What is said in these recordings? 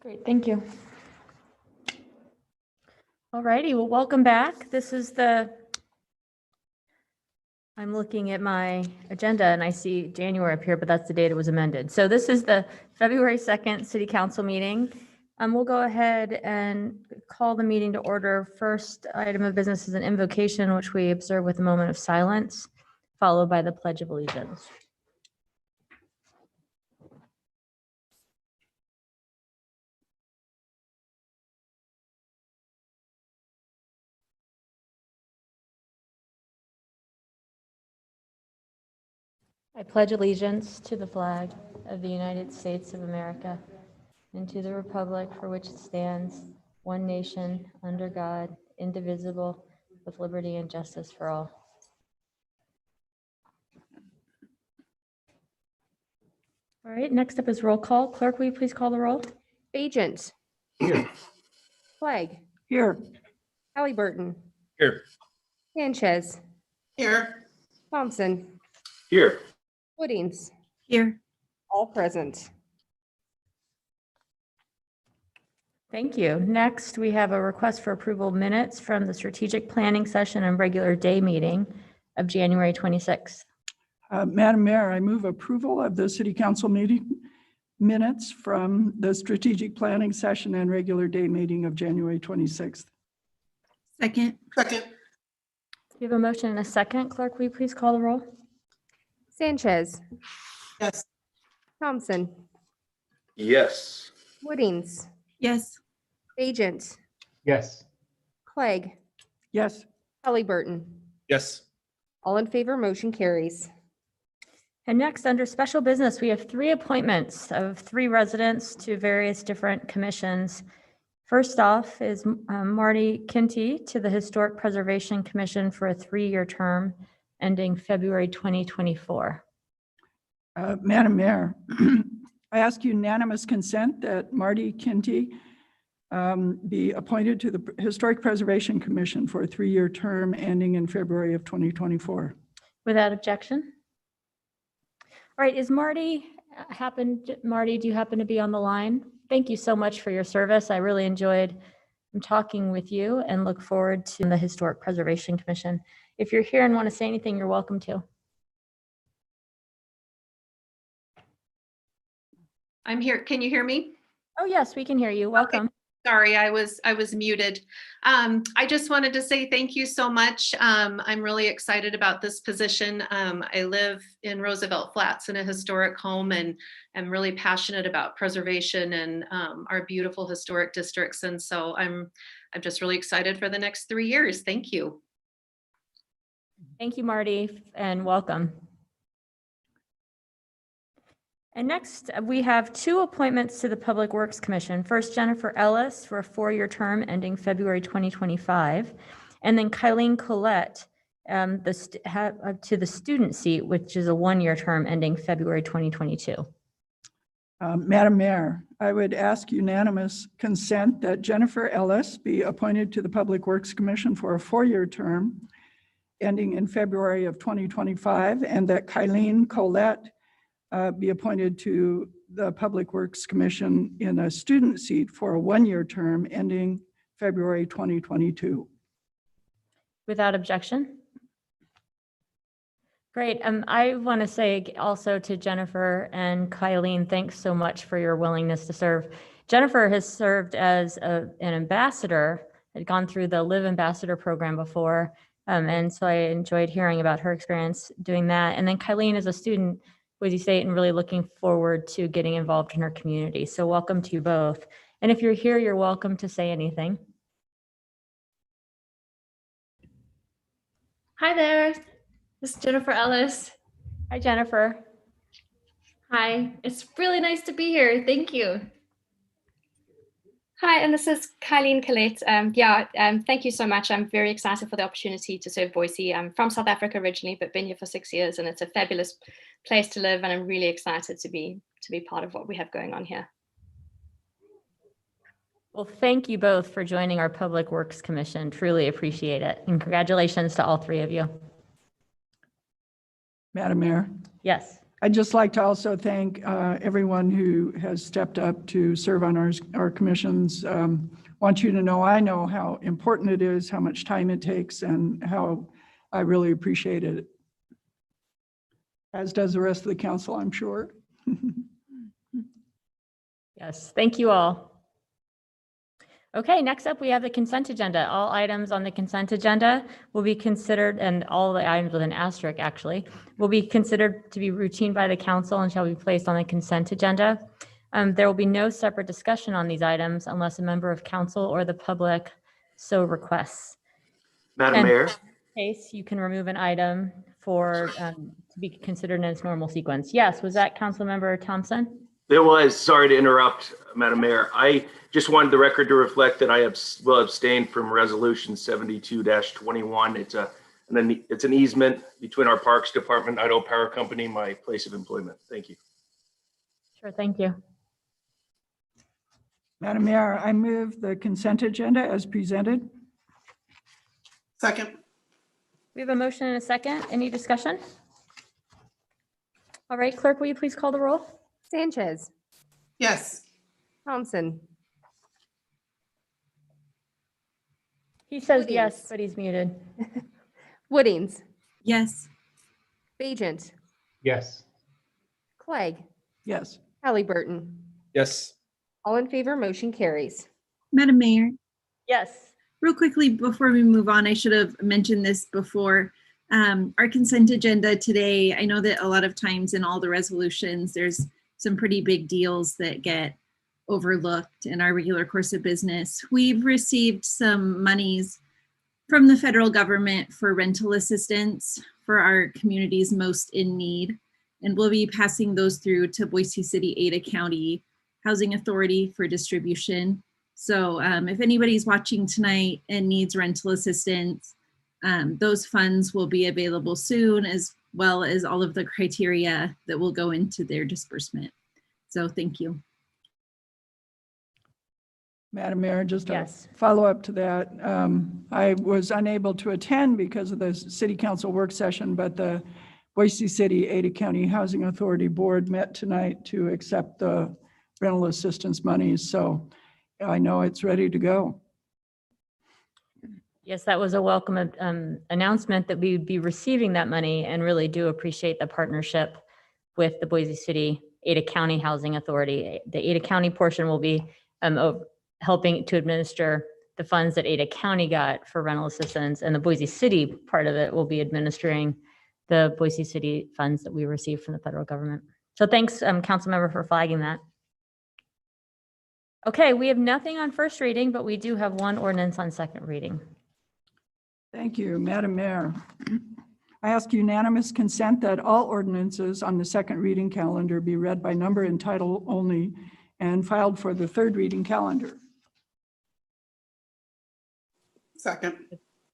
Great, thank you. All righty, well, welcome back. This is I'm looking at my agenda and I see January up here, but that's the date it was amended. So this is the February 2nd City Council meeting. We'll go ahead and call the meeting to order. First item of business is an invocation, which we observe with a moment of silence, followed by the Pledge of Allegiance. I pledge allegiance to the flag of the United States of America and to the republic for which it stands, one nation, under God, indivisible, with liberty and justice for all. All right, next up is roll call. Clerk, will you please call the roll? Bajent. Here. Clegg. Here. Halliburton. Here. Sanchez. Here. Thompson. Here. Woodings. Here. All present. Thank you. Next, we have a request for approval of minutes from the strategic planning session and regular day meeting of January 26th. Madam Mayor, I move approval of the City Council meeting minutes from the strategic planning session and regular day meeting of January 26th. Second. We have a motion and a second. Clerk, will you please call the roll? Sanchez. Yes. Thompson. Yes. Woodings. Yes. Bajent. Yes. Clegg. Yes. Halliburton. Yes. All in favor, motion carries. And next, under special business, we have 3 appointments of 3 residents to various different commissions. First off is Marty Kinty to the Historic Preservation Commission for a 3-year term ending February 2024. Madam Mayor, I ask unanimous consent that Marty Kinty be appointed to the Historic Preservation Commission for a 3-year term ending in February of 2024. Without objection? All right, is Marty, do you happen to be on the line? Thank you so much for your service. I really enjoyed talking with you and look forward to the Historic Preservation Commission. If you're here and want to say anything, you're welcome to. I'm here. Can you hear me? Oh, yes, we can hear you. Welcome. Sorry, I was muted. I just wanted to say thank you so much. I'm really excited about this position. I live in Roosevelt Flats in a historic home and am really passionate about preservation and our beautiful historic districts. And so I'm just really excited for the next 3 years. Thank you. Thank you, Marty, and welcome. And next, we have 2 appointments to the Public Works Commission. First, Jennifer Ellis for a 4-year term ending February 2025, and then Kylene Collette to the student seat, which is a 1-year term ending February 2022. Madam Mayor, I would ask unanimous consent that Jennifer Ellis be appointed to the Public Works Commission for a 4-year term ending in February of 2025, and that Kylene Collette be appointed to the Public Works Commission in a student seat for a 1-year term ending February 2022. Without objection? Great. I want to say also to Jennifer and Kylene, thanks so much for your willingness to serve. Jennifer has served as an ambassador, had gone through the Live Ambassador program before, and so I enjoyed hearing about her experience doing that. And then Kylene is a student, Boise State, and really looking forward to getting involved in her community. So welcome to you both. And if you're here, you're welcome to say anything. Hi there, this is Jennifer Ellis. Hi, Jennifer. Hi, it's really nice to be here. Thank you. Hi, and this is Kylene Collette. Thank you so much. I'm very excited for the opportunity to serve Boise. I'm from South Africa originally, but been here for 6 years, and it's a fabulous place to live. And I'm really excited to be part of what we have going on here. Well, thank you both for joining our Public Works Commission. Truly appreciate it. And congratulations to all 3 of you. Madam Mayor, Yes. I'd just like to also thank everyone who has stepped up to serve on our commissions. Want you to know, I know how important it is, how much time it takes, and how I really appreciate it. As does the rest of the council, I'm sure. Yes, thank you all. Okay, next up, we have the consent agenda. All items on the consent agenda will be considered, and all the items with an asterisk actually, will be considered to be routine by the council and shall be placed on the consent agenda. There will be no separate discussion on these items unless a member of council or the public so requests. Madam And- Mayor, Case, you can remove an item for, to be considered in its normal sequence. Yes, was that Councilmember Thompson? it was, sorry to interrupt, Madam Mayor. I just wanted the record to reflect that I will abstain from Resolution 72-21. It's an easement between our Parks Department, Idaho Power Company, my place of employment. Thank you. Sure, thank you. Madam Mayor, I move the consent agenda as presented. Second. We have a motion and a second. Any discussion? All right, clerk, will you please call the roll? Sanchez, Yes. Thompson, He says Williams. yes, but he's muted. Woodings, Yes. Bajent, Yes. Clegg, Yes. Halliburton. Yes. All in favor, motion carries. Madam Mayor, Yes. real quickly before we move on, I should have mentioned this before. Our consent agenda today, I know that a lot of times in all the resolutions, there's some pretty big deals that get overlooked in our regular course of business. We've received some monies from the federal government for rental assistance for our communities most in need. And we'll be passing those through to Boise City, Ada County Housing Authority for distribution. So if anybody's watching tonight and needs rental assistance, those funds will be available soon, as well as all of the criteria that will go into their disbursement. So thank you. Madam Mayor, just a Yes. follow-up to that. I was unable to attend because of the city council work session, but the Boise City Ada County Housing Authority Board met tonight to accept the rental assistance monies. So I know it's ready to go. Yes, that was a welcome announcement that we would be receiving that money, and really do appreciate the partnership with the Boise City Ada County Housing Authority. The Ada County portion will be helping to administer the funds that Ada County got for rental assistance, and the Boise City part of it will be administering the Boise City funds that we received from the federal government. So thanks, council member, for flagging that. Okay, we have nothing on first reading, but we do have one ordinance on second reading. Thank you, Madam Mayor. I ask unanimous consent that all ordinances on the second reading calendar be read by number and title only and filed for the third reading calendar. Second.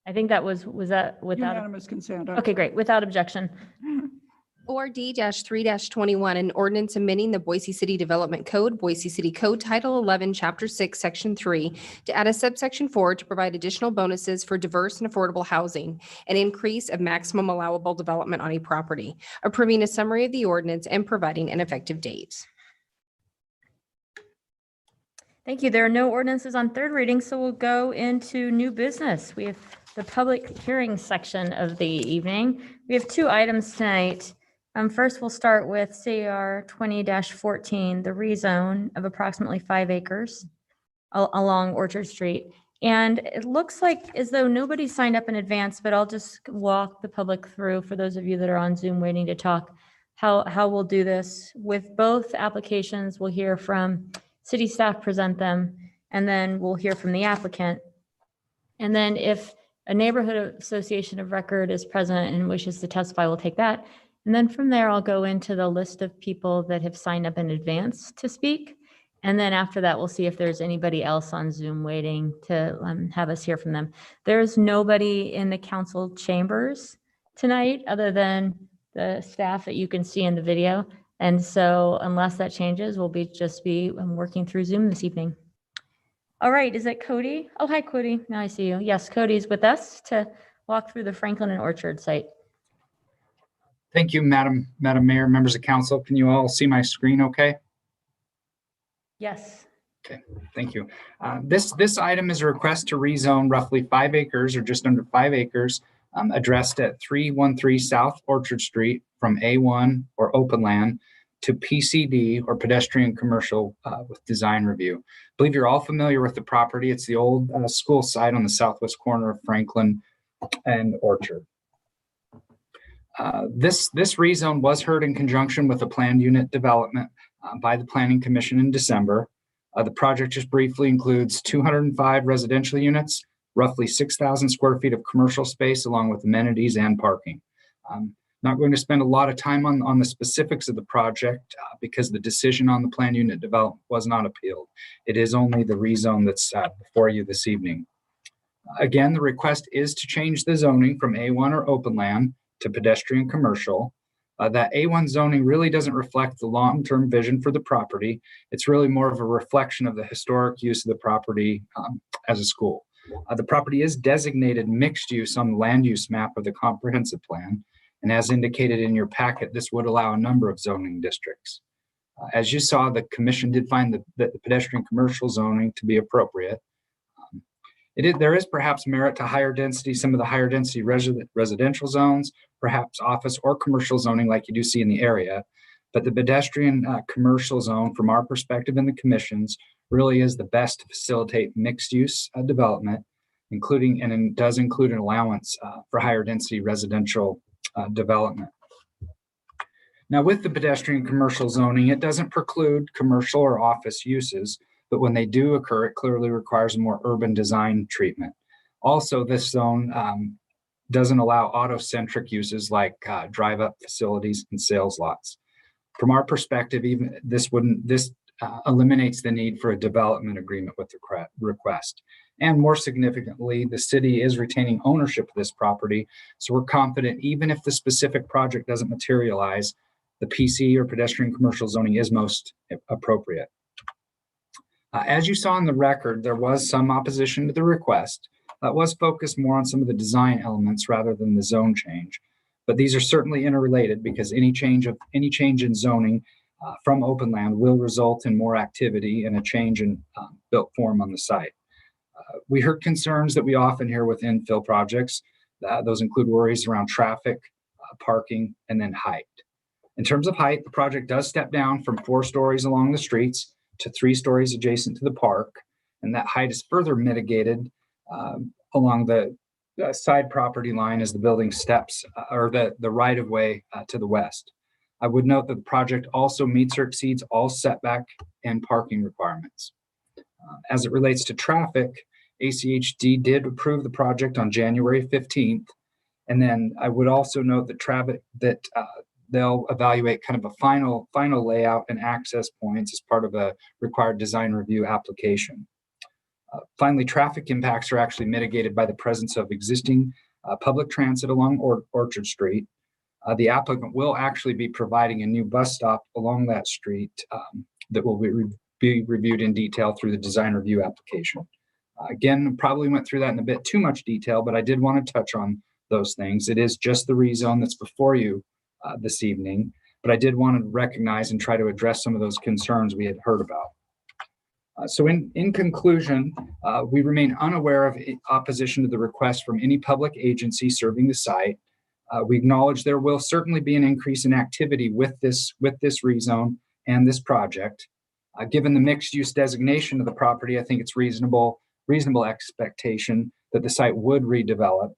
I think that was that without, Unanimous consent. okay, great, without objection. ORD-3-21, an ordinance amending the Boise City Development Code, Boise City Code Title 11, Chapter 6, Section 3, to add a subsection 4 to provide additional bonuses for diverse and affordable housing, an increase of maximum allowable development on a property, approving a summary of the ordinance and providing an effective date. Thank you. There are no ordinances on third reading, so we'll go into new business. We have the public hearing section of the evening. We have two items tonight. First, we'll start with CR 20-14, the rezone of approximately 5 acres along Orchard Street. And it looks like as though nobody signed up in advance, but I'll just walk the public through, for those of you that are on Zoom waiting to talk, how we'll do this. With both applications, we'll hear from city staff, present them, and then we'll hear from the applicant. And then if a neighborhood association of record is present and wishes to testify, we'll take that. And then from there, I'll go into the list of people that have signed up in advance to speak. And then after that, we'll see if there's anybody else on Zoom waiting to have us hear from them. There's nobody in the council chambers tonight other than the staff that you can see in the video. And so unless that changes, we'll just be working through Zoom this evening. All right, is it Cody? Oh, hi, Cody. Now I see you. Yes, Cody's with us to walk through the Franklin and Orchard site. Thank you, Madam Mayor, members of council. Can you all see my screen okay? Yes. Thank you. This item is a request to rezone roughly 5 acres or just under 5 acres addressed at 313 South Orchard Street from A1 or open land to PCD or pedestrian commercial with design review. I believe you're all familiar with the property. It's the old school site on the southwest corner of Franklin and Orchard. This rezone was heard in conjunction with a planned unit development by the Planning Commission in December. The project just briefly includes 205 residential units, roughly 6,000 square feet of commercial space, along with amenities and parking. Not going to spend a lot of time on the specifics of the project because the decision on the planned unit development was not appealed. It is only the rezone that's before you this evening. Again, the request is to change the zoning from A1 or open land to pedestrian commercial. That A1 zoning really doesn't reflect the long-term vision for the property. It's really more of a reflection of the historic use of the property as a school. The property is designated mixed use on the land use map of the comprehensive plan. And as indicated in your packet, this would allow a number of zoning districts. As you saw, the commission did find the pedestrian commercial zoning to be appropriate. There is perhaps merit to higher density, some of the higher density residential zones, perhaps office or commercial zoning like you do see in the area. But the pedestrian commercial zone, from our perspective in the commissions, really is the best to facilitate mixed use development, including, and it does include an allowance for higher density residential development. Now, with the pedestrian commercial zoning, it doesn't preclude commercial or office uses, but when they do occur, it clearly requires a more urban design treatment. Also, this zone doesn't allow auto-centric uses like drive-up facilities and sales lots. From our perspective, even this eliminates the need for a development agreement with the request. And more significantly, the city is retaining ownership of this property, so we're confident even if the specific project doesn't materialize, the PC or pedestrian commercial zoning is most appropriate. As you saw in the record, there was some opposition to the request that was focused more on some of the design elements rather than the zone change. But these are certainly interrelated because any change in zoning from open land will result in more activity and a change in built form on the site. We heard concerns that we often hear with infill projects. Those include worries around traffic, parking, and then height. In terms of height, the project does step down from 4 stories along the streets to 3 stories adjacent to the park, and that height is further mitigated along the side property line as the building steps or the right-of-way to the west. I would note that the project also meets or exceeds all setback and parking requirements. As it relates to traffic, ACHD did approve the project on January 15th, and then I would also note that they'll evaluate kind of a final layout and access points as part of a required design review application. Finally, traffic impacts are actually mitigated by the presence of existing public transit along Orchard Street. The applicant will actually be providing a new bus stop along that street that will be reviewed in detail through the design review application. Again, probably went through that in a bit too much detail, but I did want to touch on those things. It is just the rezone that's before you this evening, but I did want to recognize and try to address some of those concerns we had heard about. So in conclusion, we remain unaware of opposition to the request from any public agency serving the site. We acknowledge there will certainly be an increase in activity with this rezone and this project. Given the mixed use designation of the property, I think it's reasonable expectation that the site would redevelop.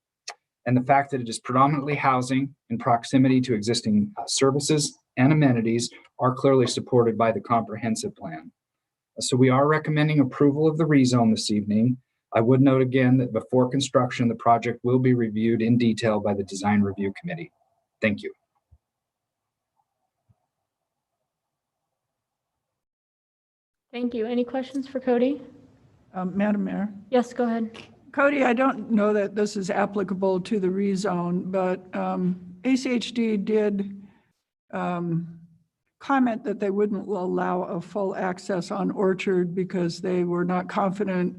And the fact that it is predominantly housing in proximity to existing services and amenities are clearly supported by the comprehensive plan. So we are recommending approval of the rezone this evening. I would note again that before construction, the project will be reviewed in detail by the Design Review Committee. Thank you. Thank you. Any questions for Cody? Madam Mayor. Yes, go ahead. Cody, I don't know that this is applicable to the rezone, but ACHD did comment that they wouldn't allow a full access on Orchard because they were not confident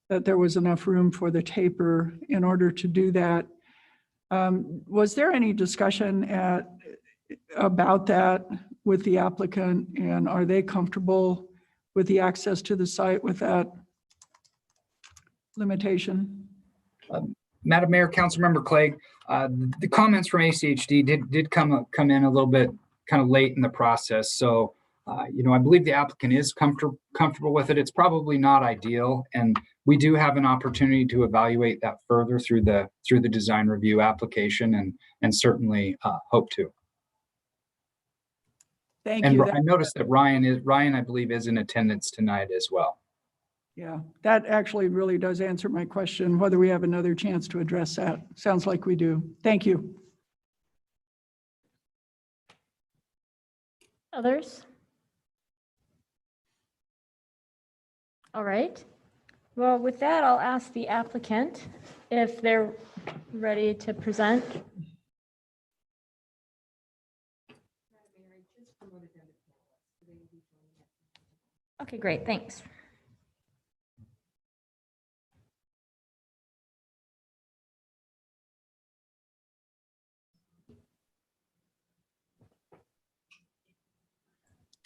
that there was enough room for the taper in order to do that. Was there any discussion about that with the applicant, and are they comfortable with the access to the site with that limitation? Madam Mayor, Councilmember Clegg, the comments from ACHD did come in a little bit kind of late in the process. So, I believe the applicant is comfortable with it. It's probably not ideal, and we do have an opportunity to evaluate that further through the design review application, and certainly hope to. Thank And you. I noticed that Ryan, I believe, is in attendance tonight as well. Yeah, that actually really does answer my question, whether we have another chance to address that. Sounds like we do. Thank you. Others? All right. Well, with that, I'll ask the applicant if they're ready to present. Okay, great, thanks.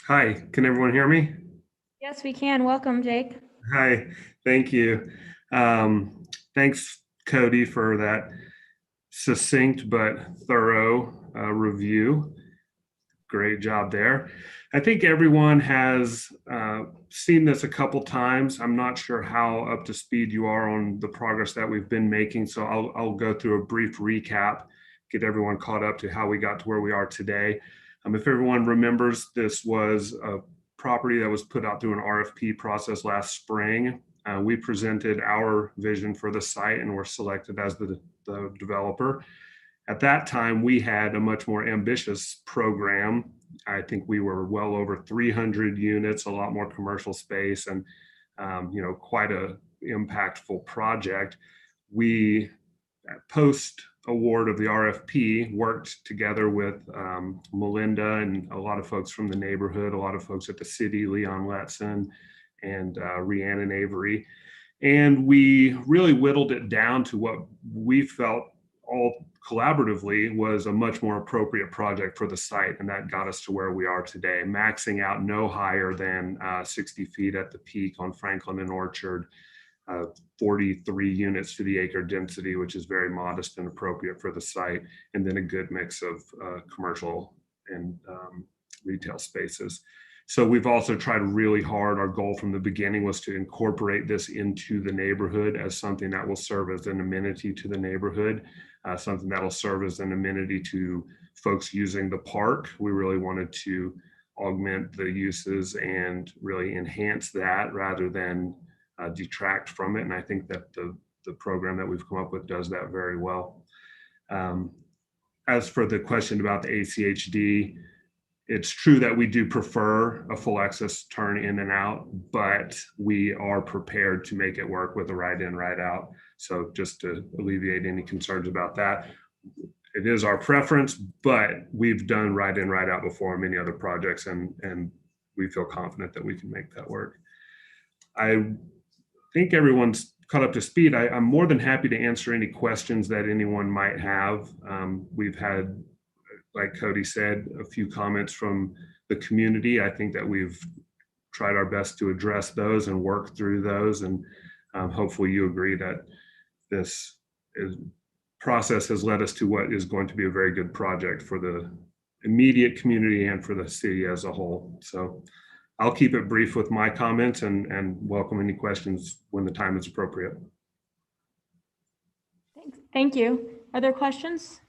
Hi, can everyone hear me? Yes, we can. Welcome, Jake. Hi, thank you. Thanks, Cody, for that succinct but thorough review. Great job there. I think everyone has seen this a couple times. I'm not sure how up to speed you are on the progress that we've been making, so I'll go through a brief recap, get everyone caught up to how we got to where we are today. If everyone remembers, this was a property that was put out through an RFP process last spring. We presented our vision for the site and were selected as the developer. At that time, we had a much more ambitious program. I think we were well over 300 units, a lot more commercial space, and quite a impactful project. We, post award of the RFP, worked together with Melinda and a lot of folks from the neighborhood, a lot of folks at the city, Leon Letson and Rhiannon Avery. And we really whittled it down to what we felt all collaboratively was a much more appropriate project for the site. And that got us to where we are today, maxing out no higher than 60 feet at the peak on Franklin and Orchard, 43 units to the acre density, which is very modest and appropriate for the site, and then a good mix of commercial and retail spaces. So we've also tried really hard. Our goal from the beginning was to incorporate this into the neighborhood as something that will serve as an amenity to the neighborhood, something that'll serve as an amenity to folks using the park. We really wanted to augment the uses and really enhance that rather than detract from it. And I think that the program that we've come up with does that very well. As for the question about the ACHD, it's true that we do prefer a full access turn in and out, but we are prepared to make it work with a right in, right out. So just to alleviate any concerns about that, it is our preference, but we've done right in, right out before on many other projects, and we feel confident that we can make that work. I think everyone's caught up to speed. I'm more than happy to answer any questions that anyone might have. We've had, like Cody said, a few comments from the community. I think that we've tried our best to address those and work through those. And hopefully you agree that this process has led us to what is going to be a very good project for the immediate community and for the city as a whole. So I'll keep it brief with my comments and welcome any questions when the time is appropriate. Thank you. Are there questions?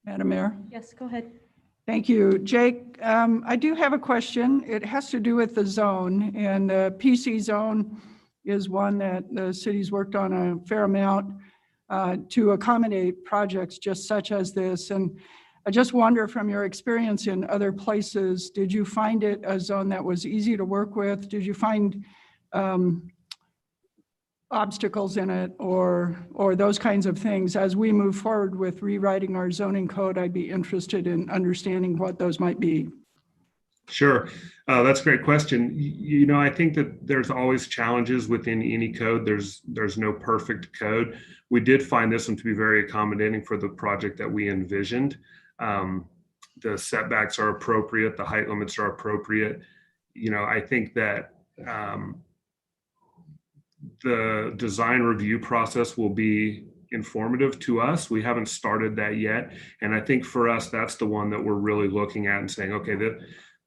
Madam Mayor. Yes, go ahead. Thank you. Jake, I do have a question. It has to do with the zone, and the PC zone is one that the city's worked on a fair amount to accommodate projects just such as this. And I just wonder, from your experience in other places, did you find it a zone that was easy to work with? Did you find obstacles in it or those kinds of things? As we move forward with rewriting our zoning code, I'd be interested in understanding what those might be. Sure. That's a great question. I think that there's always challenges within any code. There's no perfect code. We did find this one to be very accommodating for the project that we envisioned. The setbacks are appropriate. The height limits are appropriate. I think that the design review process will be informative to us. We haven't started that yet. And I think for us, that's the one that we're really looking at and saying, okay,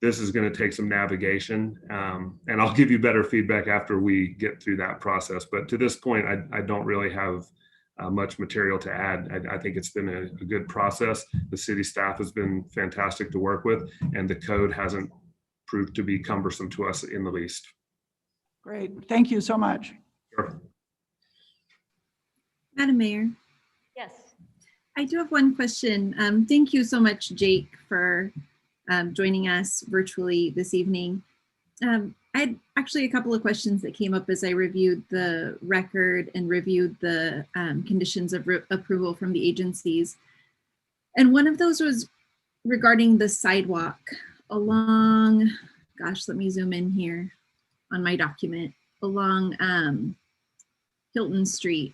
this is going to take some navigation, and I'll give you better feedback after we get through that process. But to this point, I don't really have much material to add. I think it's been a good process. The city staff has been fantastic to work with, and the code hasn't proved to be cumbersome to us in the least. Great. Thank you so much. Sure. Madam Mayor, Yes. I do have one question. Thank you so much, Jake, for joining us virtually this evening. I had actually a couple of questions that came up as I reviewed the record and reviewed the conditions of approval from the agencies. And one of those was regarding the sidewalk along, gosh, let me zoom in here on my document, along Hilton Street.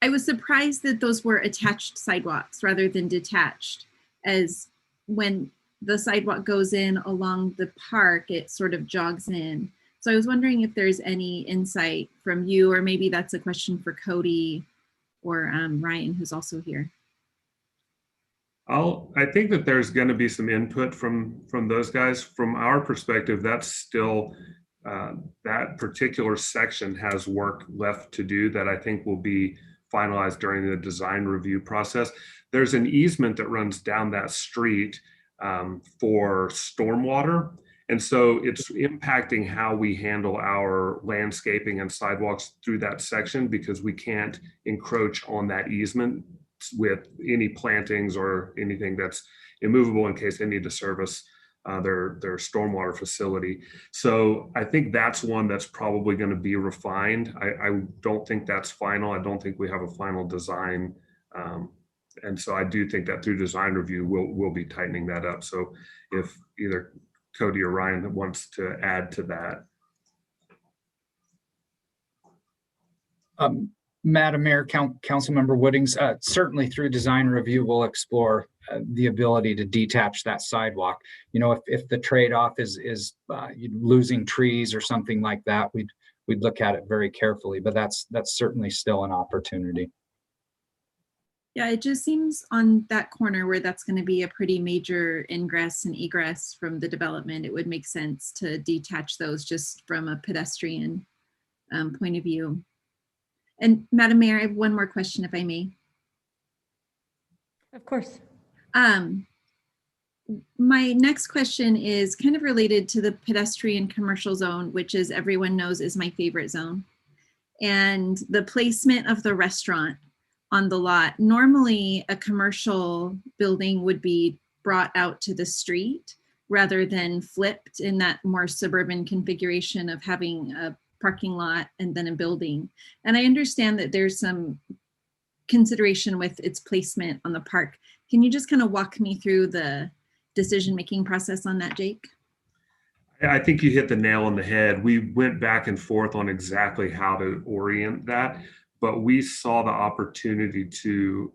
I was surprised that those were attached sidewalks rather than detached, as when the sidewalk goes in along the park, it sort of jogs in. So I was wondering if there's any insight from you, or maybe that's a question for Cody or Ryan, who's also here. I think that there's going to be some input from those guys. From our perspective, that's still that particular section has work left to do that I think will be finalized during the design review process. There's an easement that runs down that street for stormwater. And so it's impacting how we handle our landscaping and sidewalks through that section, because we can't encroach on that easement with any plantings or anything that's immovable in case they need to service their stormwater facility. So I think that's one that's probably going to be refined. I don't think that's final. I don't think we have a final design. And so I do think that through design review, we'll be tightening that up. So if either Cody or Ryan wants to add to that. Madam Mayor, Councilmember Woodings, certainly through design review, we'll explore the ability to detach that sidewalk. If the trade-off is losing trees or something like that, we'd look at it very carefully, but that's certainly still an opportunity. Yeah, it just seems on that corner where that's going to be a pretty major ingress and egress from the development, it would make sense to detach those just from a pedestrian point of view. And Madam Mayor, I have one more question, if I may. Of course. My next question is kind of related to the pedestrian commercial zone, which, as everyone knows, is my favorite zone. And the placement of the restaurant on the lot. Normally, a commercial building would be brought out to the street rather than flipped in that more suburban configuration of having a parking lot and then a building. And I understand that there's some consideration with its placement on the park. Can you just kind of walk me through the decision-making process on that, Jake? I think you hit the nail on the head. We went back and forth on exactly how to orient that, but we saw the opportunity to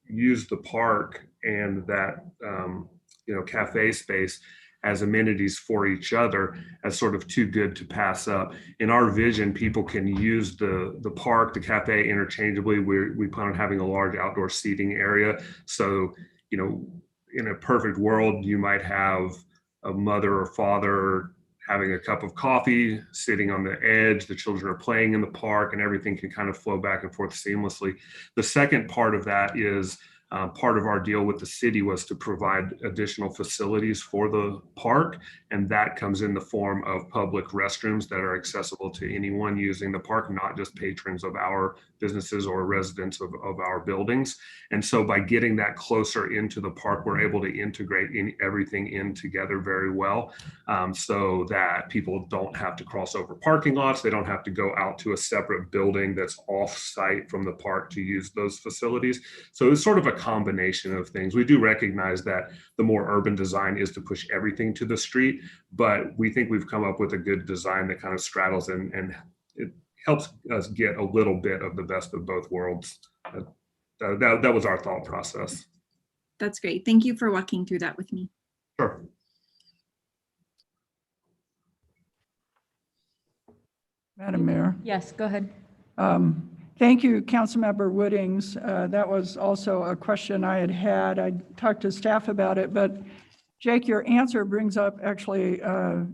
use the park and that cafe space as amenities for each other as sort of too good to pass up. In our vision, people can use the park, the cafe interchangeably. We plan on having a large outdoor seating area. So, in a perfect world, you might have a mother or father having a cup of coffee, sitting on the edge, the children are playing in the park, and everything can kind of flow back and forth seamlessly. The second part of that is part of our deal with the city was to provide additional facilities for the park, and that comes in the form of public restrooms that are accessible to anyone using the park, not just patrons of our businesses or residents of our buildings. And so by getting that closer into the park, we're able to integrate everything in together very well, so that people don't have to cross over parking lots. They don't have to go out to a separate building that's off-site from the park to use those facilities. So it's sort of a combination of things. We do recognize that the more urban design is to push everything to the street, but we think we've come up with a good design that kind of straddles and it helps us get a little bit of the best of both worlds. That was our thought process. That's great. Thank you for walking through that with me. Sure. Madam Mayor. Yes, go ahead. Thank you, Councilmember Woodings. That was also a question I had. I talked to staff about it, but Jake, your answer brings up actually a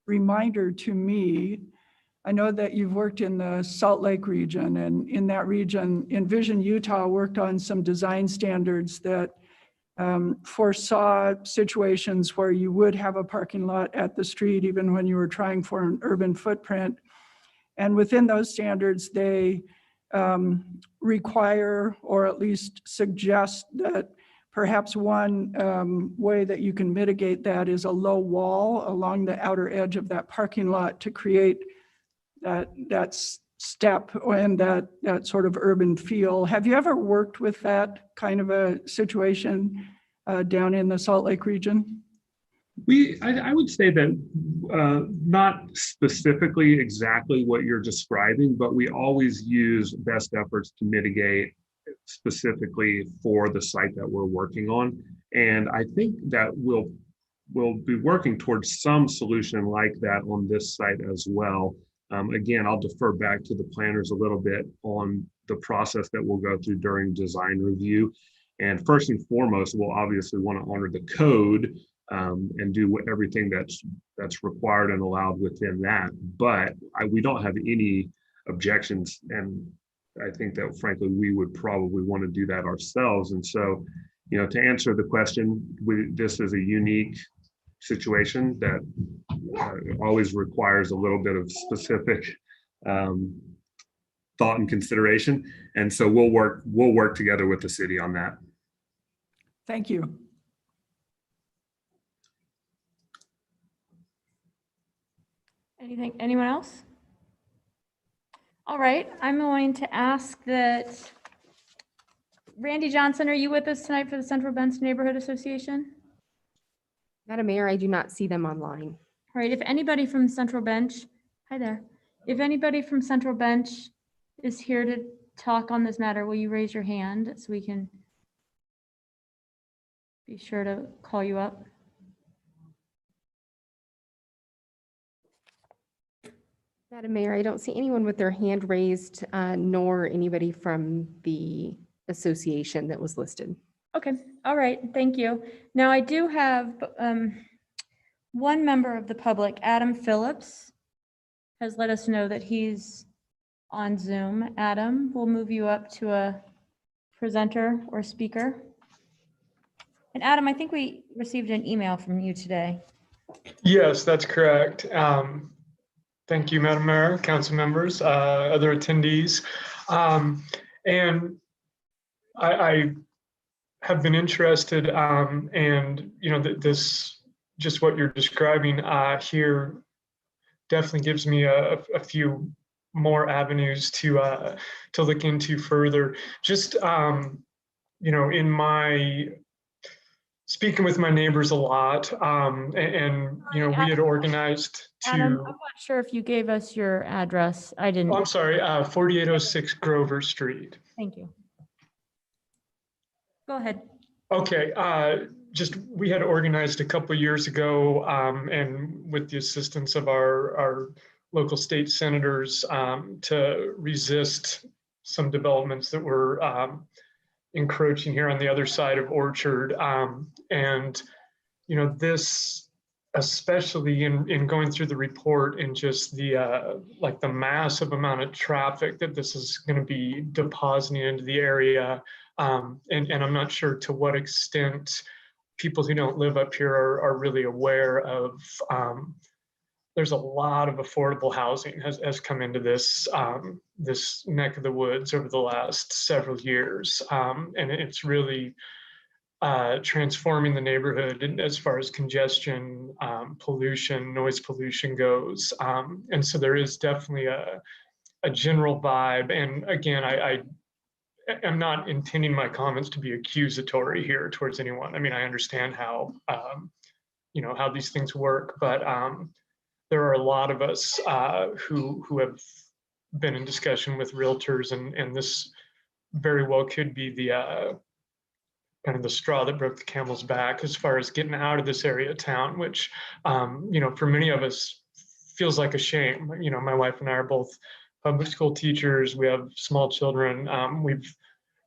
reminder to me. I know that you've worked in the Salt Lake region, and in that region, Envision Utah worked on some design standards that foresaw situations where you would have a parking lot at the street, even when you were trying for an urban footprint. And within those standards, they require, or at least suggest, that perhaps one way that you can mitigate that is a low wall along the outer edge of that parking lot to create that step and that sort of urban feel. Have you ever worked with that kind of a situation down in the Salt Lake region? I would say that not specifically exactly what you're describing, but we always use best efforts to mitigate specifically for the site that we're working on. And I think that we'll be working towards some solution like that on this site as well. Again, I'll defer back to the planners a little bit on the process that we'll go through during design review. And first and foremost, we'll obviously want to honor the code and do everything that's required and allowed within that. But we don't have any objections, and I think that frankly we would probably want to do that ourselves. And so, to answer the question, this is a unique situation that always requires a little bit of specific thought and consideration. And so we'll work together with the city on that. Thank you. Anyone else? All right, I'm going to ask that, Randy Johnson, are you with us tonight for the Central Bench Neighborhood Association? Madam Mayor, I do not see them online. All right, if anybody from Central Bench, hi there. If anybody from Central Bench is here to talk on this matter, will you raise your hand so we can be sure to call you up? Madam Mayor, I don't see anyone with their hand raised, nor anybody from the association that was listed. Okay, all right, thank you. Now I do have one member of the public, Adam Phillips, has let us know that he's on Zoom. Adam, we'll move you up to a presenter or speaker. And Adam, I think we received an email from you today. Yes, that's correct. Thank you, Madam Mayor, council members, other attendees. And I have been interested and, this, just what you're describing here definitely gives me a few more avenues to look into further. Just, in my speaking with my neighbors a lot, and we had organized to. Adam, I'm not sure if you gave us your address. I didn't. Oh, I'm sorry, 4806 Grover Street. Thank you. Go ahead. Okay, just we had organized a couple years ago, and with the assistance of our local state senators, to resist some developments that were encroaching here on the other side of Orchard. And, this, especially in going through the report and just the the massive amount of traffic that this is going to be depositing into the area. And I'm not sure to what extent people who don't live up here are really aware of, there's a lot of affordable housing has come into this this neck of the woods over the last several years, and it's really transforming the neighborhood as far as congestion, pollution, noise pollution goes, and so there is definitely a general vibe. And again, I am not intending my comments to be accusatory here towards anyone. I mean, I understand how, how these things work, but there are a lot of us who have been in discussion with realtors, and this very well could be the kind of the straw that broke the camel's back as far as getting out of this area of town, which, for many of us feels like a shame. My wife and I are both public school teachers. We have small children. We've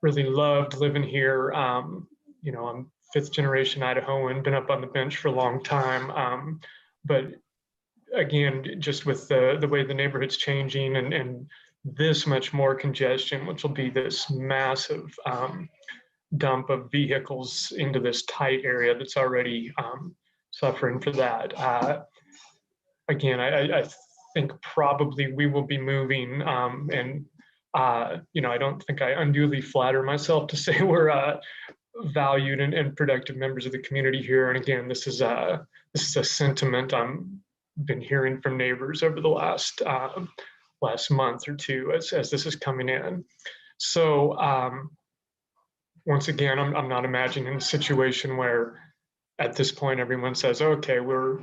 really loved living here. I'm fifth generation Idahoan, been up on the bench for a long time. But again, just with the way the neighborhood's changing and this much more congestion, which will be this massive dump of vehicles into this tight area that's already suffering for that. Again, I think probably we will be moving, and I don't think I unduly flatter myself to say we're valued and productive members of the community here. And again, this is a sentiment I'm been hearing from neighbors over the last month or two as this is coming in. So once again, I'm not imagining a situation where at this point everyone says, okay, we're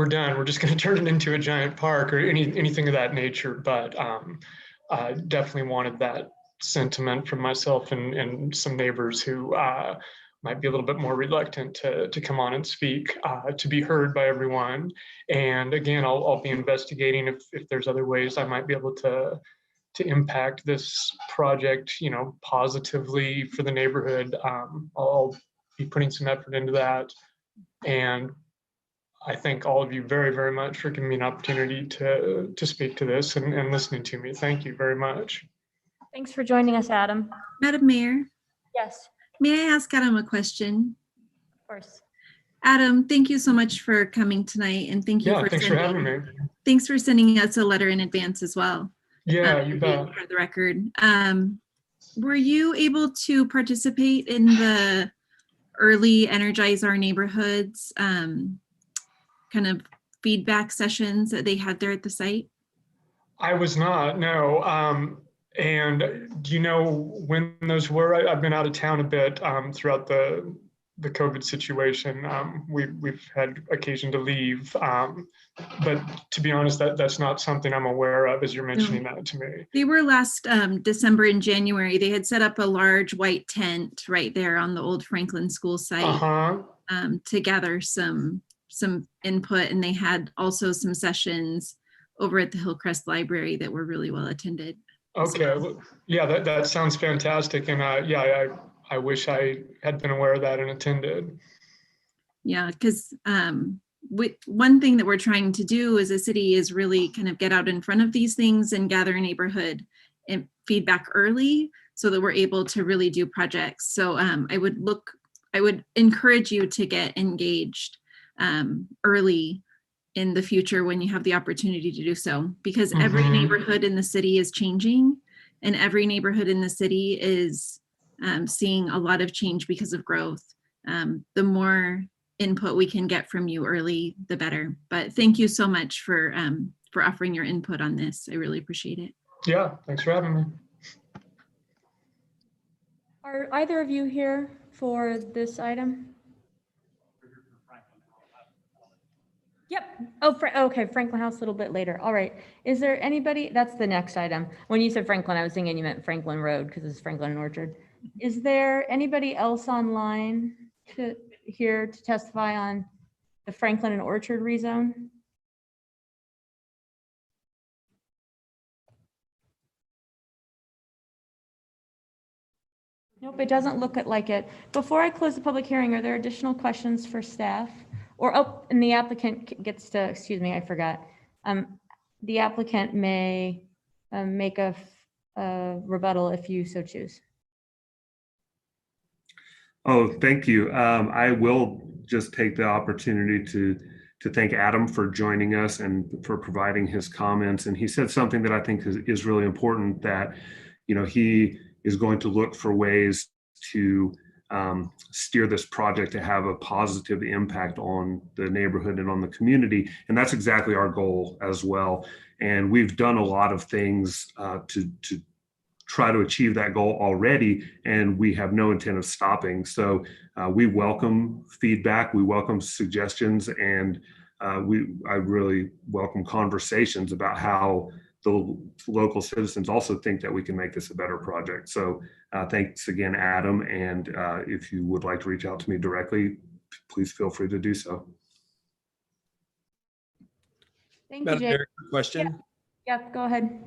done. We're just going to turn it into a giant park or anything of that nature. But I definitely wanted that sentiment from myself and some neighbors who might be a little bit more reluctant to come on and speak, to be heard by everyone. And again, I'll be investigating if there's other ways I might be able to impact this project, positively for the neighborhood. I'll be putting some effort into that. And I thank all of you very, very much for giving me an opportunity to speak to this and listening to me. Thank you very much. Thanks for joining us, Adam. Madam Mayor, Yes, may I ask Adam a question? of course. Adam, thank you so much for coming tonight, and thank you Yeah, thanks for having me. Thanks for sending us a letter in advance as well. Yeah, you bet. For the record, were you able to participate in the early Energize Our Neighborhoods kind of feedback sessions that they had there at the site? I was not, no. And do you know when those were? I've been out of town a bit throughout the COVID situation. We've had occasion to leave, but to be honest, that's not something I'm aware of as you're mentioning that to me. They were last December and January. They had set up a large white tent right there on the old Franklin School site to gather some input, and they had also some sessions over at the Hillcrest Library that were really well attended. Okay, well, yeah, that sounds fantastic, and I wish I had been aware of that and attended. Yeah, because one thing that we're trying to do as a city is really kind of get out in front of these things and gather neighborhood and feedback early so that we're able to really do projects. So I would encourage you to get engaged early in the future when you have the opportunity to do so, because every neighborhood in the city is changing, and every neighborhood in the city is seeing a lot of change because of growth. The more input we can get from you early, the better. But thank you so much for offering your input on this. I really appreciate it. Yeah, thanks for having me. Are either of you here for this item? Yep. Oh, okay. Franklin House a little bit later. All right. Is there anybody? That's the next item. When you said Franklin, I was thinking you meant Franklin Road because it's Franklin and Orchard. Is there anybody else online here to testify on the Franklin and Orchard rezone? Nope, it doesn't look like it. Before I close the public hearing, are there additional questions for staff? Or, and the applicant gets to, excuse me, I forgot. The applicant may make a rebuttal if you so choose. Oh, thank you. I will just take the opportunity to thank Adam for joining us and for providing his comments. And he said something that I think is really important, that, he is going to look for ways to steer this project to have a positive impact on the neighborhood and on the community. And that's exactly our goal as well. And we've done a lot of things to try to achieve that goal already, and we have no intent of stopping. So we welcome feedback, we welcome suggestions, and I really welcome conversations about how the local citizens also think that we can make this a better project. So thanks again, Adam. And if you would like to reach out to me directly, please feel free to do so. Thank you, Madam Jake. Mayor, question. Yep, go ahead.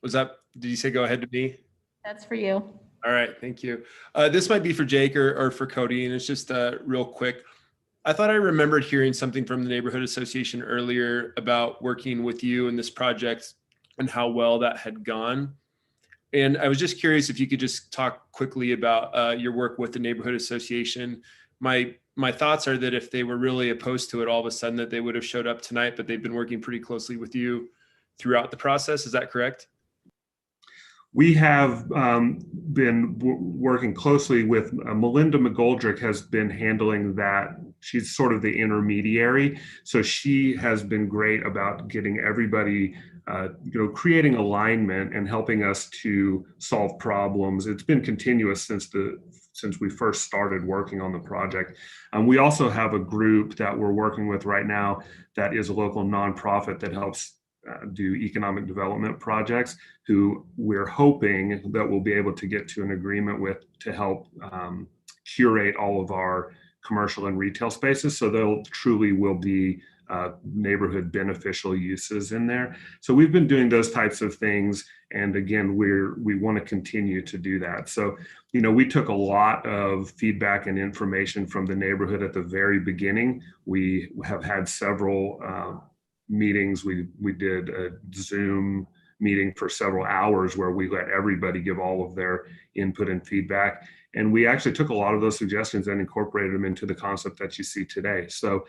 Was that, did you say go ahead to me? That's for you. All right, thank you. This might be for Jake or for Cody, and it's just real quick. I thought I remembered hearing something from the Neighborhood Association earlier about working with you in this project and how well that had gone. And I was just curious if you could just talk quickly about your work with the Neighborhood Association. My thoughts are that if they were really opposed to it, all of a sudden that they would have showed up tonight, but they've been working pretty closely with you throughout the process. Is that correct? We have been working closely with Melinda McGoldrick has been handling that. She's sort of the intermediary. So she has been great about getting everybody, creating alignment and helping us to solve problems. It's been continuous since we first started working on the project. We also have a group that we're working with right now that is a local nonprofit that helps do economic development projects, who we're hoping that we'll be able to get to an agreement with to help curate all of our commercial and retail spaces. So they'll truly will be neighborhood beneficial uses in there. So we've been doing those types of things. And again, we want to continue to do that. So, we took a lot of feedback and information from the neighborhood at the very beginning. We have had several meetings. We did a Zoom meeting for several hours where we let everybody give all of their input and feedback. And we actually took a lot of those suggestions and incorporated them into the concept that you see today. So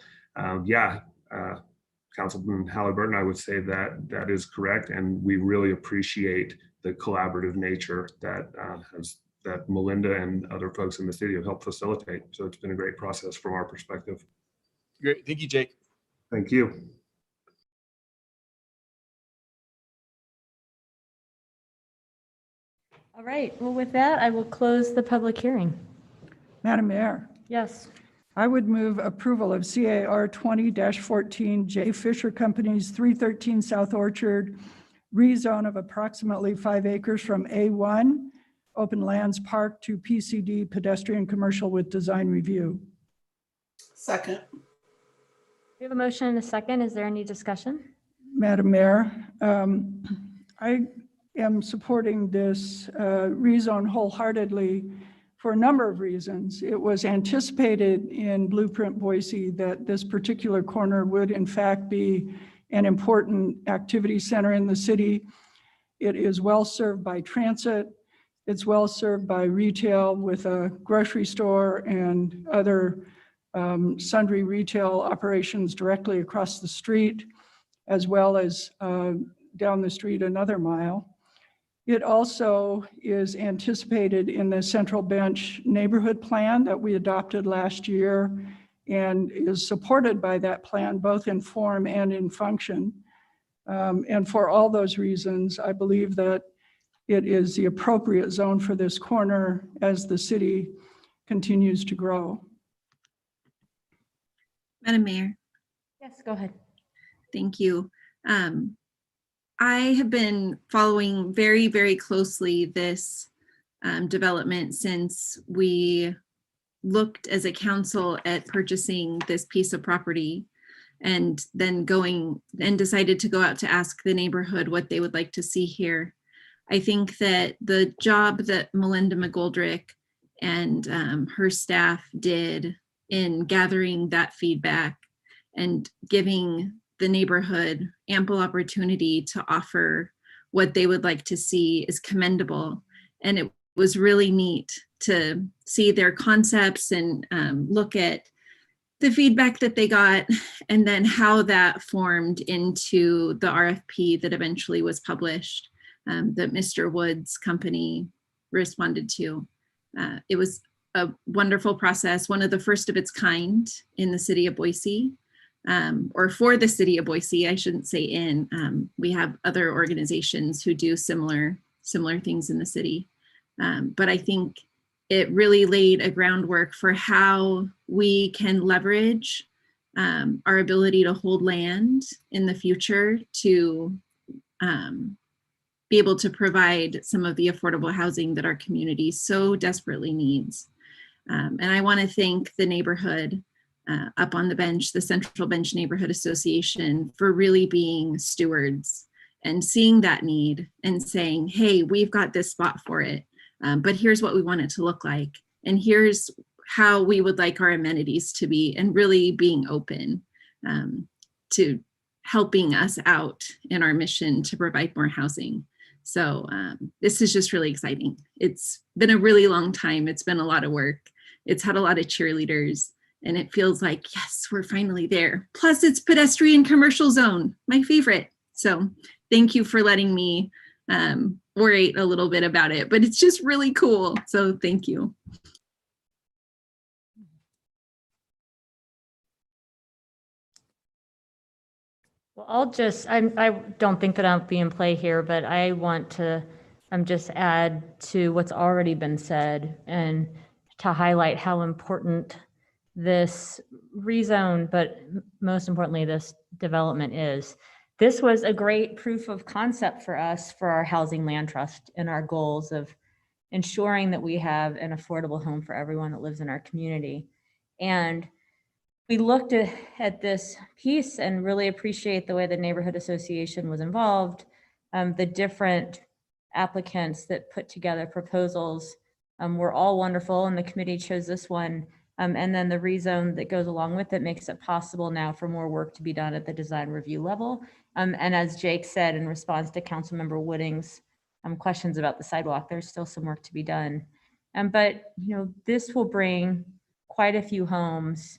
Councilman Halliburton, I would say that is correct. And we really appreciate the collaborative nature that Melinda and other folks in the city have helped facilitate. So it's been a great process from our perspective. Great. Thank you, Jake. Thank you. All right, well, with that, I will close the public hearing. Madam Mayor, Yes. I would move approval of CAR 20-14 J. Fisher Company's 313 South Orchard rezone of approximately 5 acres from A1 Open Lands Park to PCD Pedestrian Commercial with Design Review. Second. We have a motion and a second. Is there any discussion? Madam Mayor, I am supporting this rezone wholeheartedly for a number of reasons. It was anticipated in Blueprint Boise that this particular corner would in fact be an important activity center in the city. It is well served by transit. It's well served by retail with a grocery store and other sundry retail operations directly across the street, as well as down the street another mile. It also is anticipated in the Central Bench neighborhood plan that we adopted last year and is supported by that plan, both in form and in function. And for all those reasons, I believe that it is the appropriate zone for this corner as the city continues to grow. Madam Mayor, Yes, go ahead. thank you. I have been following very, very closely this development since we looked as a council at purchasing this piece of property, and then going and decided to go out to ask the neighborhood what they would like to see here. I think that the job that Melinda McGoldrick and her staff did in gathering that feedback and giving the neighborhood ample opportunity to offer what they would like to see is commendable. And it was really neat to see their concepts and look at the feedback that they got and then how that formed into the RFP that eventually was published that Mr. Wood's company responded to. It was a wonderful process, one of the first of its kind in the city of Boise. Or for the city of Boise, I shouldn't say in. We have other organizations who do similar similar things in the city. But I think it really laid a groundwork for how we can leverage our ability to hold land in the future to be able to provide some of the affordable housing that our community so desperately needs. And I want to thank the neighborhood up on the bench, the Central Bench Neighborhood Association, for really being stewards and seeing that need and saying, hey, we've got this spot for it, but here's what we want it to look like. And here's how we would like our amenities to be, and really being open to helping us out in our mission to provide more housing. So this is just really exciting. It's been a really long time. It's been a lot of work. It's had a lot of cheerleaders, and it feels like, yes, we're finally there. Plus it's pedestrian commercial zone, my favorite. So thank you for letting me orate a little bit about it, but it's just really cool. So thank you. Well, I don't think that I'll be in play here, but I want to just add to what's already been said and to highlight how important this rezone, but most importantly, this development is. This was a great proof of concept for us for our housing land trust and our goals of ensuring that we have an affordable home for everyone that lives in our community. And we looked at this piece and really appreciate the way the neighborhood association was involved, the different applicants that put together proposals were all wonderful, and the committee chose this one. And then the rezone that goes along with it makes it possible now for more work to be done at the design review level. And as Jake said, in response to Councilmember Wooding's questions about the sidewalk, there's still some work to be done. But this will bring quite a few homes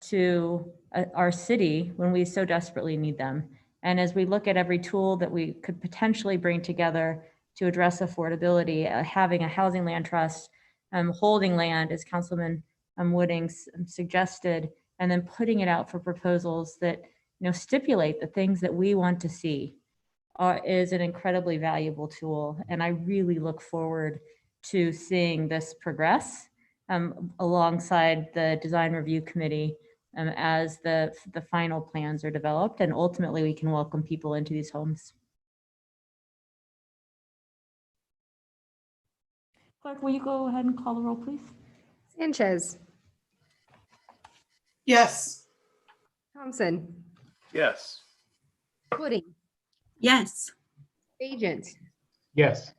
to our city when we so desperately need them. And as we look at every tool that we could potentially bring together to address affordability, having a housing land trust, holding land, as Councilman Wooding suggested, and then putting it out for proposals that stipulate the things that we want to see is an incredibly valuable tool. And I really look forward to seeing this progress alongside the design review committee as the final plans are developed, and ultimately we can welcome people into these homes. Clerk, will you go ahead and call the roll, please? Sanchez, Yes. Thompson, Yes. Wooding, Yes. Agent, Yes.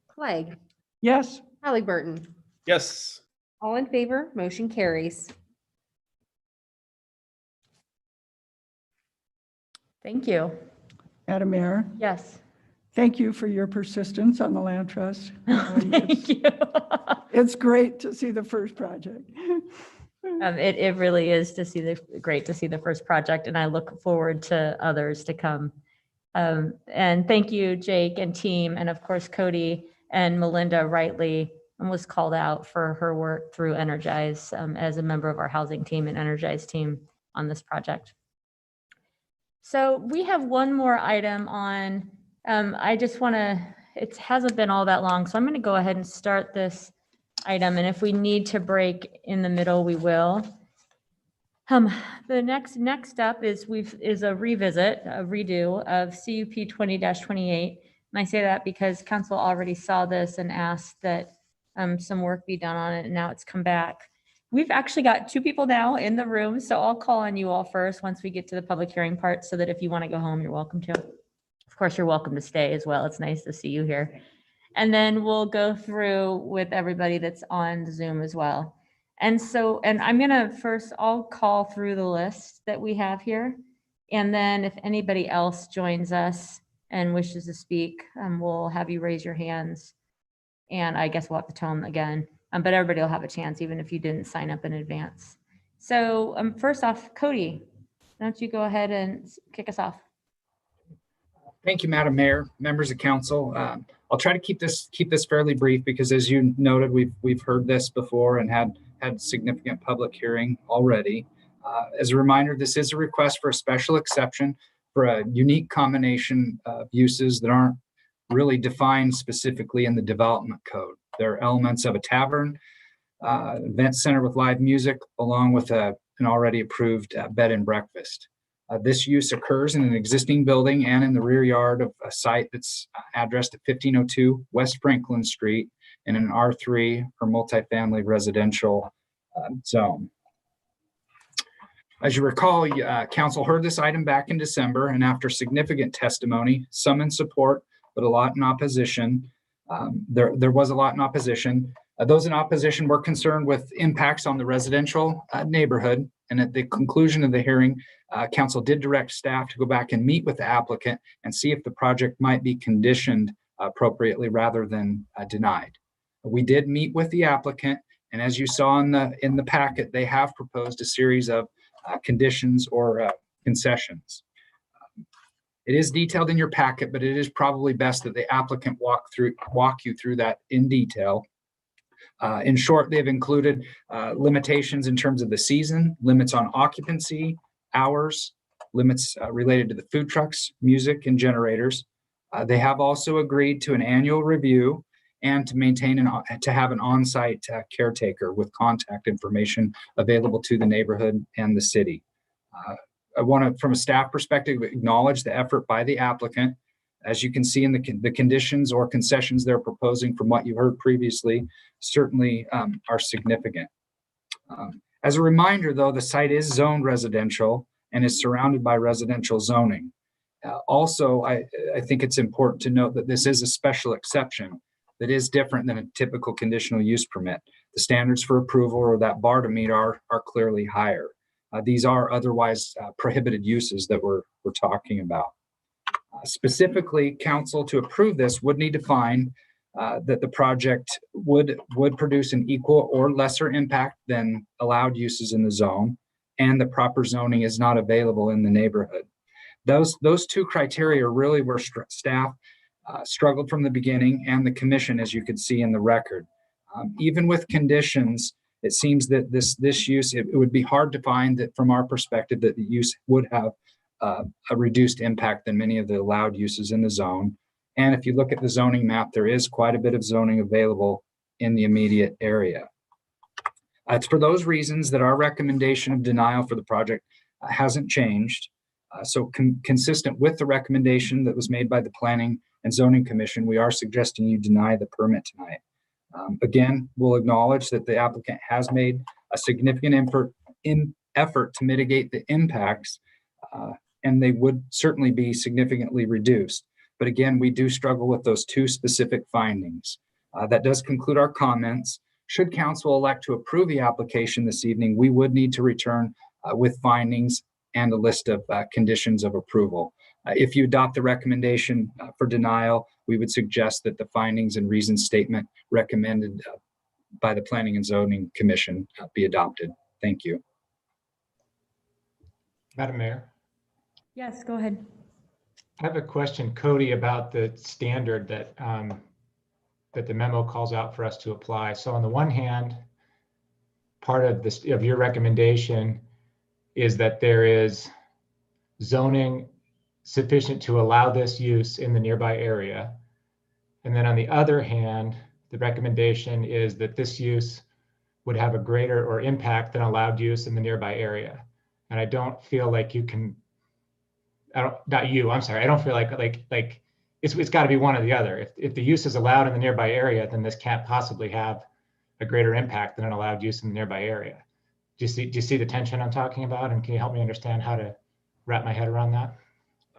Clegg, Yes. Halliburton. Yes. All in favor, motion carries. Thank you. Madam Mayor, Yes. thank you for your persistence on the land trust. Thank you. It's great to see the first project. It really is great to see the first project, and I look forward to others to come. And thank you, Jake and team, and of course, Cody and Melinda Rightly was called out for her work through Energize as a member of our housing team and Energize team on this project. So we have one more item on, I just want to, it hasn't been all that long, so I'm going to go ahead and start this item, and if we need to break in the middle, we will. The next up is a revisit, a redo of CUP 20-28. And I say that because council already saw this and asked that some work be done on it, and now it's come back. We've actually got two people now in the room, so I'll call on you all first once we get to the public hearing part, so that if you want to go home, you're welcome to. Of course, you're welcome to stay as well. It's nice to see you here. And then we'll go through with everybody that's on Zoom as well. And I'm gonna first, I'll call through the list that we have here. And then if anybody else joins us and wishes to speak, we'll have you raise your hands. And I guess we'll have to tell them again, but everybody will have a chance, even if you didn't sign up in advance. So first off, Cody, why don't you go ahead and kick us off? Thank you, Madam Mayor, members of council. I'll try to keep this fairly brief because, as you noted, we've heard this before and had significant public hearing already. As a reminder, this is a request for a special exception for a unique combination of uses that aren't really defined specifically in the development code. There are elements of a tavern, event center with live music, along with an already approved bed and breakfast. This use occurs in an existing building and in the rear yard of a site that's addressed at 1502 West Franklin Street in an R3 or multifamily residential zone. As you recall, Council heard this item back in December, and after significant testimony, some in support, but a lot in opposition, there was a lot in opposition. Those in opposition were concerned with impacts on the residential neighborhood, and at the conclusion of the hearing, Council did direct staff to go back and meet with the applicant and see if the project might be conditioned appropriately rather than denied. We did meet with the applicant, and as you saw in the packet, they have proposed a series of conditions or concessions. It is detailed in your packet, but it is probably best that the applicant walk you through that in detail. In short, they've included limitations in terms of the season, limits on occupancy, hours, limits related to the food trucks, music, and generators. They have also agreed to an annual review and to have an on-site caretaker with contact information available to the neighborhood and the city. I want to, from a staff perspective, acknowledge the effort by the applicant. As you can see in the conditions or concessions they're proposing from what you heard previously, certainly are significant. As a reminder, though, the site is zoned residential and is surrounded by residential zoning. Also, I think it's important to note that this is a special exception that is different than a typical conditional use permit. The standards for approval or that bar to meet are clearly higher. These are otherwise prohibited uses that we're talking about. Specifically, council to approve this would need to find that the project would produce an equal or lesser impact than allowed uses in the zone, and the proper zoning is not available in the neighborhood. Those two criteria really were staff struggled from the beginning, and the commission, as you could see in the record. Even with conditions, it seems that this use, it would be hard to find that from our perspective that the use would have a reduced impact than many of the allowed uses in the zone. And if you look at the zoning map, there is quite a bit of zoning available in the immediate area. It's for those reasons that our recommendation of denial for the project hasn't changed. So consistent with the recommendation that was made by the Planning and Zoning Commission, we are suggesting you deny the permit tonight. Again, we'll acknowledge that the applicant has made a significant effort to mitigate the impacts, and they would certainly be significantly reduced. But again, we do struggle with those two specific findings. That does conclude our comments. Should council elect to approve the application this evening, we would need to return with findings and a list of conditions of approval. If you adopt the recommendation for denial, we would suggest that the findings and reasons statement recommended by the Planning and Zoning Commission be adopted. Thank you. Madam Mayor, Yes, go ahead. I have a question, Cody, about the standard that that the memo calls out for us to apply. So on the one hand, part of this of your recommendation is that there is zoning sufficient to allow this use in the nearby area. And then on the other hand, the recommendation is that this use would have a greater or impact than allowed use in the nearby area. And I don't feel like you can, I don't feel like it's got to be one or the other. If the use is allowed in the nearby area, then this can't possibly have a greater impact than an allowed use in the nearby area. Do you see the tension I'm talking about? And can you help me understand how to wrap my head around that?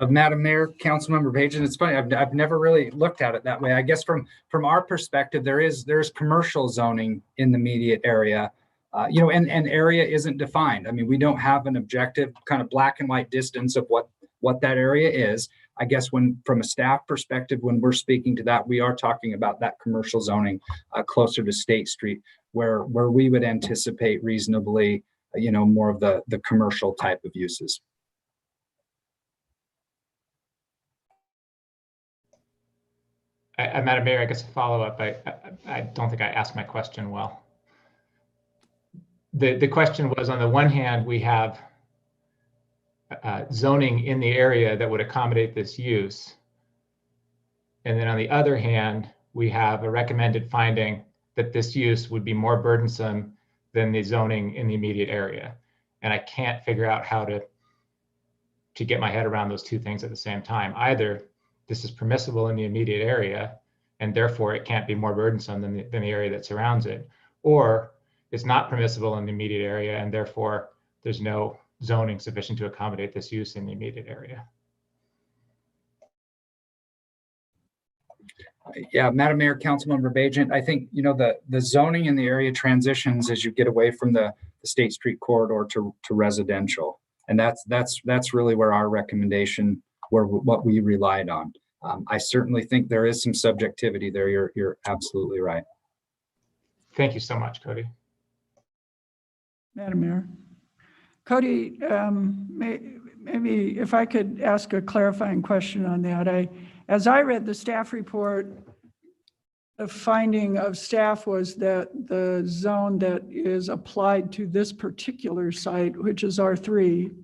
Madam Mayor, Councilmember Page, and it's funny, I've never really looked at it that way. I guess from our perspective, there's commercial zoning in the immediate area, and area isn't defined. I mean, we don't have an objective kind of black and white distance of what that area is. I guess from a staff perspective, when we're speaking to that, we are talking about that commercial zoning closer to State Street, where we would anticipate reasonably, more of the commercial type of uses. Madam Mayor, I guess a follow-up. I don't think I asked my question well. The question was, on the one hand, we have zoning in the area that would accommodate this use. And then on the other hand, we have a recommended finding that this use would be more burdensome than the zoning in the immediate area. And I can't figure out how to get my head around those two things at the same time. Either this is permissible in the immediate area, and therefore it can't be more burdensome than the area that surrounds it, or it's not permissible in the immediate area, and therefore there's no zoning sufficient to accommodate this use in the immediate area. Yeah, Madam Mayor, Councilmember Bajent, I think, the zoning in the area transitions as you get away from the State Street corridor to residential. And that's really where our recommendation, what we relied on. I certainly think there is some subjectivity there. You're absolutely right. Thank you so much, Cody. Madam Mayor. Cody, maybe if I could ask a clarifying question on that. As I read the staff report, the finding of staff was that the zone that is applied to this particular site, which is R3,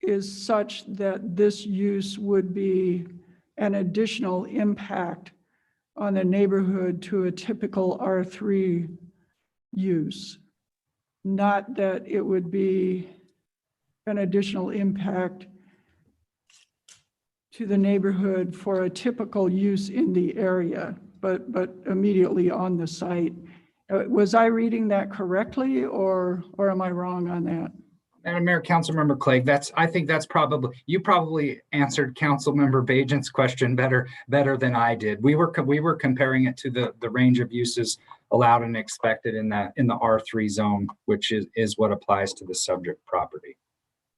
is such that this use would be an additional impact on the neighborhood to a typical R3 use, not that it would be an additional impact to the neighborhood for a typical use in the area, but immediately on the site. Was I reading that correctly, or am I wrong on that? Madam Mayor, Councilmember Clegg, I think you probably answered Councilmember Bajent's question better than I did. We were comparing it to the range of uses allowed and expected in the R3 zone, which is what applies to the subject property.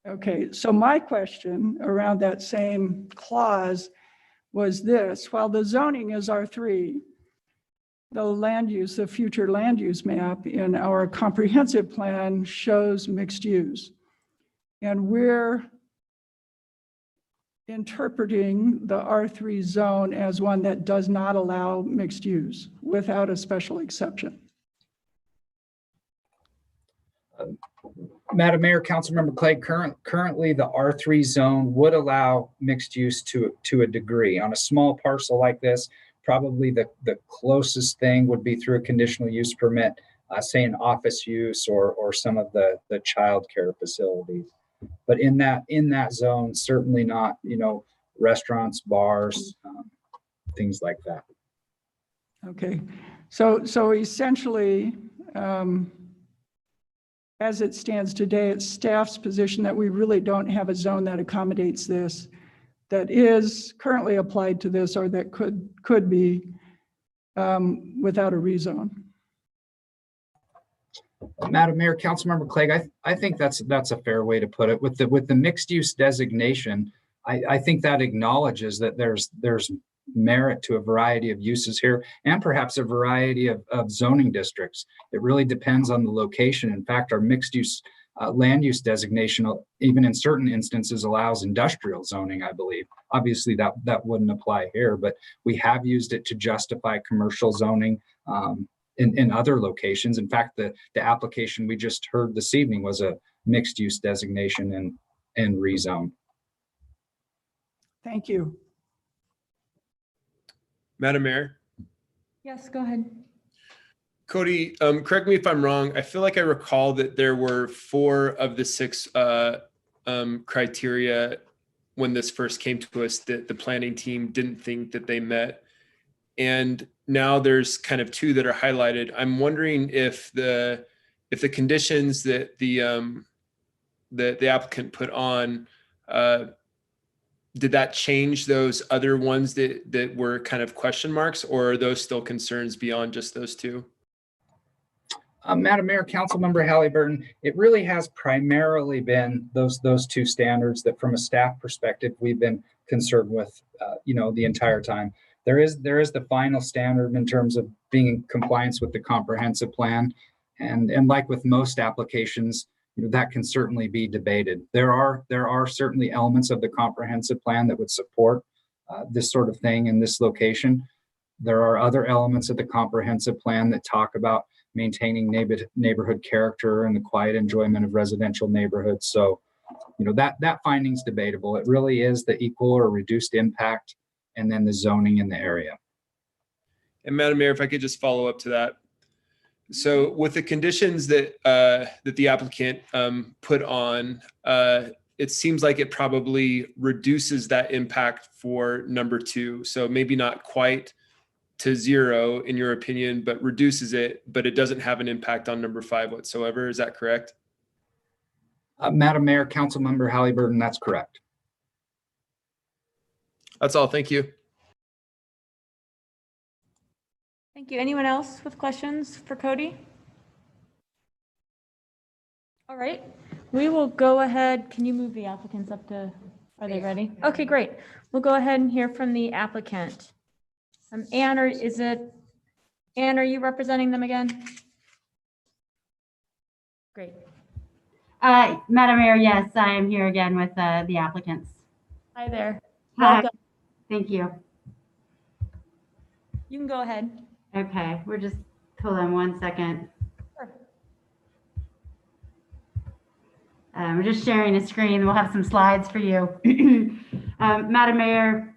Okay, so my question around that same clause was this: while the zoning is R3, the future land use map in our comprehensive plan shows mixed use. And we're interpreting the R3 zone as one that does not allow mixed use without a special exception. Madam Mayor, Councilmember Clegg, currently the R3 zone would allow mixed use to a degree. On a small parcel like this, probably the closest thing would be through a conditional use permit, say an office use or some of the childcare facilities. But in that zone, certainly not, restaurants, bars, things like that. Okay, so essentially, as it stands today, it's staff's position that we really don't have a zone that accommodates this, that is currently applied to this, or that could be without a rezone. Madam Mayor, Councilmember Clegg, I think that's a fair way to put it. With the mixed use designation, I think that acknowledges that there's merit to a variety of uses here, and perhaps a variety of zoning districts. It really depends on the location. In fact, our mixed use land use designation, even in certain instances, allows industrial zoning, I believe. Obviously, that wouldn't apply here, but we have used it to justify commercial zoning in other locations. In fact, the application we just heard this evening was a mixed use designation and rezone. Thank you. Madam Mayor. Yes, go ahead. Cody, correct me if I'm wrong. I feel like I recall that there were 4 of the 6 criteria when this first came to us that the planning team didn't think that they met. And now there's kind of 2 that are highlighted. I'm wondering if the conditions that the applicant put on, did that change those other ones that were kind of question marks, or are those still concerns beyond just those 2? Madam Mayor, Councilmember Halliburton, it really has primarily been those 2 standards that from a staff perspective, we've been concerned with, the entire time. There is the final standard in terms of being in compliance with the comprehensive plan. And like with most applications, that can certainly be debated. There are certainly elements of the comprehensive plan that would support this sort of thing in this location. There are other elements of the comprehensive plan that talk about maintaining neighborhood character and the quiet enjoyment of residential neighborhoods. So that finding's debatable. It really is the equal or reduced impact and then the zoning in the area. And Madam Mayor, if I could just follow up to that. So with the conditions that that the applicant put on, it seems like it probably reduces that impact for number 2. So maybe not quite to 0 in your opinion, but reduces it, but it doesn't have an impact on number 5 whatsoever. Is that correct? Madam Mayor, Councilmember Halliburton, that's correct. That's all. Thank you. Thank you. Anyone else with questions for Cody? All right, we will go ahead. Can you move the applicants up to, are they ready? Okay, great. We'll go ahead and hear from the applicant. Anne, Anne, are you representing them again? Great. Madam Mayor, yes, I am here again with the applicants. Hi there. Hi. Welcome. Thank you. You can go ahead. Okay, we're just, hold on 1 second. Sure. We're just sharing a screen. We'll have some slides for you. Madam Mayor,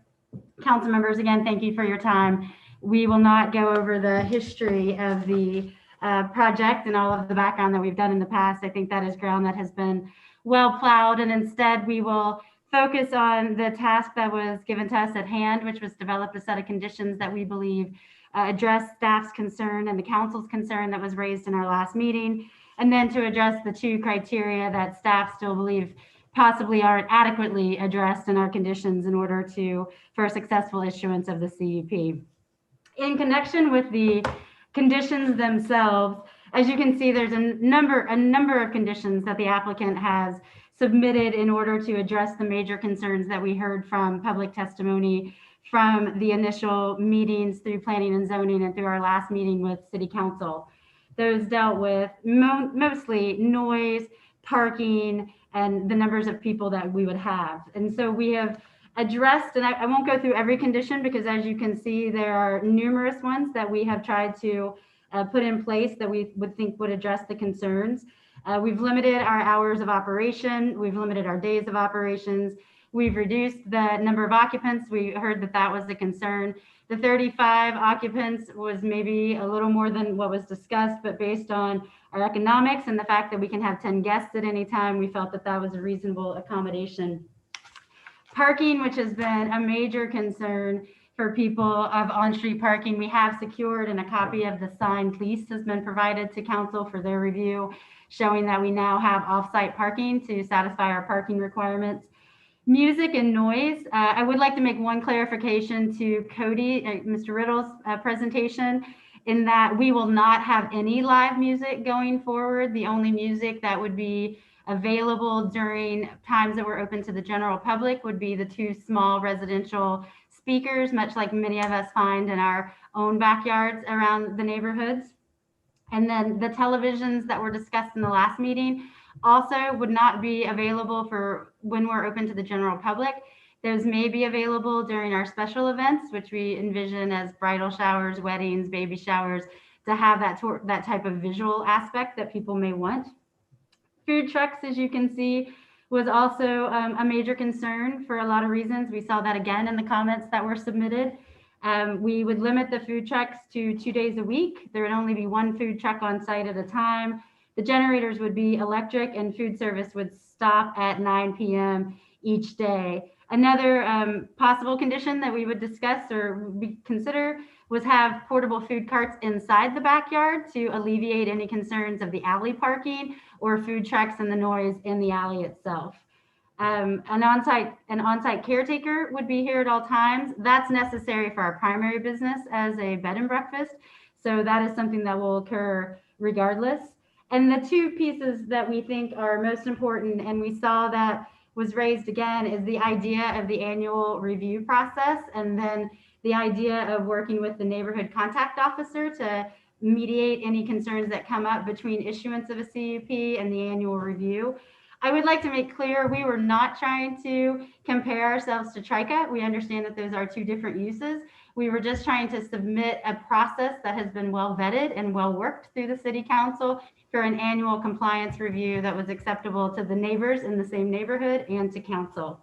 council members, again, thank you for your time. We will not go over the history of the project and all of the background that we've done in the past. I think that is ground that has been well plowed, and instead we will focus on the task that was given to us at hand, which was develop a set of conditions that we believe address staff's concern and the council's concern that was raised in our last meeting, and then to address the 2 criteria that staff still believe possibly aren't adequately addressed in our conditions in order for a successful issuance of the CUP. In connection with the conditions themselves, as you can see, there's a number of conditions that the applicant has submitted in order to address the major concerns that we heard from public testimony from the initial meetings through planning and zoning and through our last meeting with city council. Those dealt with mostly noise, parking, and the numbers of people that we would have. And so we have addressed, and I won't go through every condition because as you can see, there are numerous ones that we have tried to put in place that we would think would address the concerns. We've limited our hours of operation. We've limited our days of operations. We've reduced the number of occupants. We heard that that was the concern. The 35 occupants was maybe a little more than what was discussed, but based on our economics and the fact that we can have 10 guests at any time, we felt that that was a reasonable accommodation. Parking, which has been a major concern for people of on-street parking, we have secured, and a copy of the signed lease has been provided to council for their review, showing that we now have off-site parking to satisfy our parking requirements. Music and noise. I would like to make one clarification to Cody, Mr. Riddle's presentation, in that we will not have any live music going forward. The only music that would be available during times that were open to the general public would be the 2 small residential speakers, much like many of us find in our own backyards around the neighborhoods. And then the televisions that were discussed in the last meeting also would not be available for when we're open to the general public. Those may be available during our special events, which we envision as bridal showers, weddings, baby showers, to have that type of visual aspect that people may want. Food trucks, as you can see, was also a major concern for a lot of reasons. We saw that again in the comments that were submitted. We would limit the food trucks to 2 days a week. There would only be 1 food truck on site at a time. The generators would be electric and food service would stop at 9 p.m. each day. Another possible condition that we would discuss or consider was have portable food carts inside the backyard to alleviate any concerns of the alley parking or food trucks and the noise in the alley itself. An on-site caretaker would be here at all times. That's necessary for our primary business as a bed and breakfast. So that is something that will occur regardless. And the 2 pieces that we think are most important, and we saw that was raised again, is the idea of the annual review process, and then the idea of working with the neighborhood contact officer to mediate any concerns that come up between issuance of a CUP and the annual review. I would like to make clear, we were not trying to compare ourselves to TRICA. We understand that those are two different uses. We were just trying to submit a process that has been well vetted and well worked through the city council for an annual compliance review that was acceptable to the neighbors in the same neighborhood and to council.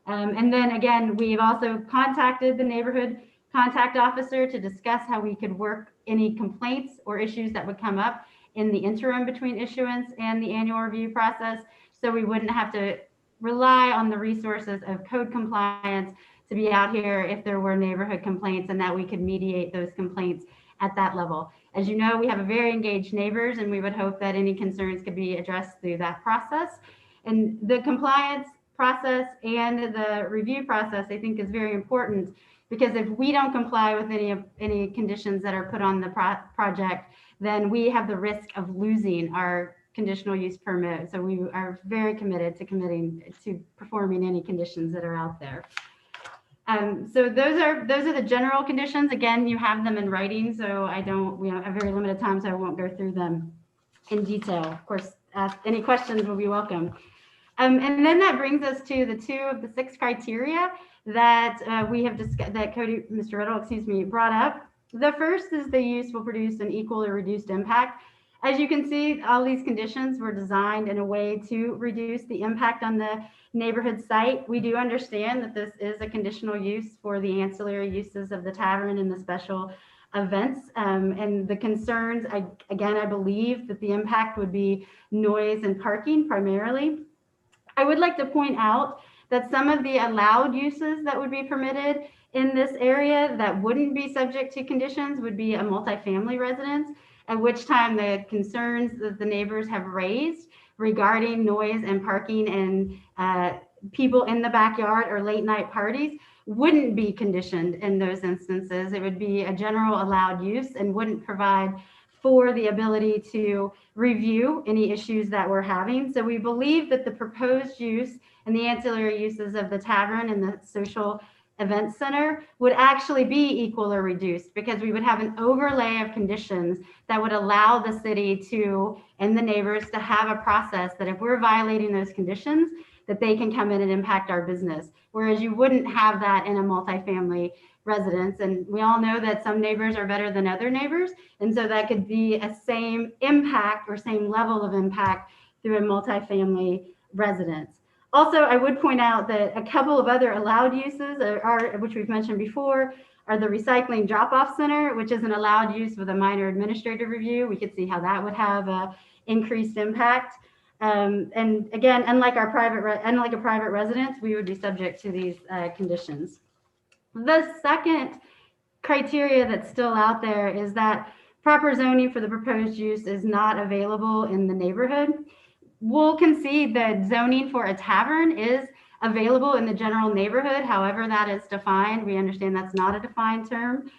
And then again, we've also contacted the neighborhood contact officer to discuss how we could work any complaints or issues that would come up in the interim between issuance and the annual review process. So we wouldn't have to rely on the resources of code compliance to be out here if there were neighborhood complaints, and that we could mediate those complaints at that level. As you know, we have a very engaged neighbors, and we would hope that any concerns could be addressed through that process. And the compliance process and the review process, I think, is very important, because if we don't comply with any conditions that are put on the project, then we have the risk of losing our conditional use permit. So we are very committed to performing any conditions that are out there. So those are the general conditions. Again, you have them in writing, so we have a very limited time, so I won't go through them in detail. Of course, any questions will be welcome. And then that brings us to the 2 of the 6 criteria that we have discussed, that Mr. Riddle, brought up. The first is the use will produce an equal or reduced impact. As you can see, all these conditions were designed in a way to reduce the impact on the neighborhood site. We do understand that this is a conditional use for the ancillary uses of the tavern and the special events. And the concerns, I believe that the impact would be noise and parking primarily. I would like to point out that some of the allowed uses that would be permitted in this area that wouldn't be subject to conditions would be a multifamily residence, at which time the concerns that the neighbors have raised regarding noise and parking and people in the backyard or late night parties wouldn't be conditioned in those instances. It would be a general allowed use and wouldn't provide for the ability to review any issues that we're having. So we believe that the proposed use and the ancillary uses of the tavern and the social event center would actually be equal or reduced, because we would have an overlay of conditions that would allow the city to, and the neighbors to have a process that if we're violating those conditions, that they can come in and impact our business. Whereas you wouldn't have that in a multifamily residence. And we all know that some neighbors are better than other neighbors. And so that could be a same impact or same level of impact through a multifamily residence. Also, I would point out that a couple of other allowed uses are, which we've mentioned before, are the recycling drop-off center, which is an allowed use with a minor administrative review. We could see how that would have a increased impact. And again, unlike a private residence, we would be subject to these conditions. The second criteria that's still out there is that proper zoning for the proposed use is not available in the neighborhood. We'll concede that zoning for a tavern is available in the general neighborhood. However, that is defined. We understand that's not a defined term.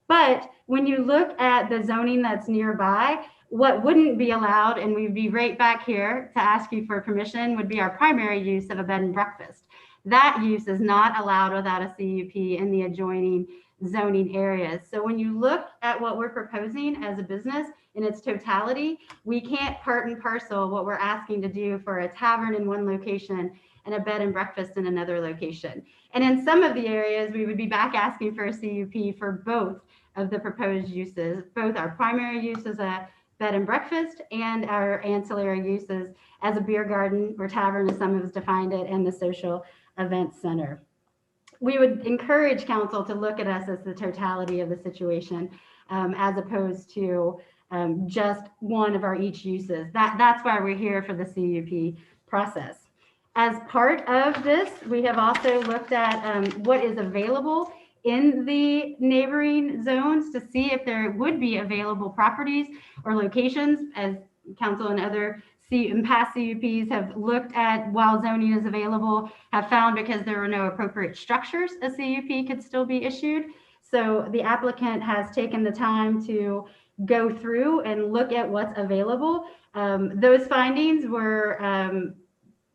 But when you look at the zoning that's nearby, what wouldn't be allowed, and we'd be right back here to ask you for permission, would be our primary use of a bed and breakfast. That use is not allowed without a CUP in the adjoining zoning areas. So when you look at what we're proposing as a business in its totality, we can't part and parcel what we're asking to do for a tavern in one location and a bed and breakfast in another location. And in some of the areas, we would be back asking for a CUP for both of the proposed uses, both our primary use as a bed and breakfast and our ancillary uses as a beer garden or tavern, as some have defined it, and the social event center. We would encourage council to look at us as the totality of the situation, as opposed to just one of our each uses. That's why we're here for the CUP process. As part of this, we have also looked at what is available in the neighboring zones to see if there would be available properties or locations, as council and other past CUPs have looked at while zoning is available, have found because there were no appropriate structures, a CUP could still be issued. So the applicant has taken the time to go through and look at what's available. Those findings were,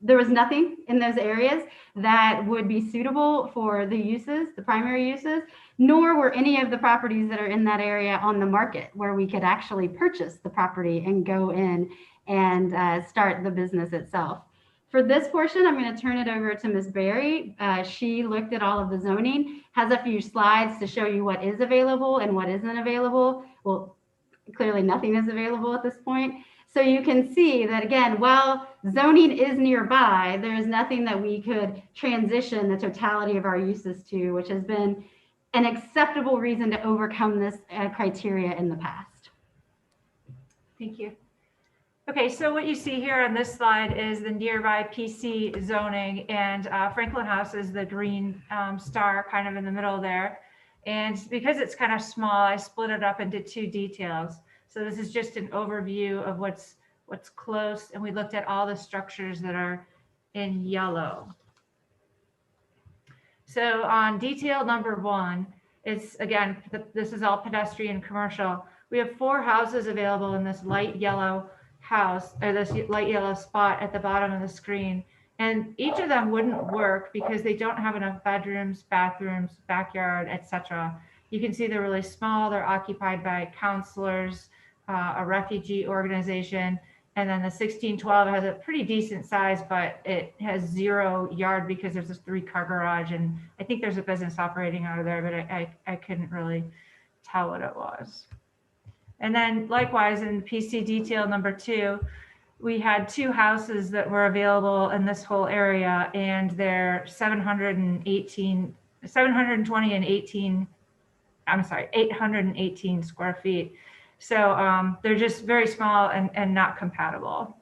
there was nothing in those areas that would be suitable for the uses, the primary uses, nor were any of the properties that are in that area on the market where we could actually purchase the property and go in and start the business itself. For this portion, I'm going to turn it over to Ms. Berry. She looked at all of the zoning, has a few slides to show you what is available and what isn't available. Well, clearly nothing is available at this point. So you can see that, again, while zoning is nearby, there is nothing that we could transition the totality of our uses to, which has been an acceptable reason to overcome this criteria in the past. Thank you. Okay, so what you see here on this slide is the nearby PC zoning, and Franklin House is the green star kind of in the middle there. And because it's kind of small, I split it up into two details. So this is just an overview of what's close, and we looked at all the structures that are in yellow. So on detail number 1, it's again, this is all pedestrian commercial. We have 4 houses available in this light yellow house, or this light yellow spot at the bottom of the screen. And each of them wouldn't work because they don't have enough bedrooms, bathrooms, backyard, etc. You can see they're really small. They're occupied by counselors, a refugee organization. And then the 1612 has a pretty decent size, but it has 0 yard because there's a 3-car garage. And I think there's a business operating out of there, but I couldn't really tell what it was. And then likewise in PC detail number 2, we had 2 houses that were available in this whole area, and they're 720 and 818 square feet. So they're just very small and not compatible.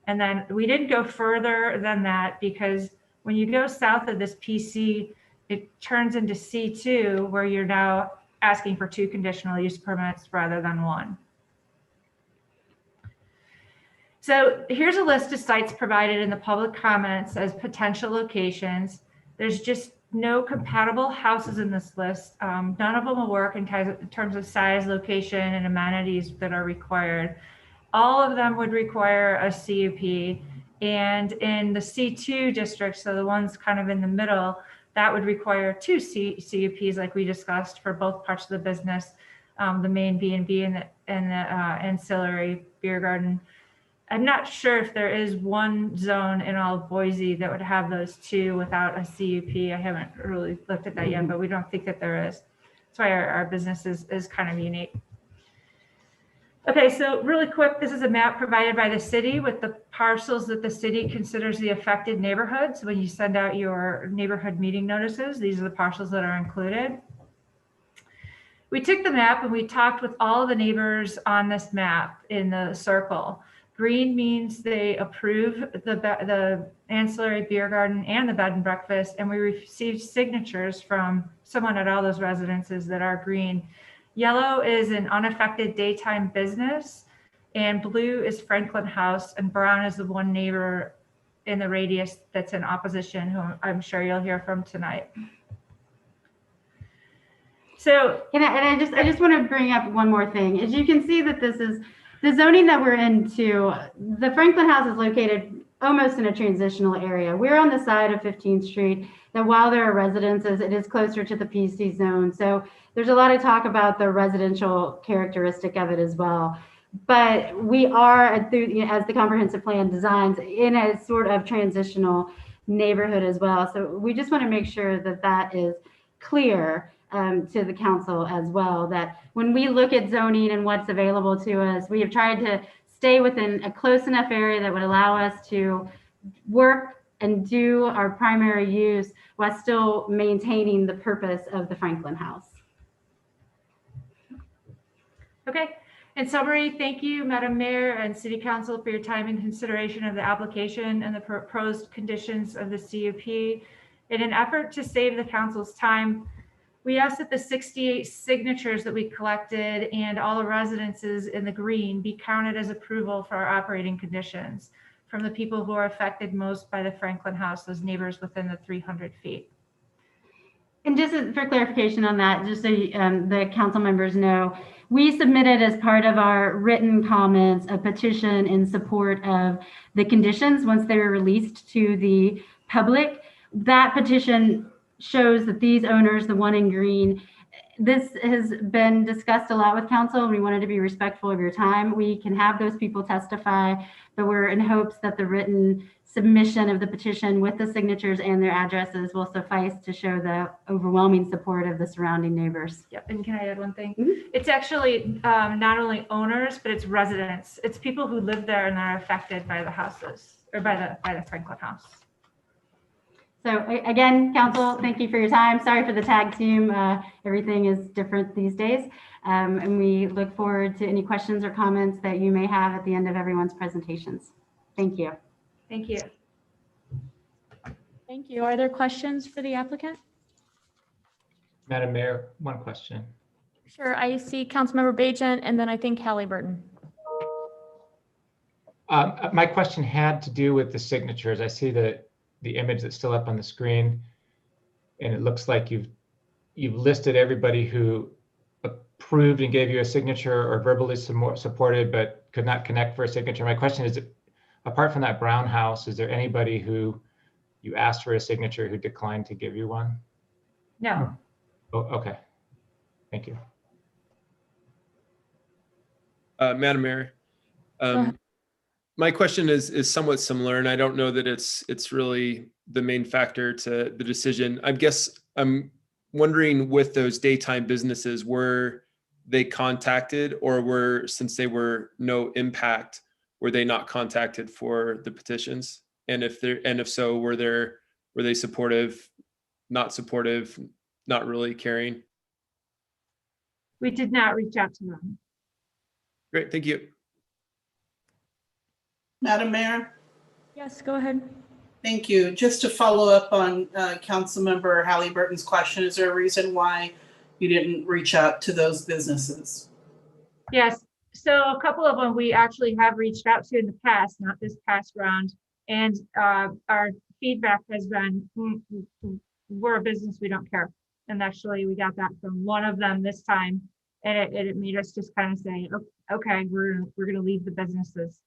And then we didn't go further than that because when you go south of this PC, it turns into C2, where you're now asking for 2 conditional use permits rather than 1. So here's a list of sites provided in the public comments as potential locations. There's just no compatible houses in this list. None of them will work in terms of size, location, and amenities that are required. All of them would require a CUP. And in the C2 district, so the ones kind of in the middle, that would require 2 CUPs like we discussed for both parts of the business, the main B&B and the ancillary beer garden. I'm not sure if there is one zone in all of Boise that would have those 2 without a CUP. I haven't really looked at that yet, but we don't think that there is. That's why our business is kind of unique. Okay, so really quick, this is a map provided by the city with the parcels that the city considers the affected neighborhoods. When you send out your neighborhood meeting notices, these are the parcels that are included. We took the map and we talked with all the neighbors on this map in the circle. Green means they approve the ancillary beer garden and the bed and breakfast, and we received signatures from someone at all those residences that are green. Yellow is an unaffected daytime business, and blue is Franklin House, and brown is the one neighbor in the radius that's in opposition, who I'm sure you'll hear from tonight. So, I just want to bring up one more thing. As you can see that this is the zoning that we're into, the Franklin House is located almost in a transitional area. We're on the side of 15th Street, that while there are residences, it is closer to the PC zone. So there's a lot of talk about the residential characteristic of it as well. But we are, as the comprehensive plan designs, in a sort of transitional neighborhood as well. So we just want to make sure that that is clear to the council as well, that when we look at zoning and what's available to us, we have tried to stay within a close enough area that would allow us to work and do our primary use while still maintaining the purpose of the Franklin House. okay. In summary, thank you, Madam Mayor and City Council, for your time and consideration of the application and the proposed conditions of the CUP. In an effort to save the council's time, we ask that the 68 signatures that we collected and all the residences in the green be counted as approval for our operating conditions from the people who are affected most by the Franklin House, those neighbors within the 300 feet. And just for clarification on that, just so the council members know, we submitted as part of our written comments a petition in support of the conditions once they were released to the public. That petition shows that these owners, the one in green, this has been discussed a lot with council. We wanted to be respectful of your time. We can have those people testify, but we're in hopes that the written submission of the petition with the signatures and their addresses will suffice to show the overwhelming support of the surrounding neighbors. Yep, and can I add one thing? Mhm. It's actually not only owners, but it's residents. It's people who live there and are affected by the houses or by the Franklin house. So again, council, thank you for your time. Sorry for the tag team. Everything is different these days. And we look forward to any questions or comments that you may have at the end of everyone's presentations. Thank you. Thank you. Thank you. Are there questions for the applicant? Madam Mayor, one question. Sure. I see Councilmember Bajent and then I think Hallie Burton. My question had to do with the signatures. I see the image that's still up on the screen, and it looks like you've listed everybody who approved and gave you a signature or verbally supported but could not connect for a signature. My question is, apart from that brown house, is there anybody who you asked for a signature who declined to give you one? No. Oh, okay. Thank you. Madam Mayor, my question is somewhat similar, and I don't know that it's really the main factor to the decision. I'm wondering, with those daytime businesses, were they contacted, or since they were no impact, were they not contacted for the petitions? And if so, were they supportive, not supportive, not really caring? We did not reach out to them. Great, thank you. Madam Mayor, Yes, go ahead. thank you. Just to follow up on Councilmember Hallie Burton's question, is there a reason why you didn't reach out to those businesses? Yes, so a couple of them we actually have reached out to in the past, not this past round. And our feedback has been, we're a business, we don't care. And actually we got that from one of them this time. And it made us just kind of say, okay, we're gonna leave the businesses.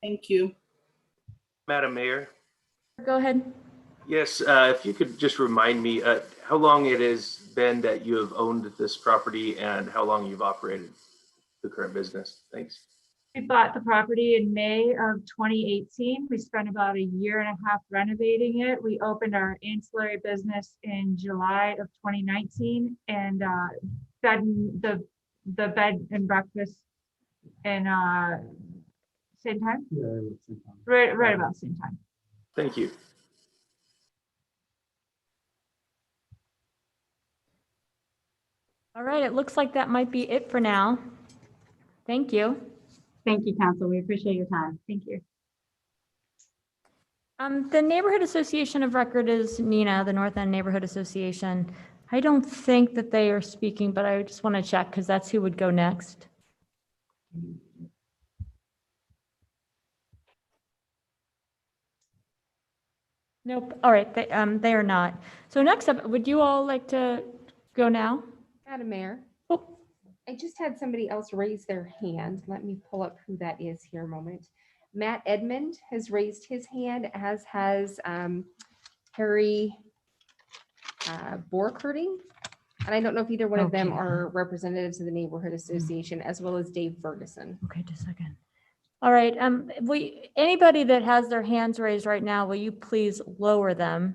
Thank you. Madam Mayor, Go ahead. yes, if you could just remind me how long it has been that you have owned this property and how long you've operated the current business. Thanks. We bought the property in May of 2018. We spent about a year and a half renovating it. We opened our ancillary business in July of 2019 and the bed and breakfast in same time? Yeah, Right about the same time. Thank you. All right, it looks like that might be it for now. Thank you. Thank you, council. We appreciate your time. Thank you. The Neighborhood Association of Record is NENA, the North End Neighborhood Association. I don't think that they are speaking, but I just want to check because that's who would go next. Nope. All right, they are not. So next up, would you all like to go now? Madam Mayor, Oh, I just had somebody else raise their hand. Let me pull up who that is here a moment. Matt Edmond has raised his hand, as has Harry Borkerting. And I don't know if either one of them Okay. are representatives of the Neighborhood Association, as well as Dave Ferguson. okay, just a second. All right, anybody that has their hands raised right now, will you please lower them?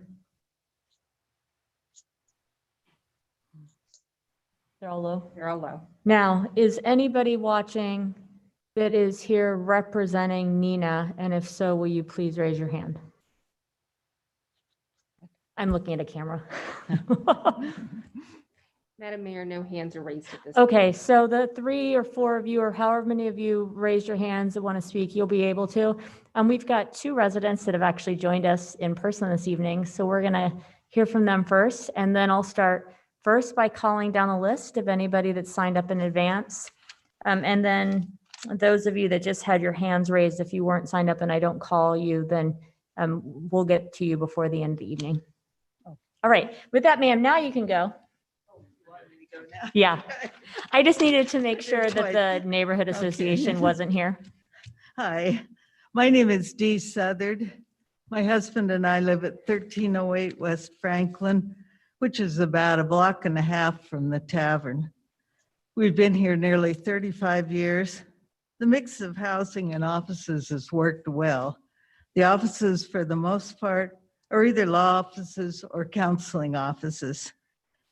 They're all low. They're all low. Now, is anybody watching that is here representing NENA? And if so, will you please raise your hand? I'm looking at a camera. Madam Mayor, no hands are raised at this. Okay, so the 3 or 4 of you, or however many of you raised your hands that want to speak, you'll be able to. We've got 2 residents that have actually joined us in person this evening, so we're going to hear from them first, and then I'll start first by calling down a list of anybody that signed up in advance. And then those of you that just had your hands raised, if you weren't signed up and I don't call you, then we'll get to you before the end of the evening. All right, with that, ma'am, now you can go. Yeah, I just needed to make sure that the Neighborhood Association wasn't here. Hi, my name is Dee Southard. My husband and I live at 1308 West Franklin. which is about 1.5 blocks from the tavern. We've been here nearly 35 years. The mix of housing and offices has worked well. The offices, for the most part, are either law offices or counseling offices.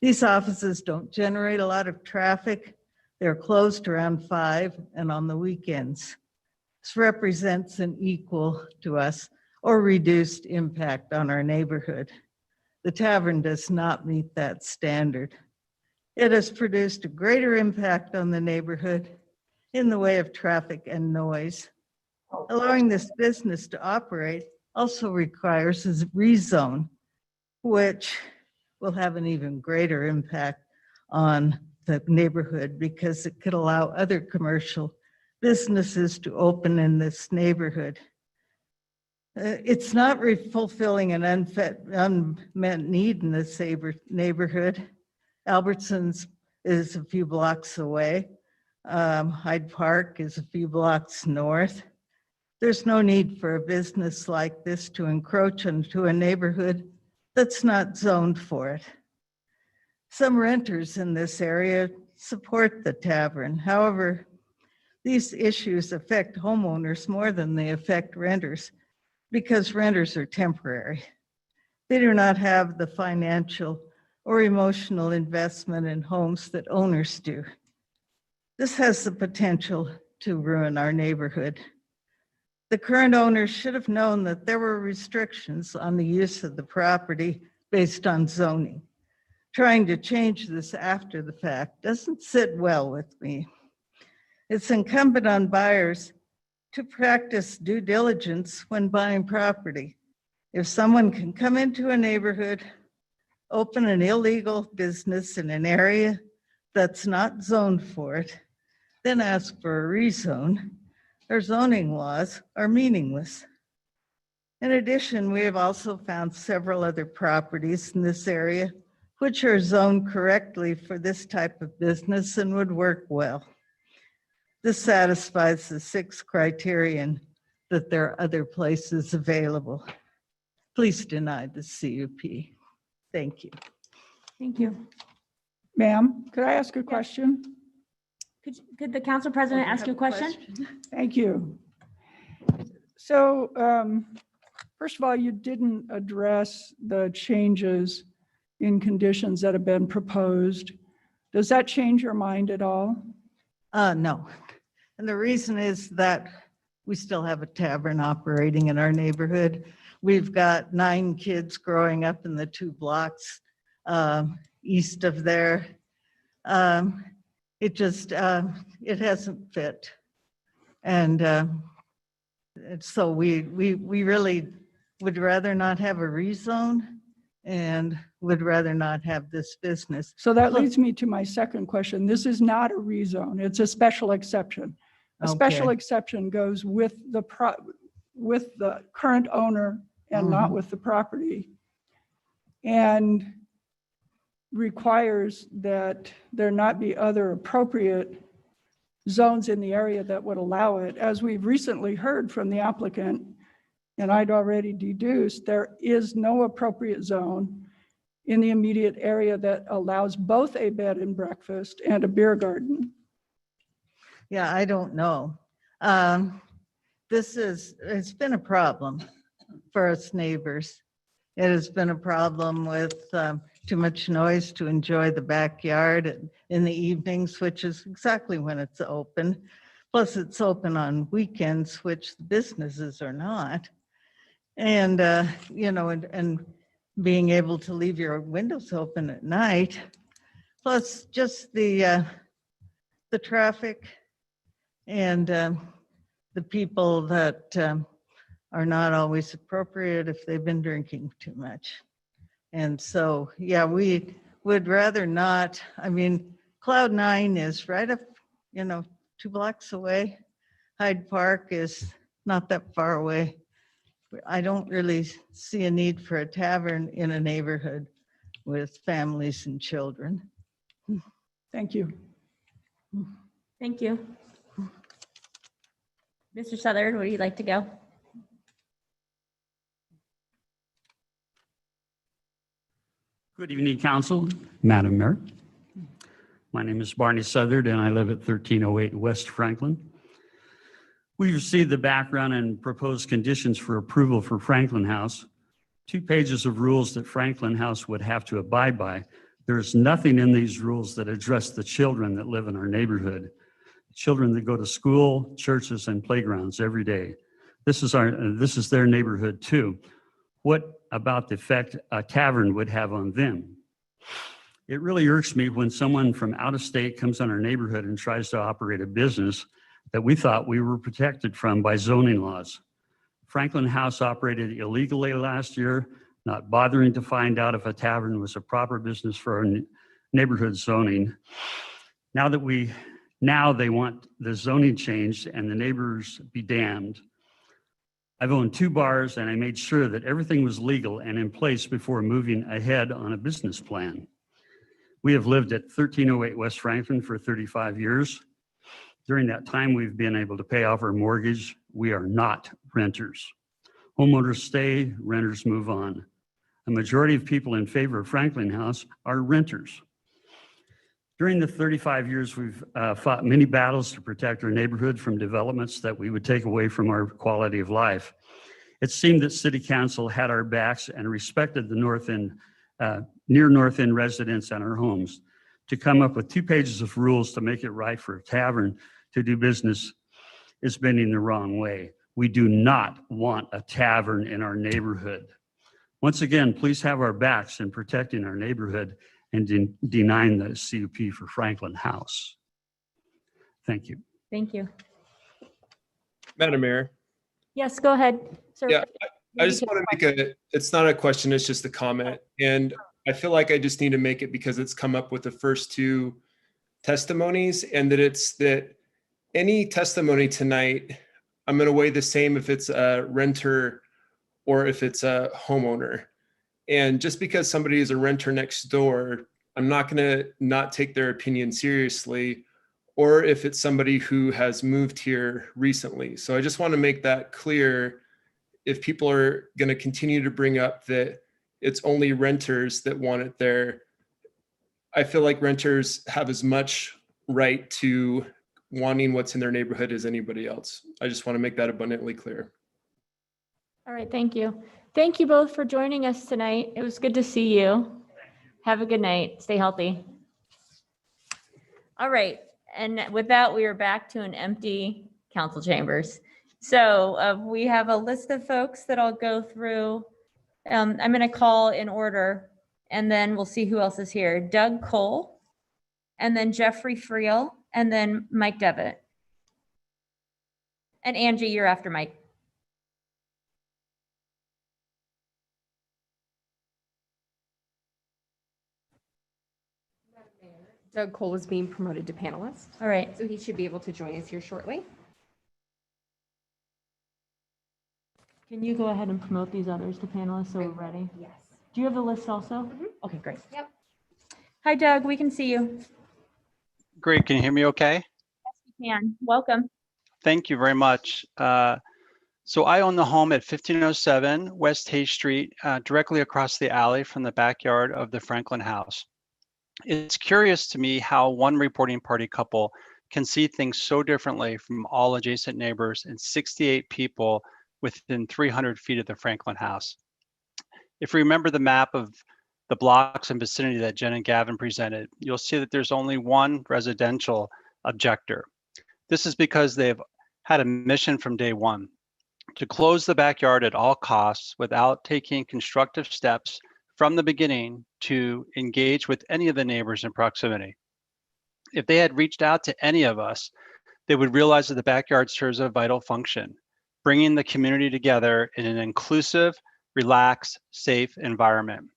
These offices don't generate a lot of traffic. They're closed around 5 and on the weekends. This represents an equal to us or reduced impact on our neighborhood. The tavern does not meet that standard. It has produced a greater impact on the neighborhood in the way of traffic and noise. Allowing this business to operate also requires a rezone, which will have an even greater impact on the neighborhood because it could allow other commercial businesses to open in this neighborhood. It's not fulfilling an unmet need in this neighborhood. Albertsons is a few blocks away. Hyde Park is a few blocks north. There's no need for a business like this to encroach into a neighborhood that's not zoned for it. Some renters in this area support the tavern. However, these issues affect homeowners more than they affect renters because renters are temporary. They do not have the financial or emotional investment in homes that owners do. This has the potential to ruin our neighborhood. The current owners should have known that there were restrictions on the use of the property based on zoning. Trying to change this after the fact doesn't sit well with me. It's incumbent on buyers to practice due diligence when buying property. If someone can come into a neighborhood, open an illegal business in an area that's not zoned for it, then ask for a rezone, our zoning laws are meaningless. In addition, we have also found several other properties in this area which are zoned correctly for this type of business and would work well. This satisfies the 6th criterion that there are other places available. Please deny the CUP. Thank you. Thank you. Ma'am, could I ask a question? Could the council president ask you a question? Thank you. So first of all, you didn't address the changes in conditions that have been proposed. Does that change your mind at all? No. And the reason is that we still have a tavern operating in our neighborhood. We've got 9 kids growing up in the 2 blocks east of there. It just, it hasn't fit. And so we really would rather not have a rezone and would rather not have this business. So that leads me to my second question. This is not a rezone, it's a special exception. A special exception goes with the current owner and not with the property, and requires that there not be other appropriate zones in the area that would allow it. As we've recently heard from the applicant, and I'd already deduced, there is no appropriate zone in the immediate area that allows both a bed and breakfast and a beer garden. Yeah, I don't know. It's been a problem for us neighbors. It has been a problem with too much noise to enjoy the backyard in the evenings, which is exactly when it's open. Plus it's open on weekends, which the businesses are not. And, and being able to leave your windows open at night, plus just the traffic and the people that are not always appropriate if they've been drinking too much. And so, yeah, we would rather not. I mean, Cloud 9 is right up, 2 blocks away. Hyde Park is not that far away. I don't really see a need for a tavern in a neighborhood with families and children. Thank you. Thank you. Mr. Southard, would you like to go? Good evening, Council, Madam Mayor. My name is Barney Southard, and I live at 1308 West Franklin. We received the background and proposed conditions for approval for Franklin House, 2 pages of rules that Franklin House would have to abide by. There's nothing in these rules that address the children that live in our neighborhood, children that go to school, churches, and playgrounds every day. This is their neighborhood too. What about the effect a tavern would have on them? It really irks me when someone from out of state comes in our neighborhood and tries to operate a business that we thought we were protected from by zoning laws. Franklin House operated illegally last year, not bothering to find out if a tavern was a proper business for our neighborhood zoning. Now they want the zoning changed and the neighbors be damned. I've owned 2 bars and I made sure that everything was legal and in place before moving ahead on a business plan. We have lived at 1308 West Franklin for 35 years. During that time, we've been able to pay off our mortgage. We are not renters. Homeowners stay, renters move on. A majority of people in favor of Franklin House are renters. During the 35 years, we've fought many battles to protect our neighborhood from developments that we would take away from our quality of life. It seemed that City Council had our backs and respected the near North End residents and our homes. To come up with 2 pages of rules to make it right for a tavern to do business is bending the wrong way. We do not want a tavern in our neighborhood. Once again, please have our backs in protecting our neighborhood and denying the CUP for Franklin House. Thank you. Thank you. Madam Mayor. Yes, go ahead, sir. Yeah, I just want to make it's not a question, it's just a comment. And I feel like I just need to make it because it's come up with the first 2 testimonies, and that any testimony tonight, I'm going to weigh the same if it's a renter or if it's a homeowner. And just because somebody is a renter next door, I'm not going to not take their opinion seriously, or if it's somebody who has moved here recently. So I just want to make that clear. If people are going to continue to bring up that it's only renters that want it there, I feel like renters have as much right to wanting what's in their neighborhood as anybody else. I just want to make that abundantly clear. All right, thank you. Thank you both for joining us tonight. It was good to see you. Have a good night. Stay healthy. All right, and with that, we are back to an empty council chambers. So we have a list of folks that I'll go through. I'm going to call in order, and then we'll see who else is here. Doug Cole, and then Jeffrey Friel, and then Mike Devitt. And Angie, you're after Mike. Doug Cole is being promoted to panelist. All right. So he should be able to join us here shortly. Can you go ahead and promote these others to panelists so we're ready? Yes. Do you have the list also? Okay, great. Yep. Hi, Doug. We can see you. Great. Can you hear me okay? Yes, we can. Welcome. Thank you very much. So I own the home at 1507 West Hay Street, directly across the alley from the backyard of the Franklin House. It's curious to me how one reporting party couple can see things so differently from all adjacent neighbors and 68 people within 300 feet of the Franklin House. If you remember the map of the blocks and vicinity that Jen and Gavin presented, you'll see that there's only one residential objector. This is because they've had a mission from day one to close the backyard at all costs without taking constructive steps from the beginning to engage with any of the neighbors in proximity. If they had reached out to any of us, they would realize that the backyard serves a vital function, bringing the community together in an inclusive, relaxed, safe environment.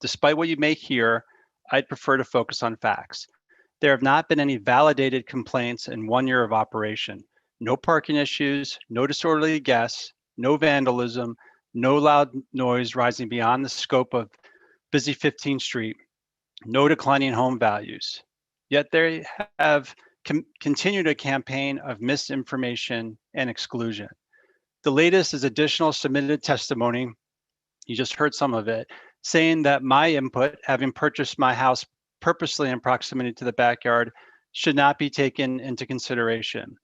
Despite what you may hear, I'd prefer to focus on facts. There have not been any validated complaints in 1 year of operation. No parking issues, no disorderly guests, no vandalism, no loud noise rising beyond the scope of busy 15th Street, no declining home values. Yet they have continued a campaign of misinformation and exclusion. The latest is additional submitted testimony. You just heard some of it, saying that my input, having purchased my house purposely in proximity to the backyard, should not be taken into consideration,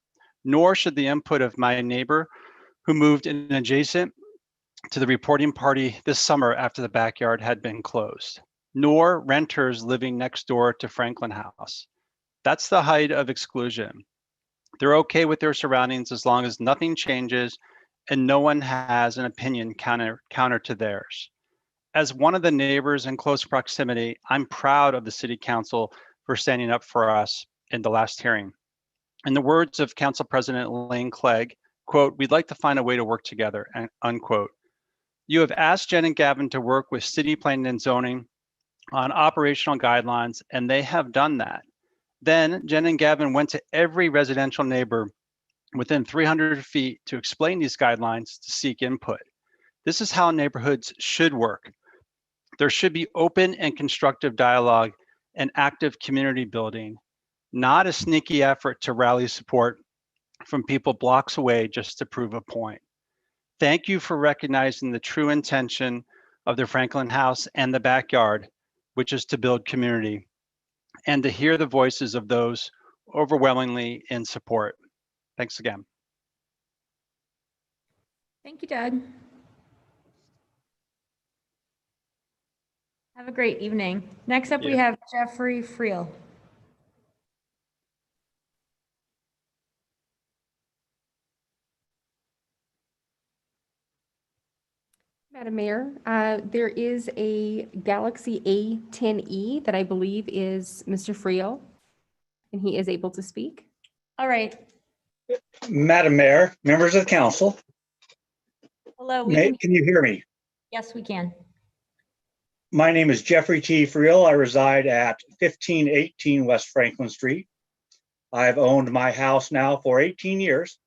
nor should the input of my neighbor who moved in adjacent to the reporting party this summer after the backyard had been closed, nor renters living next door to Franklin House. That's the height of exclusion. They're okay with their surroundings as long as nothing changes and no one has an opinion counter to theirs. As one of the neighbors in close proximity, I'm proud of the City Council for standing up for us in the last hearing. In the words of Council President Elaine Clegg, quote, "We'd like to find a way to work together," unquote. You have asked Jen and Gavin to work with City Planning and Zoning on operational guidelines, and they have done that. Then Jen and Gavin went to every residential neighbor within 300 feet to explain these guidelines to seek input. This is how neighborhoods should work. There should be open and constructive dialogue and active community building, not a sneaky effort to rally support from people blocks away just to prove a point. Thank you for recognizing the true intention of the Franklin House and the backyard, which is to build community, and to hear the voices of those overwhelmingly in support. Thanks again. Thank you, Doug. Have a great evening. Next up, we have Jeffrey Friel. Madam Mayor, there is a Galaxy A10e that I believe is Mr. Friel, and he is able to speak. All right. Madam Mayor, members of the council, Hello. can you hear me? Yes, we can. My name is Jeffrey T. Friel. I reside at 1518 West Franklin Street. I've owned my house now for 18 years.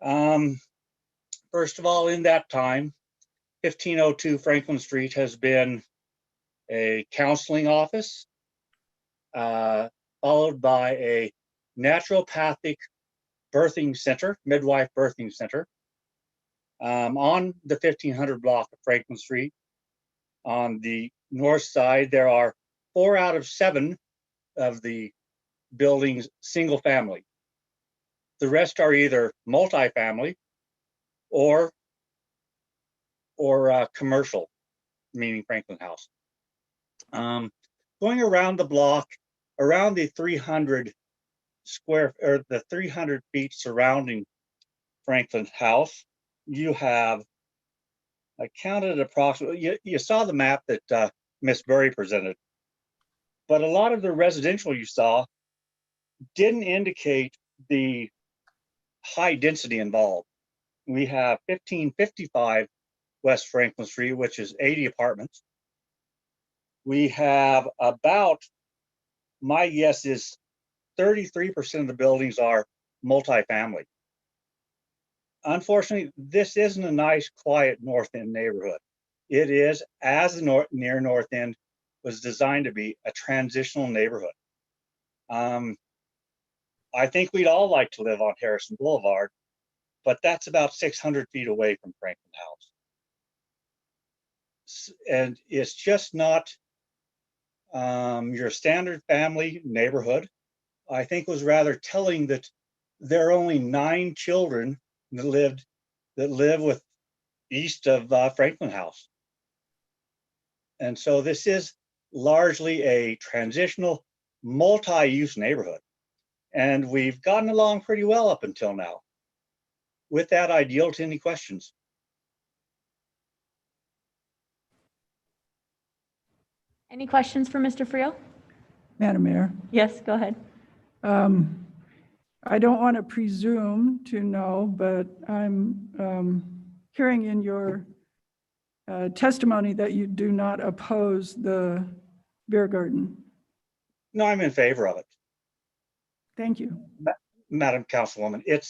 First of all, in that time, 1502 Franklin Street has been a counseling office, followed by a naturopathic birthing center, midwife birthing center. On the 1500 block of Franklin Street, on the north side, there are 4 out of 7 of the buildings single family. The rest are either multifamily or commercial, meaning Franklin House. Going around the block, around the 300 feet surrounding Franklin House, you have, I counted approximately, you saw the map that Ms. Burry presented, but a lot of the residential you saw didn't indicate the high density involved. We have 1555 West Franklin Street, which is 80 apartments. We have about, my guess is 33% of the buildings are multifamily. Unfortunately, this isn't a nice, quiet North End neighborhood. It is, as the near North End was designed to be, a transitional neighborhood. I think we'd all like to live on Harrison Boulevard, but that's about 600 feet away from Franklin House. And it's just not your standard family neighborhood. I think it was rather telling that there are only 9 children that live with east of Franklin House. And so this is largely a transitional multi-use neighborhood. And we've gotten along pretty well up until now. With that, I yield to any questions. Any questions for Mr. Friel? Madam Mayor, Yes, go ahead. I don't want to presume to know, but I'm hearing in your testimony that you do not oppose the beer garden. No, I'm in favor of it. Thank you. Madam Councilwoman, it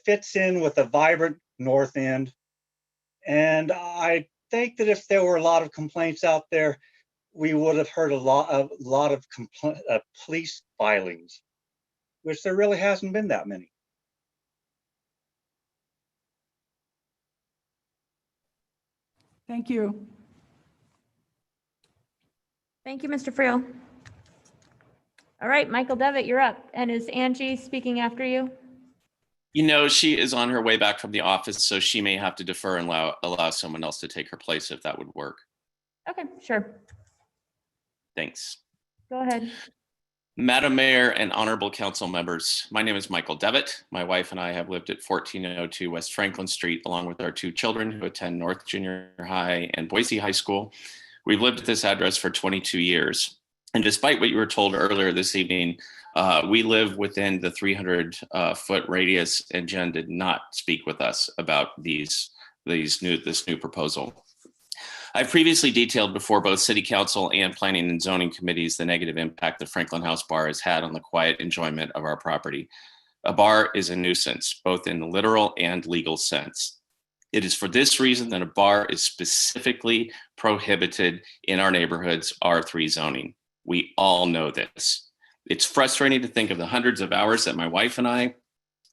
fits in with a vibrant North End. And I think that if there were a lot of complaints out there, we would have heard a lot of police filings, which there really hasn't been that many. Thank you. Thank you, Mr. Friel. All right, Michael Devitt, you're up. And is Angie speaking after you? You know, she is on her way back from the office, so she may have to defer and allow someone else to take her place if that would work. Okay, sure. Thanks. Go ahead. Madam Mayor and honorable council members, my name is Michael Devitt. My wife and I have lived at 1402 West Franklin Street, along with our 2 children who attend North Junior High and Boise High School. We've lived at this address for 22 years. And despite what you were told earlier this evening, we live within the 300-foot radius, and Jen did not speak with us about this new proposal. I've previously detailed before both City Council and Planning and Zoning Committees the negative impact the Franklin House Bar has had on the quiet enjoyment of our property. A bar is a nuisance, both in the literal and legal sense. It is for this reason that a bar is specifically prohibited in our neighborhood's R3 zoning. We all know this. It's frustrating to think of the hundreds of hours that my wife and I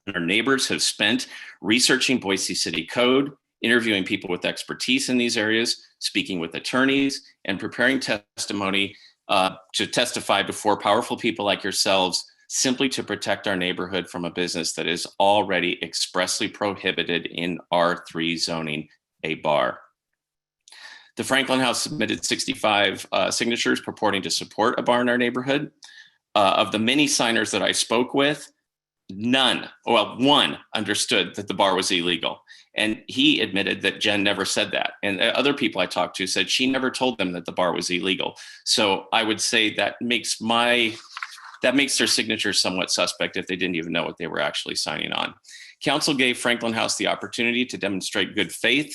and our neighbors have spent researching Boise City Code, interviewing people with expertise in these areas, speaking with attorneys, and preparing testimony to testify before powerful people like yourselves, simply to protect our neighborhood from a business that is already expressly prohibited in R3 zoning, a bar. The Franklin House submitted 65 signatures purporting to support a bar in our neighborhood. Of the many signers that I spoke with, one understood that the bar was illegal. And he admitted that Jen never said that. And other people I talked to said she never told them that the bar was illegal. So I would say that makes their signature somewhat suspect if they didn't even know what they were actually signing on. Council gave Franklin House the opportunity to demonstrate good faith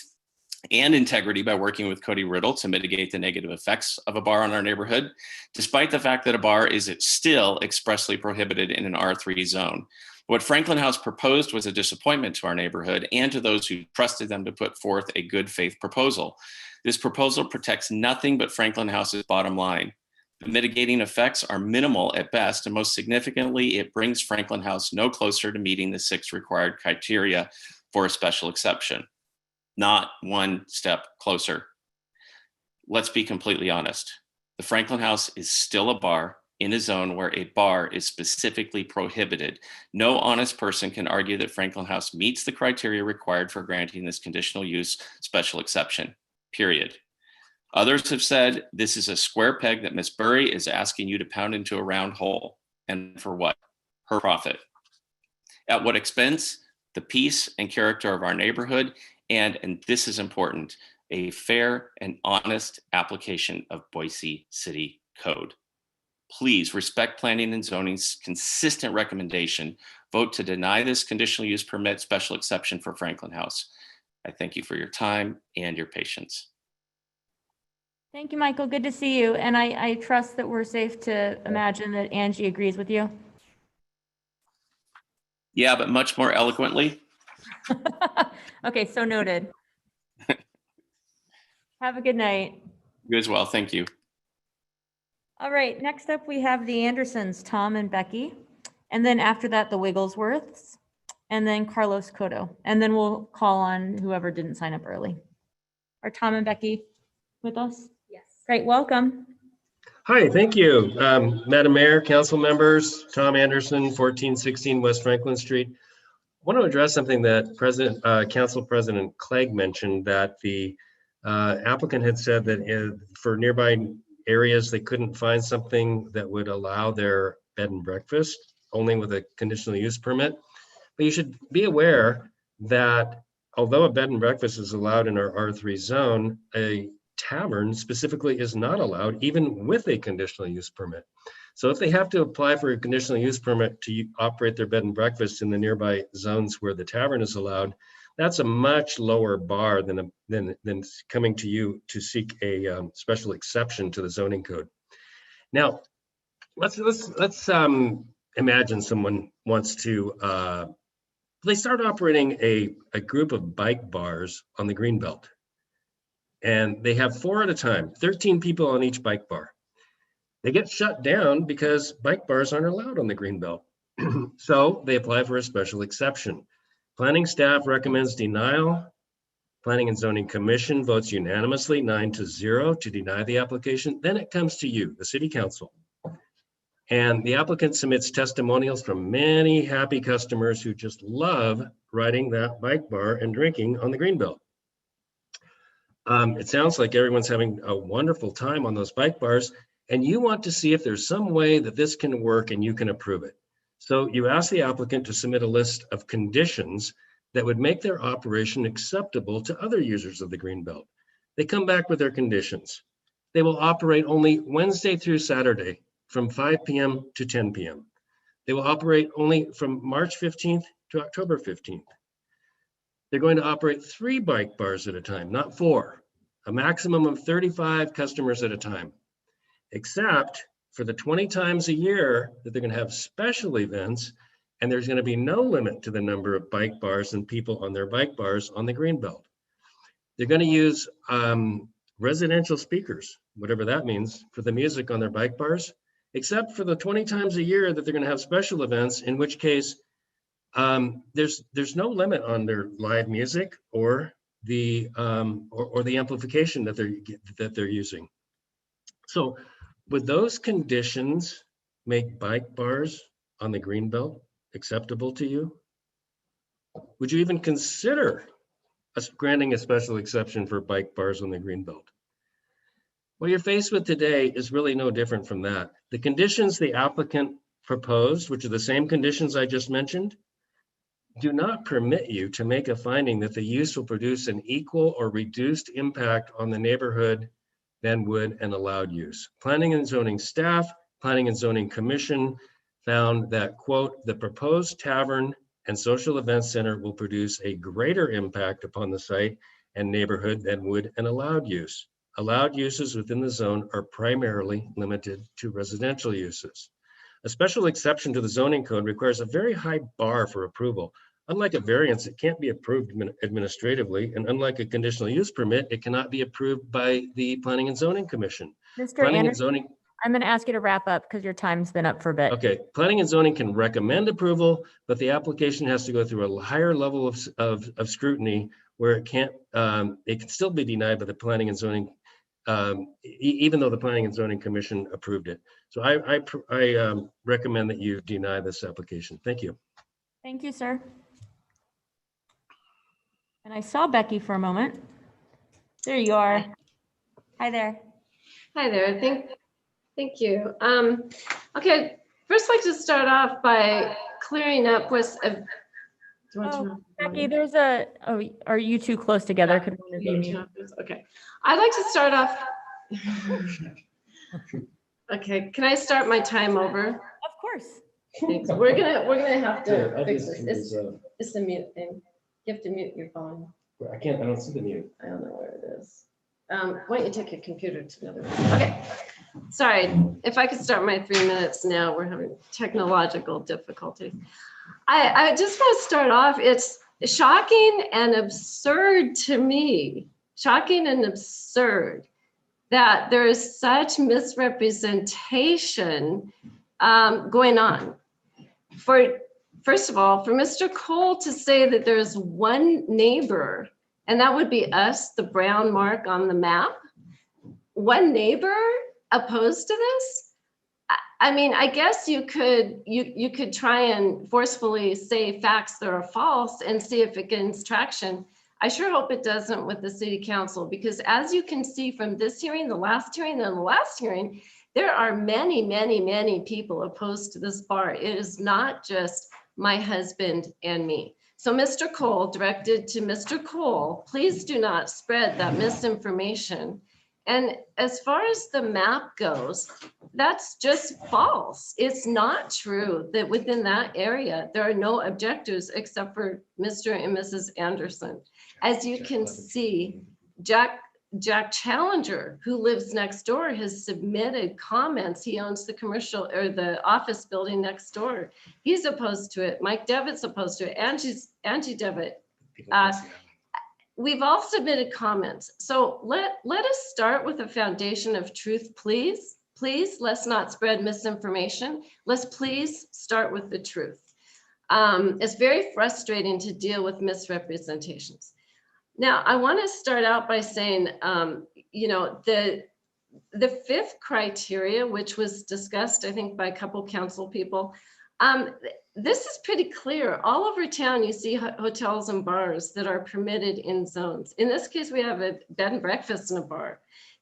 and integrity by working with Cody Riddle to mitigate the negative effects of a bar on our neighborhood, despite the fact that a bar is still expressly prohibited in an R3 zone. What Franklin House proposed was a disappointment to our neighborhood and to those who trusted them to put forth a good faith proposal. This proposal protects nothing but Franklin House's bottom line. The mitigating effects are minimal at best, and most significantly, it brings Franklin House no closer to meeting the 6 required criteria for a special exception. Not one step closer. Let's be completely honest. The Franklin House is still a bar in a zone where a bar is specifically prohibited. No honest person can argue that Franklin House meets the criteria required for granting this conditional use special exception, period. Others have said this is a square peg that Ms. Burry is asking you to pound into a round hole. And for what? Her profit. At what expense? The peace and character of our neighborhood, and this is important, a fair and honest application of Boise City Code. Please respect Planning and Zoning's consistent recommendation. Vote to deny this conditional use permit special exception for Franklin House. I thank you for your time and your patience. Thank you, Michael. Good to see you. And I trust that we're safe to imagine that Angie agrees with you. Yeah, but much more eloquently. Okay, so noted. Have a good night. You as well. Thank you. All right, next up we have the Andersons, Tom and Becky. And then after that, the Wigglesworths, and then Carlos Cotto. And then we'll call on whoever didn't sign up early. Are Tom and Becky with us? Yes. Great, welcome. Hi, thank you. Madam Mayor, council members, Tom Anderson, 1416 West Franklin Street. I want to address something that Council President Clegg mentioned, that the applicant had said that for nearby areas, they couldn't find something that would allow their bed and breakfast, only with a conditional use permit. But you should be aware that although a bed and breakfast is allowed in our R3 zone, a tavern specifically is not allowed, even with a conditional use permit. So if they have to apply for a conditional use permit to operate their bed and breakfast in the nearby zones where the tavern is allowed, that's a much lower bar than coming to you to seek a special exception to the zoning code. Now, let's imagine someone wants to, they start operating a group of bike bars on the Greenbelt. And they have 4 at a time, 13 people on each bike bar. They get shut down because bike bars aren't allowed on the Greenbelt. So they apply for a special exception. Planning staff recommends denial Planning and Zoning Commission votes unanimously 9-0 to deny the application. Then it comes to you, the City Council. And the applicant submits testimonials from many happy customers who just love riding that bike bar and drinking on the Greenbelt. It sounds like everyone's having a wonderful time on those bike bars, and you want to see if there's some way that this can work and you can approve it. So you ask the applicant to submit a list of conditions that would make their operation acceptable to other users of the Greenbelt. They come back with their conditions. They will operate only Wednesday through Saturday from 5 p.m. to 10 p.m. They will operate only from March 15th to October 15th. They're going to operate 3 bike bars at a time, not 4, a maximum of 35 customers at a time, except for the 20 times a year that they're going to have special events, and there's going to be no limit to the number of bike bars and people on their bike bars on the Greenbelt. They're going to use residential speakers, whatever that means, for the music on their bike bars, except for the 20 times a year that they're going to have special events, in which case there's no limit on their live music or the amplification that they're using. So would those conditions make bike bars on the Greenbelt acceptable to you? Would you even consider granting a special exception for bike bars on the Greenbelt? What you're faced with today is really no different from that. The conditions the applicant proposed, which are the same conditions I just mentioned, do not permit you to make a finding that the use will produce an equal or reduced impact on the neighborhood than would an allowed use. Planning and Zoning staff, Planning and Zoning Commission found that, quote, the proposed tavern and social events center will produce a greater impact upon the site and neighborhood than would an allowed use. Allowed uses within the zone are primarily limited to residential uses. A special exception to the zoning code requires a very high bar for approval. Unlike a variance, it can't be approved administratively, and unlike a conditional use permit, it cannot be approved by the Planning and Zoning Commission. Mr. Planning and Anderson, Zoning, I'm going to ask you to wrap up because your time's been up for a bit. okay, Planning and Zoning can recommend approval, but the application has to go through a higher level of scrutiny where it can't, it can still be denied by the Planning and Zoning, even though the Planning and Zoning Commission approved it. So I recommend that you deny this application. Thank you. Thank you, sir. And I saw Becky for a moment. There you are. Hi there. Hi there. Thank you. Okay, first I'd like to start off by clearing up with Becky, there's are you two close together? Could one of you mute? Okay. I'd like to start off. Okay, can I start my time over? Of course. Thanks. We're gonna have to fix this. It's the mute thing. You have to mute your phone. I don't see the mute. I don't know where it is. Why don't you take your computer to another room? Okay. Sorry, if I could start my 3 minutes now, we're having technological difficulties. I just want to start off, it's shocking and absurd to me, shocking and absurd that there is such misrepresentation going on. First of all, for Mr. Cole to say that there's one neighbor, and that would be us, the brown mark on the map, one neighbor opposed to this? I mean, I guess you could try and forcefully say facts that are false and see if it gains traction. I sure hope it doesn't with the city council, because as you can see from this hearing, the last hearing, and the last hearing, there are many, many, many people opposed to this bar. It is not just my husband and me. So Mr. Cole, directed to Mr. Cole, please do not spread that misinformation. And as far as the map goes, that's just false. It's not true that within that area, there are no objectives except for Mr. and Mrs. Anderson. As you can see, Jack Challenger, who lives next door, has submitted comments. He owns the commercial or the office building next door. He's opposed to it. Mike Devitt's opposed to it. Angie Devitt. We've all submitted comments. So let us start with a foundation of truth, please. Please, let's not spread misinformation. Let's please start with the truth. It's very frustrating to deal with misrepresentations. Now, I want to start out by saying, you know, the fifth criteria, which was discussed, I think, by a couple council people, this is pretty clear. All over town, you see hotels and bars that are permitted in zones. In this case, we have a bed and breakfast and a bar.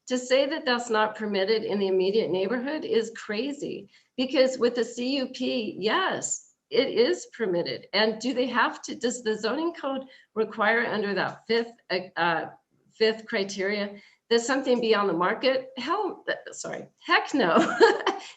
To say that that's not permitted in the immediate neighborhood is crazy, because with the CUP, yes, it is permitted. And do they have to, does the zoning code require under that fifth criteria that something be on the market? Heck no.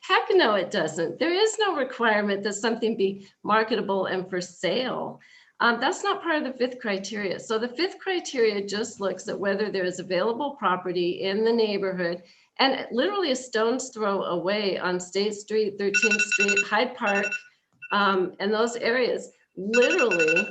Heck no, it doesn't. There is no requirement that something be marketable and for sale. That's not part of the fifth criteria. So the fifth criteria just looks at whether there is available property in the neighborhood, and literally a stone's throw away on State Street, 13th Street, Hyde Park, and those areas. Literally,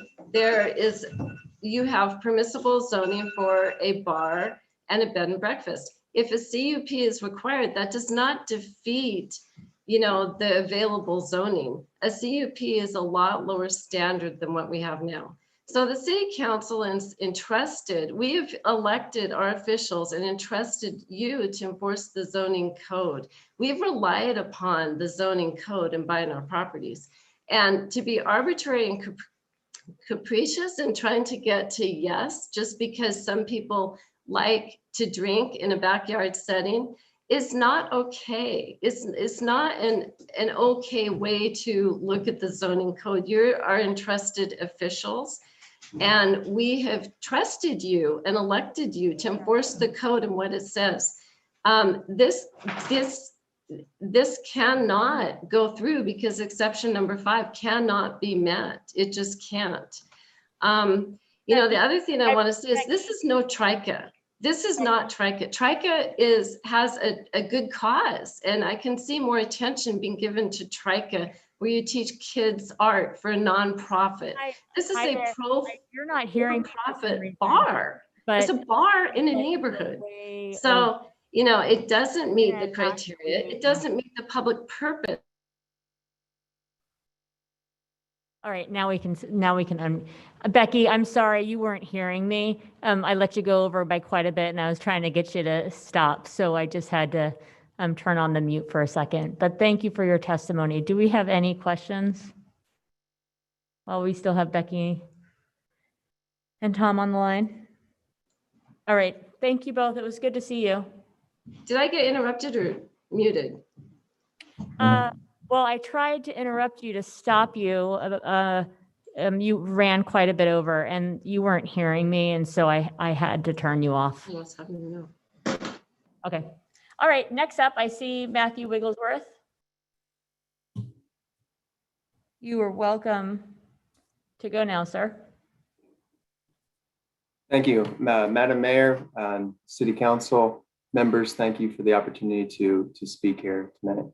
you have permissible zoning for a bar and a bed and breakfast. If a CUP is required, that does not defeat, you know, the available zoning. A CUP is a lot lower standard than what we have now. So the city council we have elected our officials and entrusted you to enforce the zoning code. We've relied upon the zoning code in buying our properties. And to be arbitrary and capricious and trying to get to yes, just because some people like to drink in a backyard setting, is not okay. It's not an okay way to look at the zoning code. You are entrusted officials, and we have trusted you and elected you to enforce the code and what it says. This cannot go through because exception number 5 cannot be met. It just can't. You know, the other thing I want to say is this is no TRICA. This is not TRICA. TRICA has a good cause, and I can see more attention being given to TRICA, where you teach kids art for a nonprofit. This is you're not hearing profit bar. But it's a bar in a neighborhood. So, you know, it doesn't meet the criteria. It doesn't meet the public purpose. All right, now we can, Becky, I'm sorry, you weren't hearing me. I let you go over by quite a bit and I was trying to get you to stop. So I just had to turn on the mute for a second, but thank you for your testimony. Do we have any questions? While we still have Becky and Tom on the line. All right, thank you both. It was good to see you. Did I get interrupted or muted? Well, I tried to interrupt you to stop you. You ran quite a bit over and you weren't hearing me. And so I had to turn you off. Yes, I don't know. Okay. All right. Next up, I see Matthew Wigglesworth. You are welcome to go now, sir. Thank you, Madam Mayor, City Council members. Thank you for the opportunity to speak here tonight.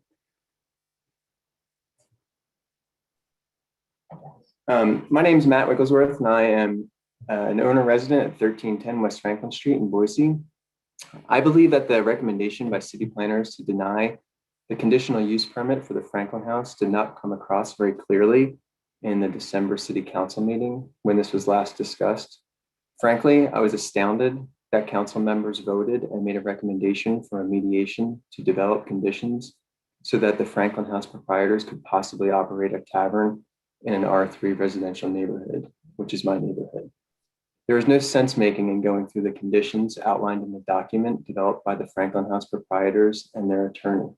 My name is Matt Wigglesworth, and I am an owner resident at 1310 West Franklin Street in Boise. I believe that the recommendation by city planners to deny the conditional use permit for the Franklin House did not come across very clearly in the December City Council meeting when this was last discussed. Frankly, I was astounded that council members voted and made a recommendation for a mediation to develop conditions so that the Franklin House proprietors could possibly operate a tavern in an R3 residential neighborhood, which is my neighborhood. There is no sense making in going through the conditions outlined in the document developed by the Franklin House proprietors and their attorney.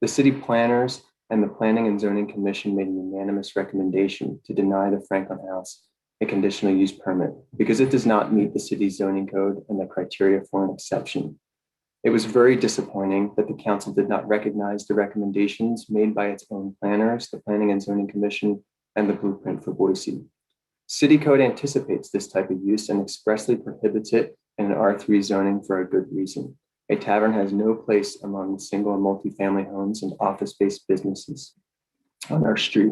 The city planners and the Planning and Zoning Commission made a unanimous recommendation to deny the Franklin House a conditional use permit because it does not meet the city's zoning code and the criteria for an exception. It was very disappointing that the council did not recognize the recommendations made by its own planners, the Planning and Zoning Commission, and the Blueprint for Boise. City code anticipates this type of use and expressly prohibits it in an R3 zoning for a good reason. A tavern has no place among single and multifamily homes and office-based businesses on our street.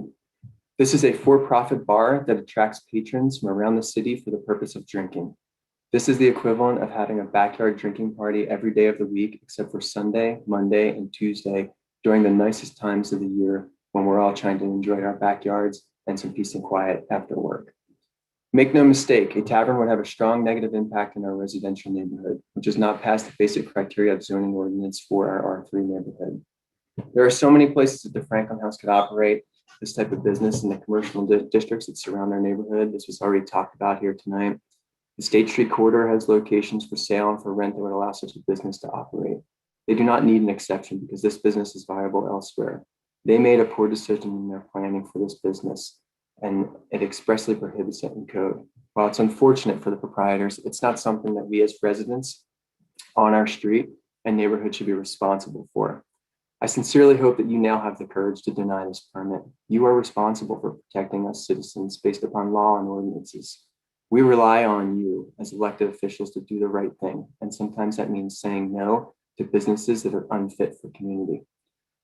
This is a for-profit bar that attracts patrons from around the city for the purpose of drinking. This is the equivalent of having a backyard drinking party every day of the week, except for Sunday, Monday, and Tuesday during the nicest times of the year when we're all trying to enjoy our backyards and some peace and quiet after work. Make no mistake, a tavern would have a strong negative impact in our residential neighborhood, which does not pass the basic criteria of zoning ordinance for our R3 neighborhood. There are so many places that the Franklin House could operate this type of business in the commercial districts that surround our neighborhood. This was already talked about here tonight. The State Street corridor has locations for sale and for rent that would allow such a business to operate. They do not need an exception because this business is viable elsewhere. They made a poor decision in their planning for this business, and it expressly prohibits it in code. While it's unfortunate for the proprietors, it's not something that we as residents on our street and neighborhood should be responsible for. I sincerely hope that you now have the courage to deny this permit. You are responsible for protecting us citizens based upon law and ordinances. We rely on you as elected officials to do the right thing, and sometimes that means saying no to businesses that are unfit for community.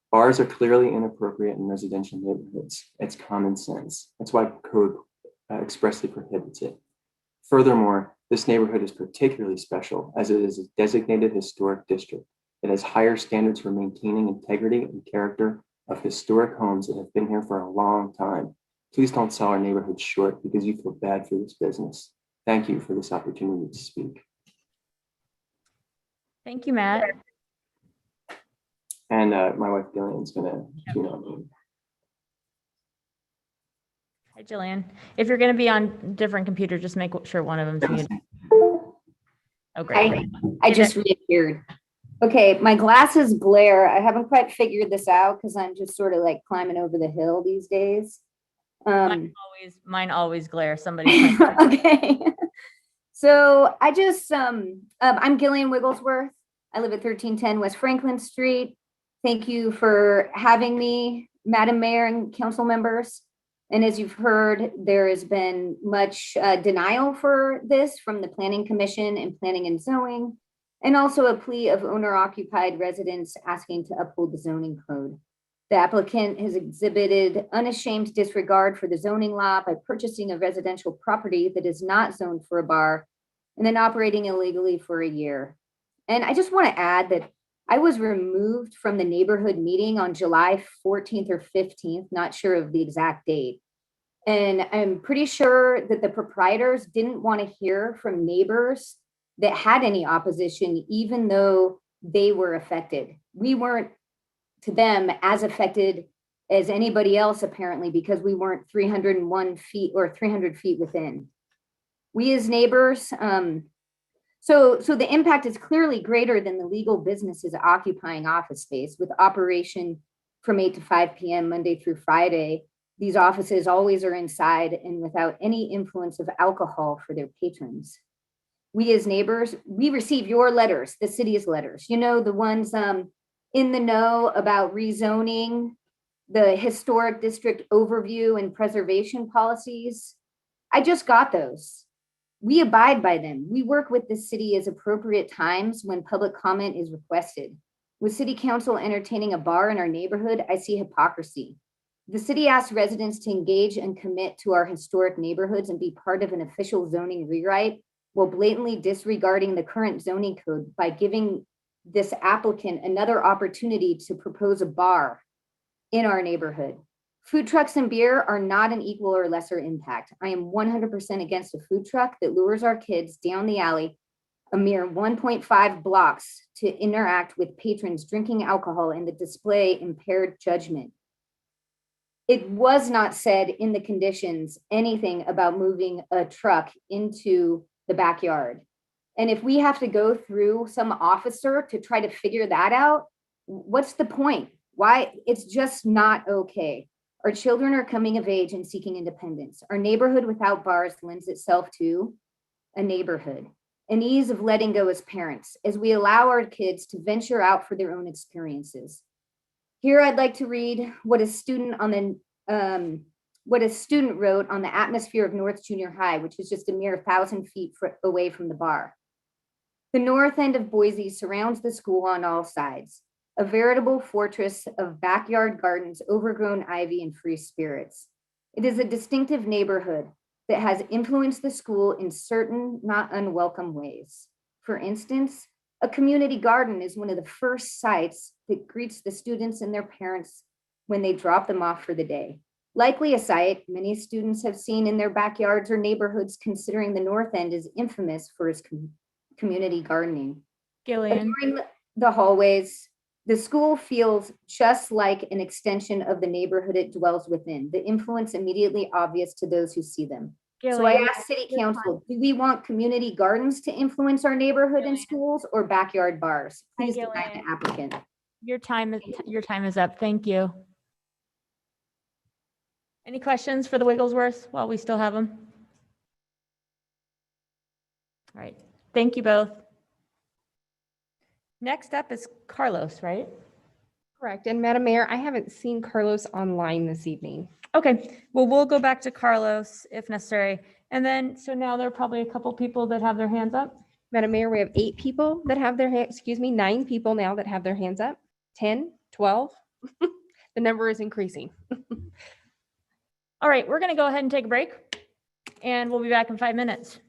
Bars are clearly inappropriate in residential neighborhoods. It's common sense. That's why code expressly prohibits it. Furthermore, this neighborhood is particularly special as it is a designated historic district. It has higher standards for maintaining integrity and character of historic homes that have been here for a long time. Please don't sell our neighborhood short because you feel bad for this business. Thank you for this opportunity to speak. Thank you, Matt. And my wife Gillian's gonna tune on me. Hi, Jillian. If you're going to be on different computer, just make sure one of them's muted. Oh, great. I just reappeared. Okay, my glasses glare. I haven't quite figured this out because I'm just sort of like climbing over the hill these days. Mine always glare. Somebody. Okay. So I just, I'm Gillian Wigglesworth. I live at 1310 West Franklin Street. Thank you for having me, Madam Mayor and council members. And as you've heard, there has been much denial for this from the Planning Commission and Planning and Zoning, and also a plea of owner-occupied residents asking to uphold the zoning code. The applicant has exhibited unashamed disregard for the zoning law by purchasing a residential property that is not zoned for a bar and then operating illegally for a year. And I just want to add that I was removed from the neighborhood meeting on July 14th or 15th, not sure of the exact date. And I'm pretty sure that the proprietors didn't want to hear from neighbors that had any opposition, even though they were affected. We weren't, to them, as affected as anybody else, apparently, because we weren't 301 feet or 300 feet within. We as neighbors, so the impact is clearly greater than the legal businesses occupying office space with operation from 8 to 5 p.m. Monday through Friday. These offices always are inside and without any influence of alcohol for their patrons. We as neighbors, we receive your letters, the city's letters, you know, the ones in the know about rezoning, the historic district overview and preservation policies. I just got those. We abide by them. We work with the city as appropriate times when public comment is requested. With city council entertaining a bar in our neighborhood, I see hypocrisy. The city asks residents to engage and commit to our historic neighborhoods and be part of an official zoning rewrite while blatantly disregarding the current zoning code by giving this applicant another opportunity to propose a bar in our neighborhood. Food trucks and beer are not an equal or lesser impact. I am 100% against a food truck that lures our kids down the alley a mere 1.5 blocks to interact with patrons drinking alcohol and that display impaired judgment. It was not said in the conditions anything about moving a truck into the backyard. And if we have to go through some officer to try to figure that out, what's the point? Why? It's just not okay. Our children are coming of age and seeking independence. Our neighborhood without bars lends itself to a neighborhood, an ease of letting go as parents, as we allow our kids to venture out for their own experiences. Here, I'd like to read what a student wrote on the atmosphere of North Junior High, which is just a mere 1,000 feet away from the bar. The north end of Boise surrounds the school on all sides, a veritable fortress of backyard gardens, overgrown ivy, and free spirits. It is a distinctive neighborhood that has influenced the school in certain not unwelcome ways. For instance, a community garden is one of the first sites that greets the students and their parents when they drop them off for the day. Likely a sight many students have seen in their backyards or neighborhoods, considering the North End is infamous for its community gardening. Gillian. During the hallways, the school feels just like an extension of the neighborhood it dwells within. The influence immediately obvious to those who see them. So I Gillian, asked City Council, do we want community gardens to influence our neighborhood and schools or backyard bars? Please deny the applicant. Your time is up. Thank you. Any questions for the Wigglesworths while we still have them? All right. Thank you both. Next up is Carlos, right? Correct. And Madam Mayor, I haven't seen Carlos online this evening. Okay, well, we'll go back to Carlos if necessary. And then, so now there are probably a couple people that have their hands up. Madam Mayor, we have 8 people that have their hands, 9 people now that have their hands up, 10, 12. The number is increasing. All right, we're going to go ahead and take a break, and we'll be back in 5 minutes.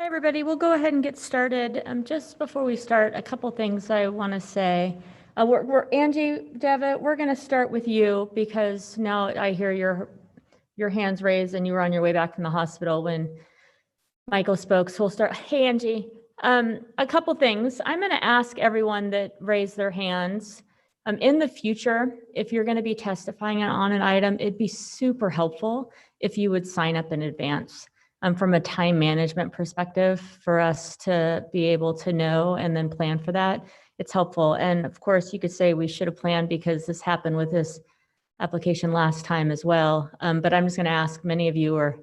Hi, everybody. We'll go ahead and get started. Just before we start, a couple things I want to say. Angie Devitt, we're going to start with you because now I hear your hands raised and you were on your way back from the hospital when Michael spoke. So we'll start. Hey, Angie. A couple things. I'm going to ask everyone that raised their hands. In the future, if you're going to be testifying on an item, it'd be super helpful if you would sign up in advance. From a time management perspective, for us to be able to know and then plan for that, it's helpful. And of course, you could say we should have planned because this happened with this application last time as well. But I'm just going to ask, many of you are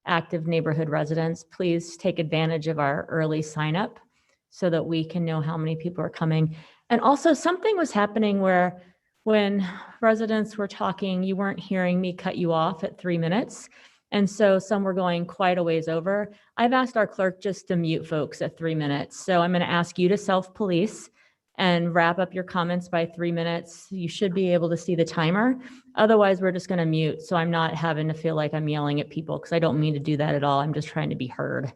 active neighborhood residents, please take advantage of our early sign up so that we can know how many people are coming. And also, something was happening where when residents were talking, you weren't hearing me cut you off at 3 minutes. And so some were going quite a ways over. I've asked our clerk just to mute folks at 3 minutes. So I'm going to ask you to self-police and wrap up your comments by 3 minutes. You should be able to see the timer. Otherwise, we're just going to mute. So I'm not having to feel like I'm yelling at people because I don't mean to do that at all. I'm just trying to be heard.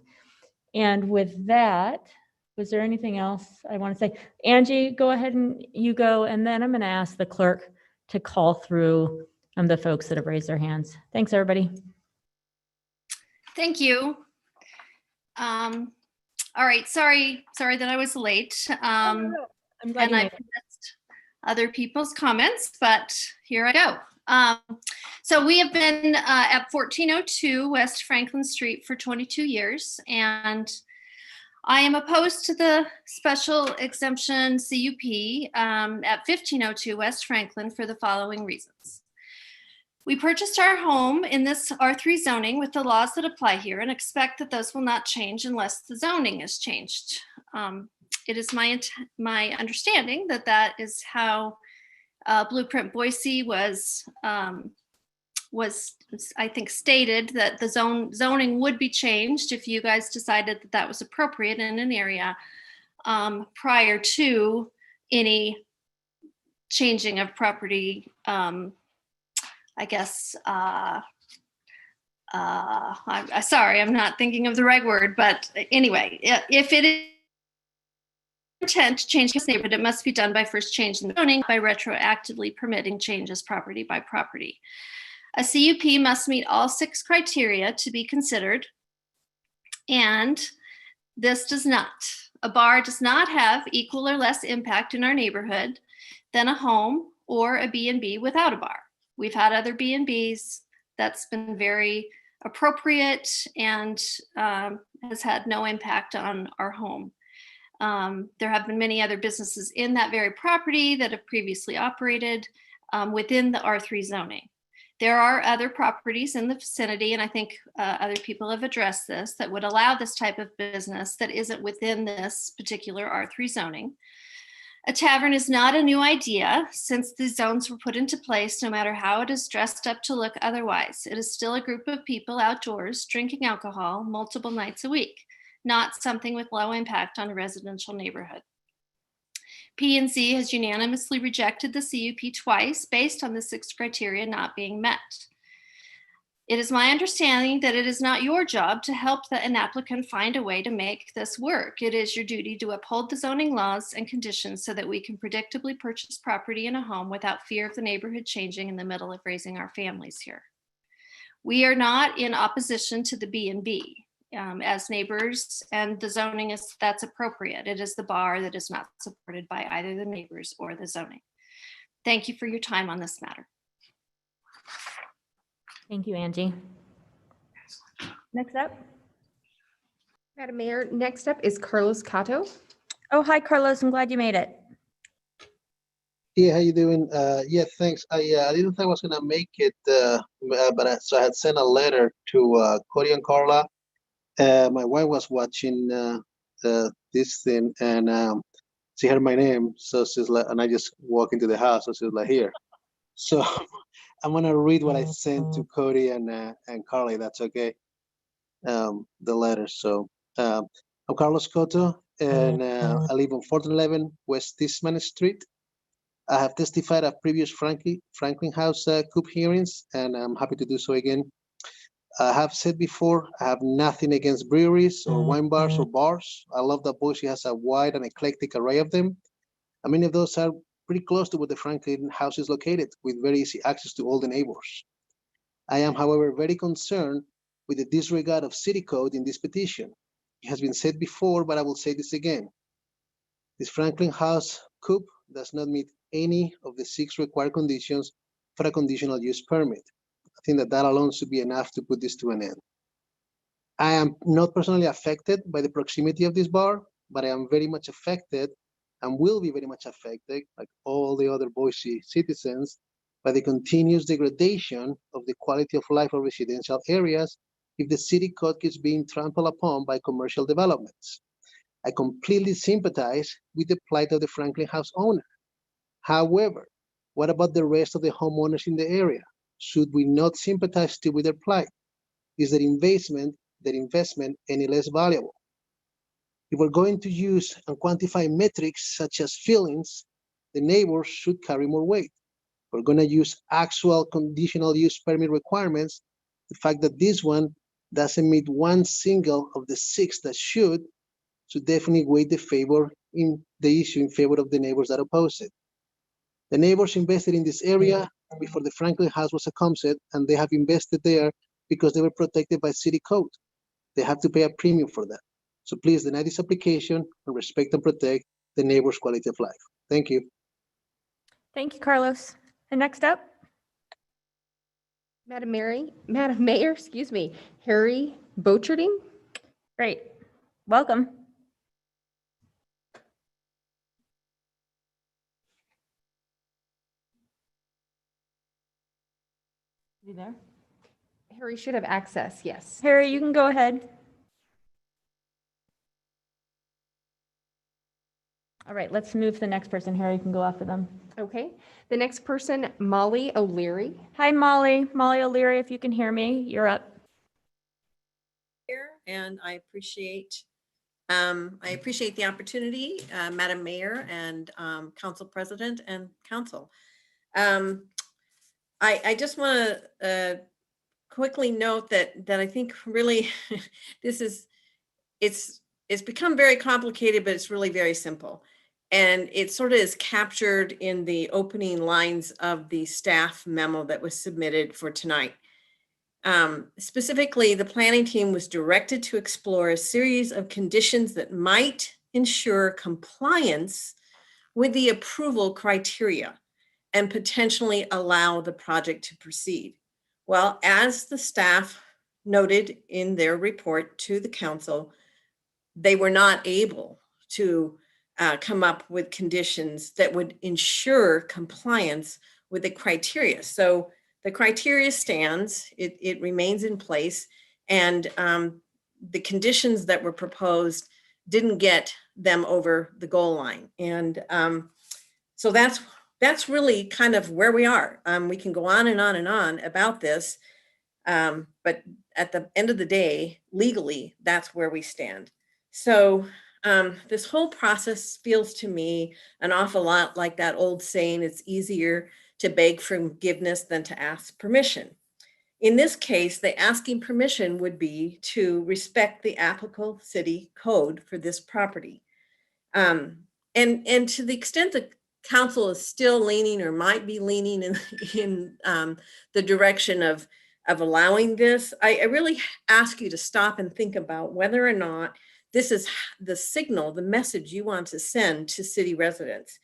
And with that, was there anything else I want to say? Angie, go ahead and you go. And then I'm going to ask the clerk to call through the folks that have raised their hands. Thanks, everybody. Thank you. All right, sorry that I was late. I'm glad and you I made it. missed other people's comments, but here I go. So we have been at 1402 West Franklin Street for 22 years, and I am opposed to the special exemption CUP at 1502 West Franklin for the following reasons. We purchased our home in this R3 zoning with the laws that apply here and expect that those will not change unless the zoning is changed. It is my understanding that that is how Blueprint Boise was I think stated that the zoning would be changed if you guys decided that that was appropriate in an area prior to any changing of property. I guess, I'm sorry, I'm not thinking of the right word, but anyway, if it is intent to change this neighborhood, it must be done by first changing the zoning by retroactively permitting changes property by property. A CUP must meet all 6 criteria to be considered, and this does not. A bar does not have equal or less impact in our neighborhood than a home or a B&B without a bar. We've had other B&Bs that's been very appropriate and has had no impact on our home. There have been many other businesses in that very property that have previously operated within the R3 zoning. There are other properties in the vicinity, and I think other people have addressed this, that would allow this type of business that isn't within this particular R3 zoning. A tavern is not a new idea since the zones were put into place, no matter how it is dressed up to look otherwise. It is still a group of people outdoors drinking alcohol multiple nights a week, not something with low impact on a residential neighborhood. P&Z has unanimously rejected the CUP twice based on the 6 criteria not being met. It is my understanding that it is not your job to help an applicant find a way to make this work. It is your duty to uphold the zoning laws and conditions so that we can predictably purchase property in a home without fear of the neighborhood changing in the middle of raising our families here. We are not in opposition to the B&B as neighbors, and the zoning that's appropriate. It is the bar that is not supported by either the neighbors or the zoning. Thank you for your time on this matter. Thank you, Angie. Next up. Madam Mayor, next up is Carlos Cato. Oh, hi, Carlos. I'm glad you made it. Yeah, how you doing? Yeah, thanks. I didn't think I was gonna make it, but so I had sent a letter to Cody and Carla. My wife was watching this thing, and she heard my name, so she's like, and I just walk into the house, so she's like, here. So I'm gonna read what I sent to Cody and Carly. That's okay. The letter. So I'm Carlos Cotto, and I live on 1411 West Eastman Street. I have testified at previous Franklin House CUP hearings, and I'm happy to do so again. I have said before, I have nothing against breweries or wine bars or bars. I love that Boise has a wide and eclectic array of them. And many of those are pretty close to where the Franklin house is located, with very easy access to all the neighbors. I am, however, very concerned with the disregard of city code in this petition. It has been said before, but I will say this again. This Franklin House CUP does not meet any of the 6 required conditions for a conditional use permit. I think that alone should be enough to put this to an end. I am not personally affected by the proximity of this bar, but I am very much affected and will be very much affected, like all the other Boise citizens, by the continuous degradation of the quality of life of residential areas if the city code keeps being trampled upon by commercial developments. I completely sympathize with the plight of the Franklin House owner. However, what about the rest of the homeowners in the area? Should we not sympathize still with their plight? Is their investment any less valuable? If we're going to use and quantify metrics such as feelings, the neighbors should carry more weight. We're going to use actual conditional use permit requirements. The fact that this one doesn't meet one single of the 6 that should definitely weigh the issue in favor of the neighbors that oppose it. The neighbors invested in this area before the Franklin House was a concept, and they have invested there because they were protected by city code. They have to pay a premium for that. So please deny this application and respect and protect the neighbors' quality of life. Thank you. Thank you, Carlos. And next up, Madam Mayor, excuse me, Harry Bocherding. Great. Welcome. You there? Harry should have access, yes. Harry, you can go ahead. All right, let's move to the next person. Harry, you can go after them. Okay. The next person, Molly O'Leary. Hi, Molly. Molly O'Leary, if you can hear me, you're up. And I appreciate the opportunity, Madam Mayor and Council President and Council. I just want to quickly note that I think really it's become very complicated, but it's really very simple. And it sort of is captured in the opening lines of the staff memo that was submitted for tonight. Specifically, the planning team was directed to explore a series of conditions that might ensure compliance with the approval criteria and potentially allow the project to proceed. Well, as the staff noted in their report to the council, they were not able to come up with conditions that would ensure compliance with the criteria. So the criteria stands, it remains in place, and the conditions that were proposed didn't get them over the goal line. And so that's really kind of where we are. We can go on and on and on about this, but at the end of the day, legally, that's where we stand. So this whole process feels to me an awful lot like that old saying, it's easier to beg forgiveness than to ask permission. In this case, the asking permission would be to respect the applicable city code for this property. And to the extent that council is still leaning or might be leaning in the direction of allowing this, I really ask you to stop and think about whether or not this is the signal, the message you want to send to city residents.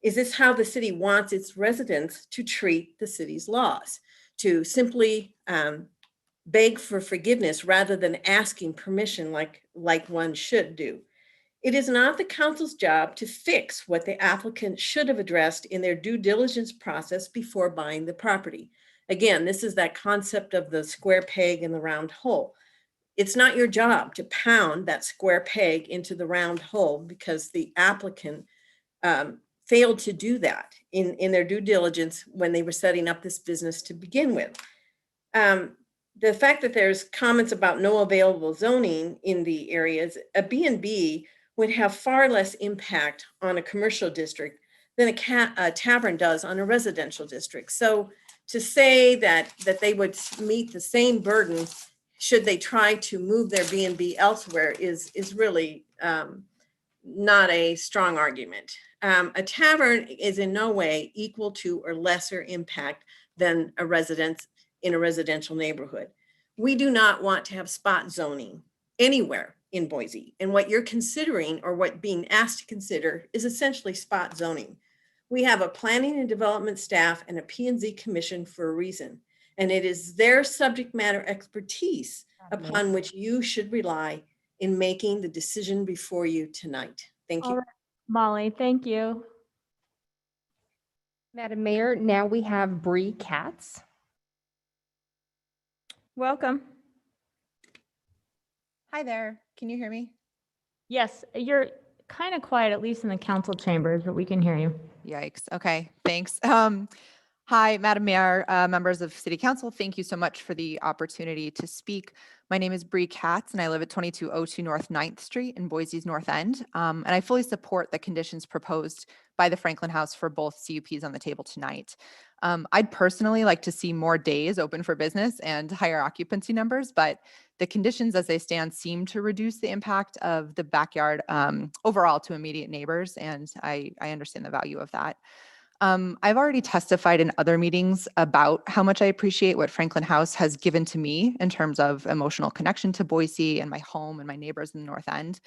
Is this how the city wants its residents to treat the city's laws? To simply beg for forgiveness rather than asking permission like one should do. It is not the council's job to fix what the applicant should have addressed in their due diligence process before buying the property. Again, this is that concept of the square peg in the round hole. It's not your job to pound that square peg into the round hole because the applicant failed to do that in their due diligence when they were setting up this business to begin with. The fact that there's comments about no available zoning in the areas, a B&B would have far less impact on a commercial district than a tavern does on a residential district. So to say that they would meet the same burden should they try to move their B&B elsewhere is really not a strong argument. A tavern is in no way equal to or lesser impact than a residence in a residential neighborhood. We do not want to have spot zoning anywhere in Boise. And what you're considering, or what being asked to consider, is essentially spot zoning. We have a planning and development staff and a P&Z commission for a reason. And it is their subject matter expertise upon which you should rely in making the decision before you tonight. Thank you. All right, Molly, thank you. Madam Mayor, now we have Bree Katz. Welcome. Hi there. Can you hear me? Yes, you're kind of quiet, at least in the council chambers, but we can hear you. Yikes. Okay, thanks. Hi, Madam Mayor, members of City Council. Thank you so much for the opportunity to speak. My name is Bree Katz, and I live at 2202 North 9th Street in Boise's North End. And I fully support the conditions proposed by the Franklin House for both CUPs on the table tonight. I'd personally like to see more days open for business and higher occupancy numbers, but the conditions as they stand seem to reduce the impact of the backyard overall to immediate neighbors, and I understand the value of that. I've already testified in other meetings about how much I appreciate what Franklin House has given to me in terms of emotional connection to Boise and my home and my neighbors in the North End.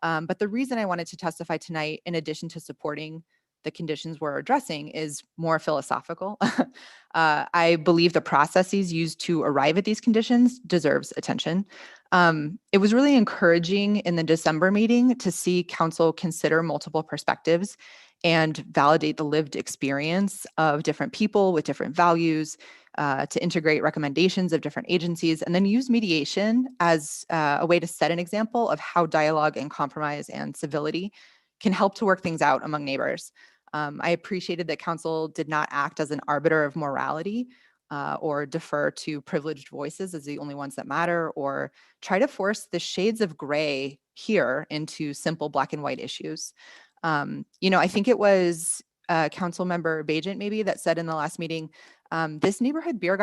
But the reason I wanted to testify tonight, in addition to supporting the conditions we're addressing, is more philosophical. I believe the processes used to arrive at these conditions deserves attention. It was really encouraging in the December meeting to see council consider multiple perspectives and validate the lived experience of different people with different values, to integrate recommendations of different agencies, and then use mediation as a way to set an example of how dialogue and compromise and civility can help to work things out among neighbors. I appreciated that council did not act as an arbiter of morality or defer to privileged voices as the only ones that matter, or try to force the shades of gray here into simple black and white issues. I think it was Council Member Bajent maybe that said in the last meeting, this neighborhood beer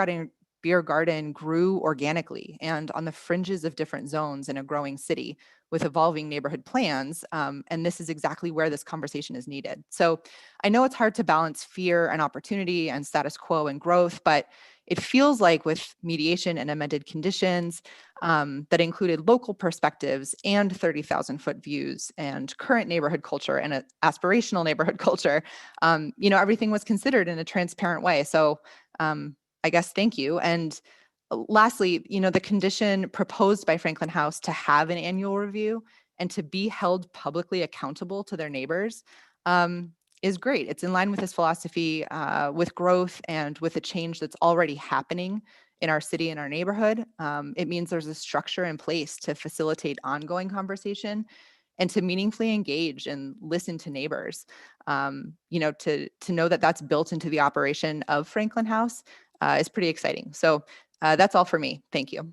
garden grew organically and on the fringes of different zones in a growing city with evolving neighborhood plans. And this is exactly where this conversation is needed. So I know it's hard to balance fear and opportunity and status quo and growth, but it feels like with mediation and amended conditions that included local perspectives and 30,000-foot views and current neighborhood culture and an aspirational neighborhood culture, everything was considered in a transparent way. So I guess thank you. And lastly, the condition proposed by Franklin House to have an annual review and to be held publicly accountable to their neighbors is great. It's in line with his philosophy, with growth and with a change that's already happening in our city and our neighborhood. It means there's a structure in place to facilitate ongoing conversation and to meaningfully engage and listen to neighbors. To know that that's built into the operation of Franklin House is pretty exciting. So that's all for me. Thank you.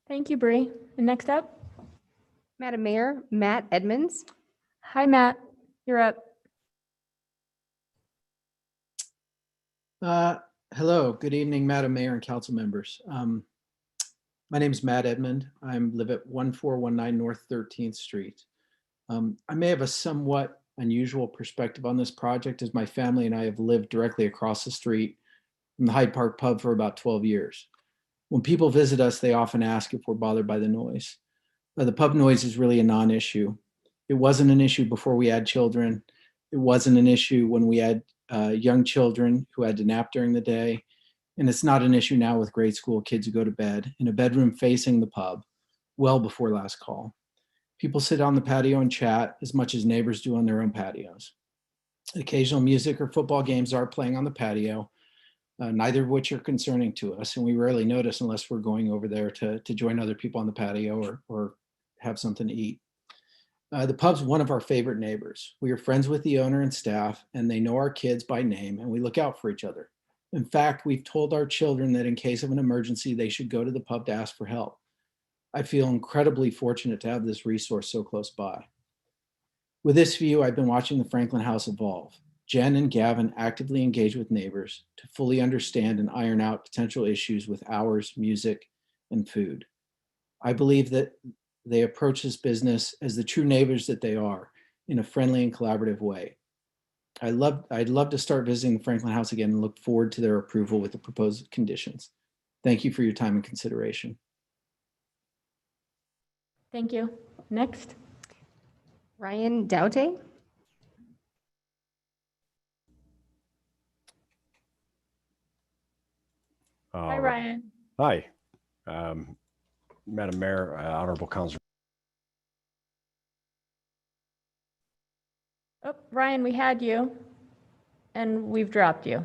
Thank you, Bree. And next up, Madam Mayor, Matt Edmonds. Hi, Matt. You're up. Hello, good evening, Madam Mayor and council members. My name is Matt Edmond. I live at 1419 North 13th Street. I may have a somewhat unusual perspective on this project, as my family and I have lived directly across the street from the Hyde Park Pub for about 12 years. When people visit us, they often ask if we're bothered by the noise. The pub noise is really a non-issue. It wasn't an issue before we had children. It wasn't an issue when we had young children who had to nap during the day. And it's not an issue now with grade school kids who go to bed in a bedroom facing the pub well before last call. People sit on the patio and chat as much as neighbors do on their own patios. Occasional music or football games are playing on the patio, neither of which are concerning to us. And we rarely notice unless we're going over there to join other people on the patio or have something to eat. The pub's one of our favorite neighbors. We are friends with the owner and staff, and they know our kids by name, and we look out for each other. In fact, we've told our children that in case of an emergency, they should go to the pub to ask for help. I feel incredibly fortunate to have this resource so close by. With this view, I've been watching the Franklin House evolve. Jen and Gavin actively engage with neighbors to fully understand and iron out potential issues with hours, music, and food. I believe that they approach this business as the true neighbors that they are, in a friendly and collaborative way. I'd love to start visiting the Franklin House again and look forward to their approval with the proposed conditions. Thank you for your time and consideration. Thank you. Next. Ryan Daute. Hi, Ryan. Hi, Madam Mayor, Honorable Council. Oh, Ryan, we had you, and we've dropped you.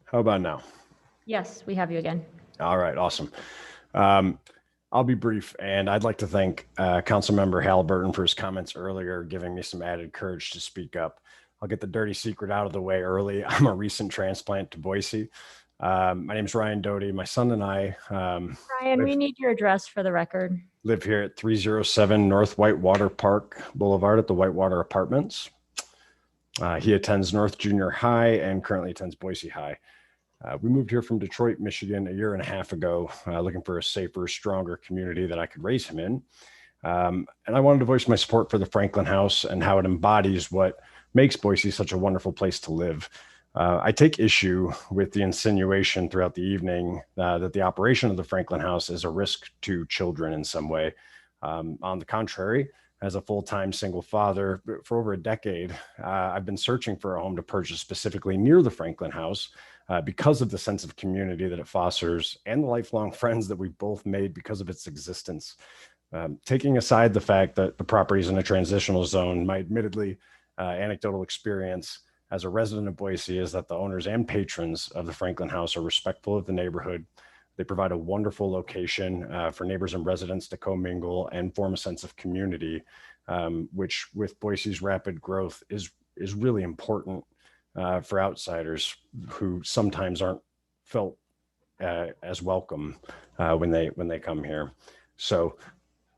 How about now? Yes, we have you again. All right, awesome. I'll be brief, and I'd like to thank Councilmember Halliburton for his comments earlier, giving me some added courage to speak up. I'll get the dirty secret out of the way early. I'm a recent transplant to Boise. My name is Ryan Doty. My son and I Ryan, we need your address for the record. live here at 307 North Whitewater Park Boulevard at the Whitewater Apartments. He attends North Junior High and currently attends Boise High. We moved here from Detroit, Michigan a year and a half ago, looking for a safer, stronger community that I could raise him in. And I wanted to voice my support for the Franklin House and how it embodies what makes Boise such a wonderful place to live. I take issue with the insinuation throughout the evening that the operation of the Franklin House is a risk to children in some way. On the contrary, as a full-time single father for over a decade, I've been searching for a home to purchase specifically near the Franklin House because of the sense of community that it fosters and the lifelong friends that we both made because of its existence. Taking aside the fact that the property is in a transitional zone, my admittedly anecdotal experience as a resident of Boise is that the owners and patrons of the Franklin House are respectful of the neighborhood. They provide a wonderful location for neighbors and residents to commingle and form a sense of community, which with Boise's rapid growth is really important for outsiders who sometimes aren't felt as welcome when they come here. So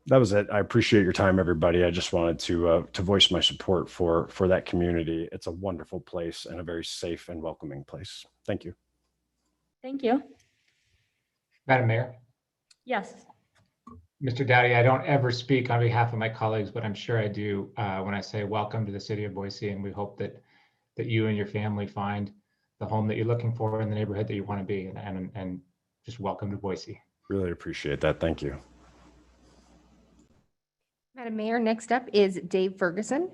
that was it. I appreciate your time, everybody. I just wanted to voice my support for that community. It's a wonderful place and a very safe and welcoming place. Thank you. Thank you. Madam Mayor, Yes. Mr. Dowdy, I don't ever speak on behalf of my colleagues, but I'm sure I do when I say welcome to the city of Boise, and we hope that you and your family find the home that you're looking for in the neighborhood that you want to be, and just welcome to Boise. Really appreciate that. Thank you. Madam Mayor, next up is Dave Ferguson.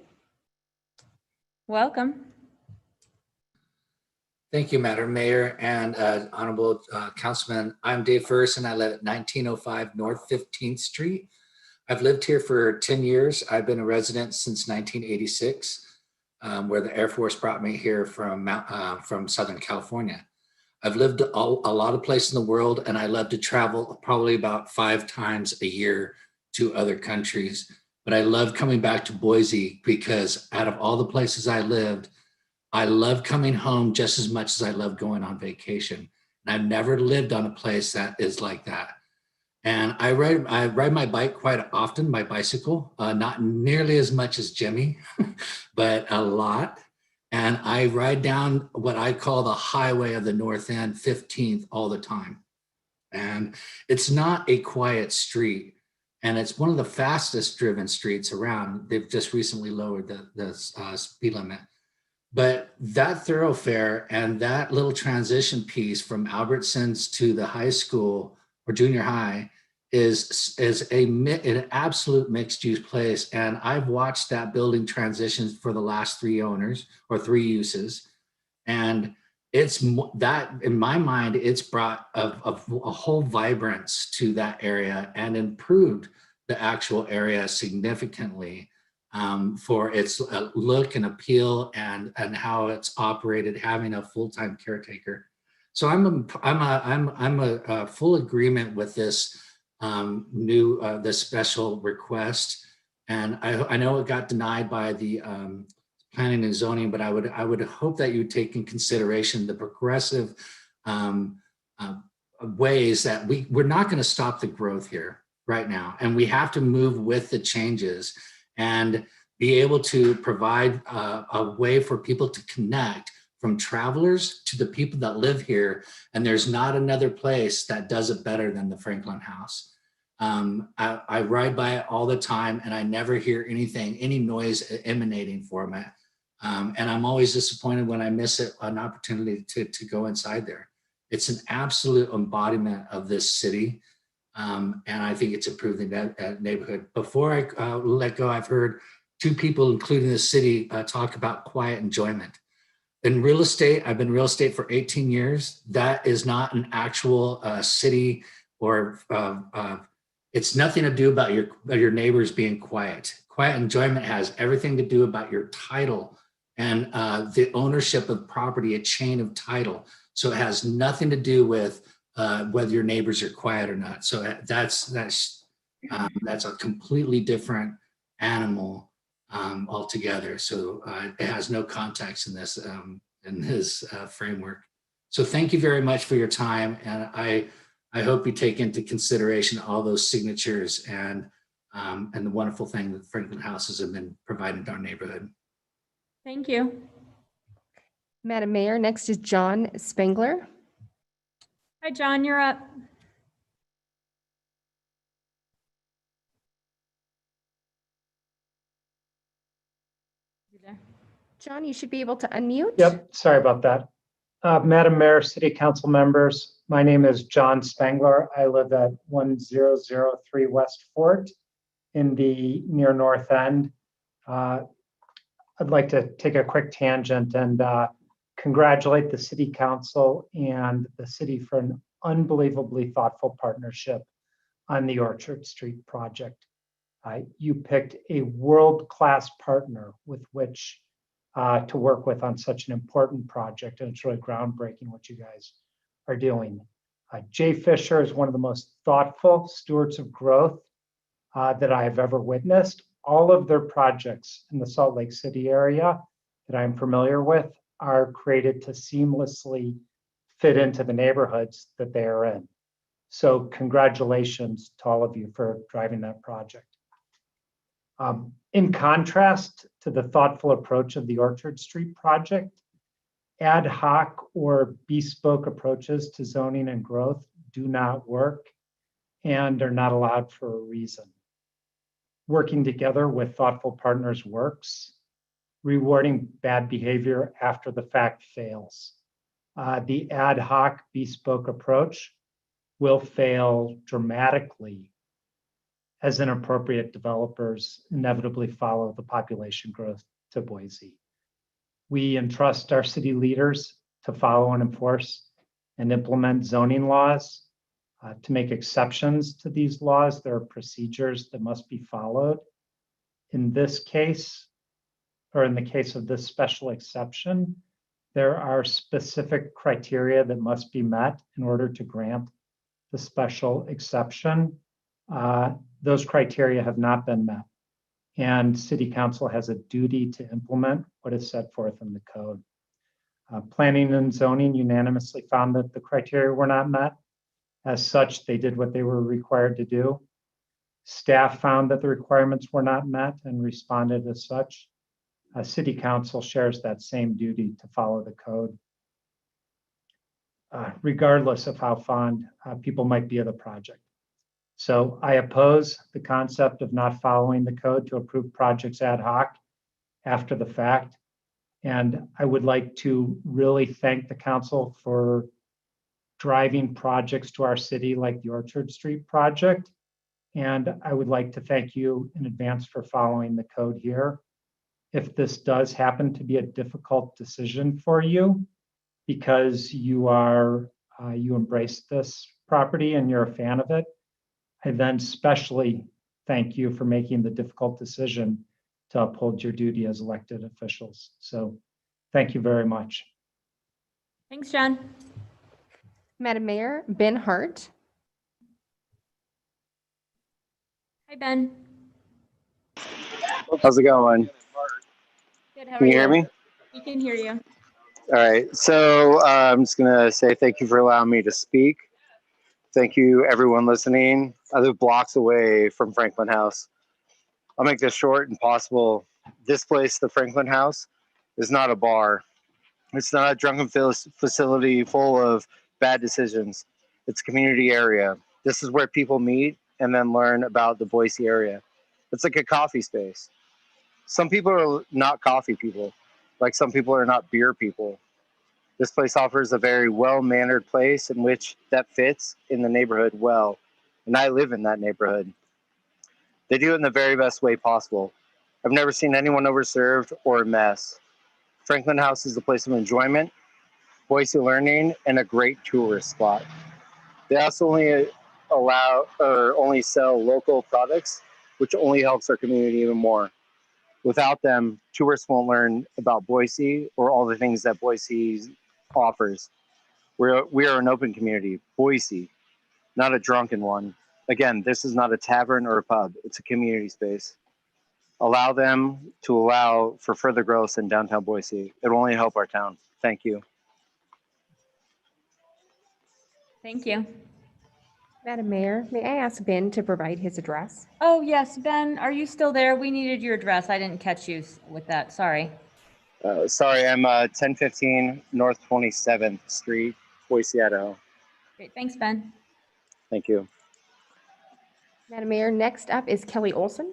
Welcome. Thank you, Madam Mayor and Honorable Councilman. I'm Dave Ferguson. I live at 1905 North 15th Street. I've lived here for 10 years. I've been a resident since 1986, where the Air Force brought me here from Southern California. I've lived a lot of places in the world, and I love to travel probably about 5 times a year to other countries. But I love coming back to Boise because out of all the places I lived, I love coming home just as much as I love going on vacation. And I've never lived on a place that is like that. And I ride my bike quite often, my bicycle, not nearly as much as Jimmy, but a lot. And I ride down what I call the highway of the North End, 15th, all the time. And it's not a quiet street. And it's one of the fastest driven streets around. They've just recently lowered the speed limit. But that thoroughfare and that little transition piece from Albertsons to the high school or junior high is an absolute mixed use place. And I've watched that building transition for the last 3 owners or 3 uses. And it's that, in my mind, it's brought a whole vibrance to that area and improved the actual area significantly for its look and appeal and how it's operated, having a full-time caretaker. So I'm a full agreement with this this special request, and I know it got denied by the planning and zoning, but I would hope that you take in consideration the progressive ways that we're not going to stop the growth here right now, and we have to move with the changes and be able to provide a way for people to connect from travelers to the people that live here. And there's not another place that does it better than the Franklin House. I ride by it all the time and I never hear anything, any noise emanating from it. And I'm always disappointed when I miss an opportunity to go inside there. It's an absolute embodiment of this city. And I think it's improving that neighborhood. Before I let go, I've heard two people, including the city, talk about quiet enjoyment. In real estate, I've been in real estate for 18 years. That is not an actual city or it's nothing to do about your neighbors being quiet. Quiet enjoyment has everything to do about your title and the ownership of property, a chain of title. So it has nothing to do with whether your neighbors are quiet or not. So that's a completely different animal altogether. So it has no context in this framework. So thank you very much for your time, and I hope you take into consideration all those signatures and the wonderful thing that Franklin Houses have been providing to our neighborhood. Thank you. Madam Mayor, next is John Spengler. Hi, John, you're up. John, you should be able to unmute. Yep, sorry about that. Madam Mayor, City Council members, my name is John Spengler. I live at 1003 West Fort in the near North End. I'd like to take a quick tangent and congratulate the City Council and the city for an unbelievably thoughtful partnership on the Orchard Street project. You picked a world-class partner with which to work with on such an important project, and it's really groundbreaking what you guys are doing. Jay Fisher is one of the most thoughtful stewards of growth that I have ever witnessed. All of their projects in the Salt Lake City area that I'm familiar with are created to seamlessly fit into the neighborhoods that they are in. So congratulations to all of you for driving that project. In contrast to the thoughtful approach of the Orchard Street project, ad hoc or bespoke approaches to zoning and growth do not work and are not allowed for a reason. Working together with thoughtful partners works. Rewarding bad behavior after the fact fails. The ad hoc bespoke approach will fail dramatically as inappropriate developers inevitably follow the population growth to Boise. We entrust our city leaders to follow and enforce and implement zoning laws. To make exceptions to these laws, there are procedures that must be followed. In this case, or in the case of this special exception, there are specific criteria that must be met in order to grant the special exception. Those criteria have not been met, and City Council has a duty to implement what is set forth in the code. Planning and zoning unanimously found that the criteria were not met. As such, they did what they were required to do. Staff found that the requirements were not met and responded as such. City Council shares that same duty to follow the code, regardless of how fond people might be of the project. So I oppose the concept of not following the code to approve projects ad hoc after the fact. And I would like to really thank the council for driving projects to our city like the Orchard Street project. And I would like to thank you in advance for following the code here. If this does happen to be a difficult decision for you, because you embrace this property and you're a fan of it, I then especially thank you for making the difficult decision to uphold your duty as elected officials. So thank you very much. Thanks, John. Madam Mayor, Ben Hart. Hi, Ben. How's it going? Good, how are Can you hear me? We can hear you. All right. So I'm just going to say thank you for allowing me to speak. Thank you, everyone listening. I live blocks away from Franklin House. I'll make this short and possible. This place, the Franklin House, is not a bar. It's not a drunken facility full of bad decisions. It's a community area. This is where people meet and then learn about the Boise area. It's like a coffee space. Some people are not coffee people, like some people are not beer people. This place offers a very well-mannered place in which that fits in the neighborhood well. And I live in that neighborhood. They do it in the very best way possible. I've never seen anyone overserved or a mess. Franklin House is a place of enjoyment, Boise learning, and a great tourist spot. They also only sell local products, which only helps our community even more. Without them, tourists won't learn about Boise or all the things that Boise offers. We are an open community, Boise, not a drunken one. Again, this is not a tavern or a pub. It's a community space. Allow them to allow for further growth in downtown Boise. It will only help our town. Thank you. Thank you. Madam Mayor, may I ask Ben to provide his address? Oh, yes, Ben, are you still there? We needed your address. I didn't catch you with that. Sorry. Sorry, I'm 1015 North 27th Street, Boise, Idaho. Great. Thanks, Ben. Thank you. Madam Mayor, next up is Kelly Olson.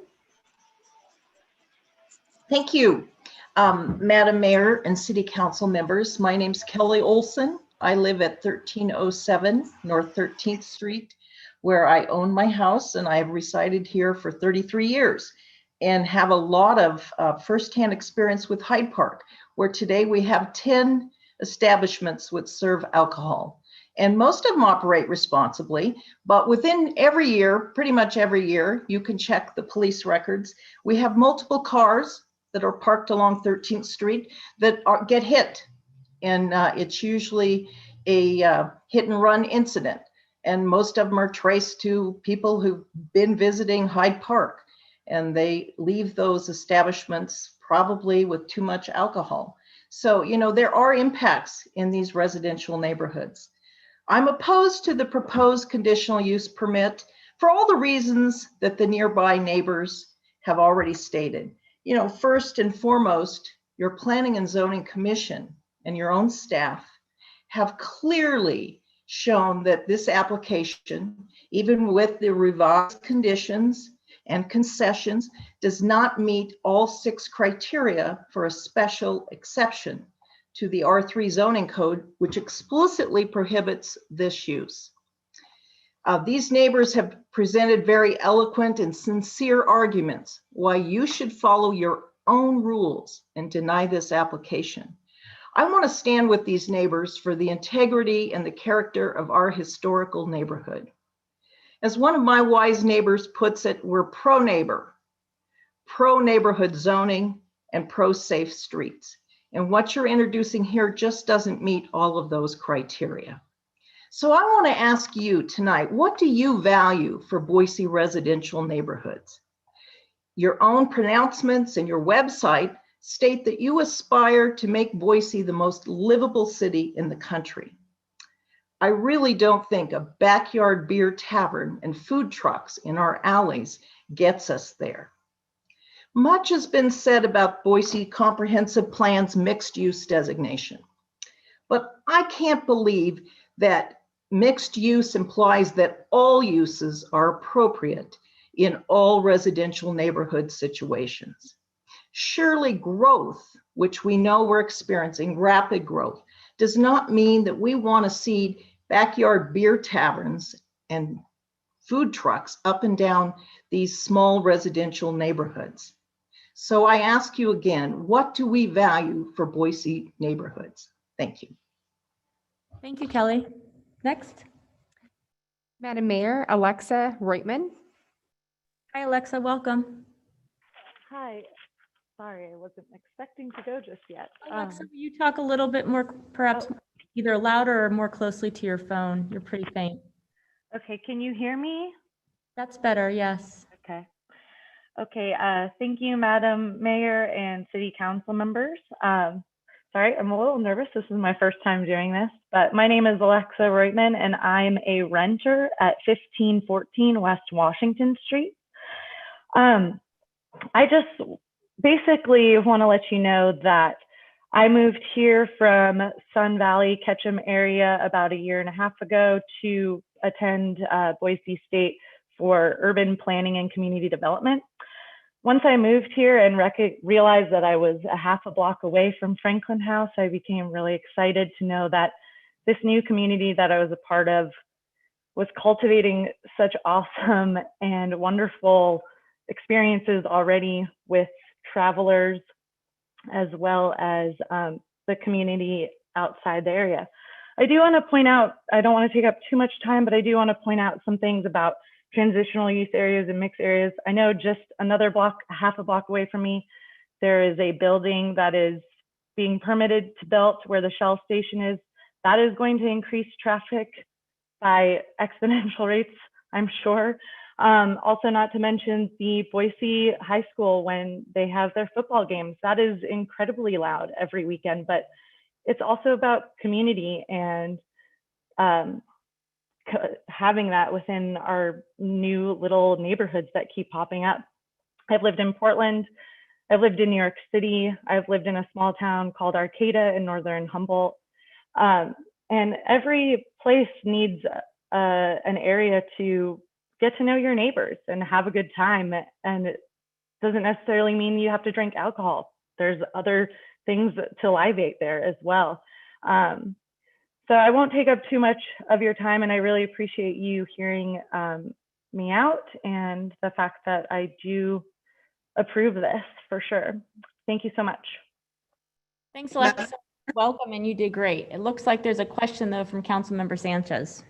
Thank you. Madam Mayor and City Council members, my name's Kelly Olson. I live at 1307 North 13th Street, where I own my house, and I have resided here for 33 years and have a lot of firsthand experience with Hyde Park, where today we have 10 establishments which serve alcohol. And most of them operate responsibly, but within every year, pretty much every year, you can check the police records. We have multiple cars that are parked along 13th Street that get hit. And it's usually a hit and run incident. And most of them are traced to people who've been visiting Hyde Park. And they leave those establishments probably with too much alcohol. So, you know, there are impacts in these residential neighborhoods. I'm opposed to the proposed conditional use permit for all the reasons that the nearby neighbors have already stated. You know, first and foremost, your Planning and Zoning Commission and your own staff have clearly shown that this application, even with the revised conditions and concessions, does not meet all 6 criteria for a special exception to the R3 zoning code, which explicitly prohibits this use. These neighbors have presented very eloquent and sincere arguments why you should follow your own rules and deny this application. I want to stand with these neighbors for the integrity and the character of our historical neighborhood. As one of my wise neighbors puts it, we're pro-neighbor, pro-neighborhood zoning, and pro-safe streets. And what you're introducing here just doesn't meet all of those criteria. So I want to ask you tonight, what do you value for Boise residential neighborhoods? Your own pronouncements and your website state that you aspire to make Boise the most livable city in the country. I really don't think a backyard beer tavern and food trucks in our alleys gets us there. Much has been said about Boise Comprehensive Plan's mixed use designation, but I can't believe that mixed use implies that all uses are appropriate in all residential neighborhood situations. Surely growth, which we know we're experiencing, rapid growth, does not mean that we want to see backyard beer taverns and food trucks up and down these small residential neighborhoods. So I ask you again, what do we value for Boise neighborhoods? Thank you. Thank you, Kelly. Next. Madam Mayor, Alexa Reutemann. Hi, Alexa, welcome. Hi. Sorry, I wasn't expecting to go just yet. Alexa, will you talk a little bit more, perhaps either louder or more closely to your phone? You're pretty faint. Okay, can you hear me? That's better, yes. Okay. Okay, thank you, Madam Mayor and City Council members. Sorry, I'm a little nervous. This is my first time doing this, but my name is Alexa Reutemann, and I'm a renter at 1514 West Washington Street. I just basically want to let you know that I moved here from Sun Valley, Ketchum area about a year and a half ago to attend Boise State for urban planning and community development. Once I moved here and realized that I was a half a block away from Franklin House, I became really excited to know that this new community that I was a part of was cultivating such awesome and wonderful experiences already with travelers, as well as the community outside the area. I do want to point out, I don't want to take up too much time, but I do want to point out some things about transitional use areas and mixed areas. I know just another block, half a block away from me, there is a building that is being permitted to build where the Shell station is. That is going to increase traffic by exponential rates, I'm sure. Also, not to mention the Boise High School when they have their football games. That is incredibly loud every weekend, but it's also about community and having that within our new little neighborhoods that keep popping up. I've lived in Portland. I've lived in New York City. I've lived in a small town called Arcata in northern Humboldt. And every place needs an area to get to know your neighbors and have a good time. And it doesn't necessarily mean you have to drink alcohol. There's other things to livate there as well. So I won't take up too much of your time, and I really appreciate you hearing me out and the fact that I do approve this for sure. Thank you so much. Thanks, Alexa. Welcome, and you did great. It looks like there's a question though from Councilmember Sanchez.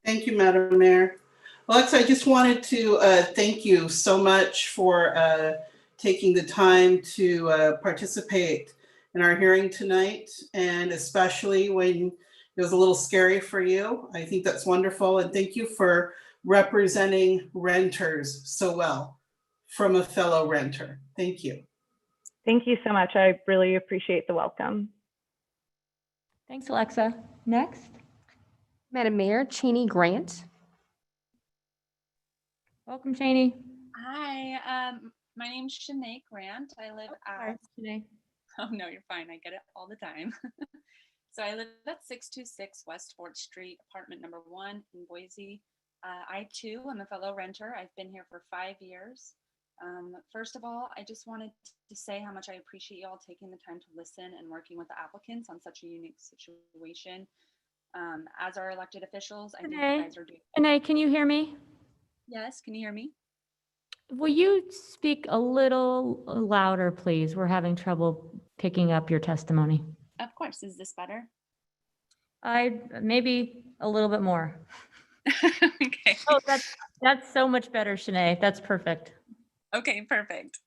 Thank you, Madam Mayor. Alexa, I just wanted to thank you so much for taking the time to participate in our hearing tonight, and especially when it was a little scary for you. I think that's wonderful, and thank you for representing renters so well from a fellow renter. Thank you. Thank you so much. I really appreciate the welcome. Thanks, Alexa. Next. Madam Mayor, Cheney Grant. Welcome, Cheney. Hi, my name's Shanae Grant. I live at, Shanae. oh no, you're fine. I get it all the time. So I live at 626 West 4th Street, apartment number 1 in Boise. I too am a fellow renter. I've been here for 5 years. First of all, I just wanted to say how much I appreciate you all taking the time to listen and working with the applicants on such a unique situation. As our elected officials, I think you guys are doing. Shanae, can you hear me? Yes, can you hear me? Will you speak a little louder, please? We're having trouble picking up your testimony. Of course. Is this better? Maybe a little bit more. Okay. Oh, that's so much better, Shanae. That's perfect. Okay, perfect.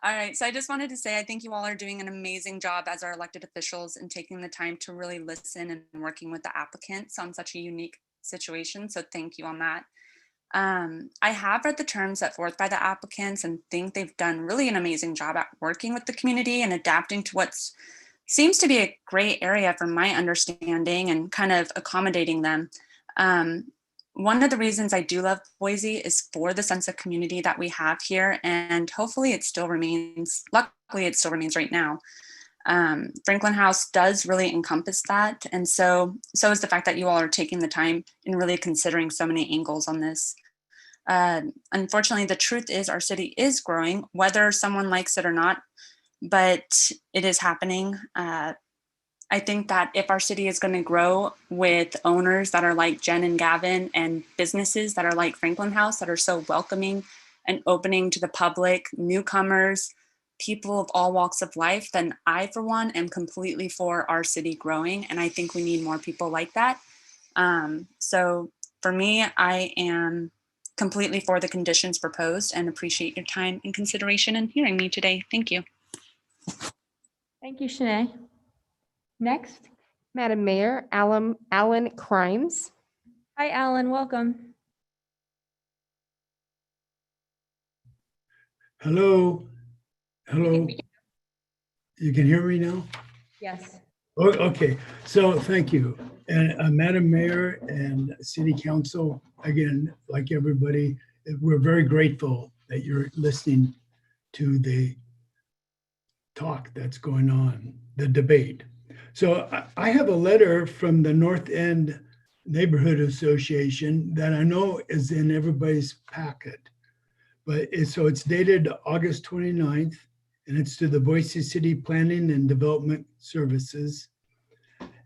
All right. So I just wanted to say I think you all are doing an amazing job as our elected officials and taking the time to really listen and working with the applicants on such a unique situation. So thank you on that. I have read the terms set forth by the applicants and think they've done really an amazing job at working with the community and adapting to what seems to be a gray area from my understanding and kind of accommodating them. One of the reasons I do love Boise is for the sense of community that we have here, and hopefully it still remains, luckily it still remains right now. Franklin House does really encompass that, and so is the fact that you all are taking the time and really considering so many angles on this. Unfortunately, the truth is our city is growing, whether someone likes it or not, but it is happening. I think that if our city is going to grow with owners that are like Jen and Gavin and businesses that are like Franklin House that are so welcoming and opening to the public, newcomers, people of all walks of life, then I, for one, am completely for our city growing. And I think we need more people like that. So for me, I am completely for the conditions proposed and appreciate your time and consideration in hearing me today. Thank you. Thank you, Shanae. Next. Madam Mayor, Alan Crimes. Hi, Alan. Welcome. Hello. Hello. You can hear me now? Yes. Oh, okay. So thank you. And Madam Mayor and City Council, again, like everybody, we're very grateful that you're listening to the talk that's going on, the debate. So I have a letter from the North End Neighborhood Association that I know is in everybody's packet. But it's dated August 29th, and it's to the Boise City Planning and Development Services.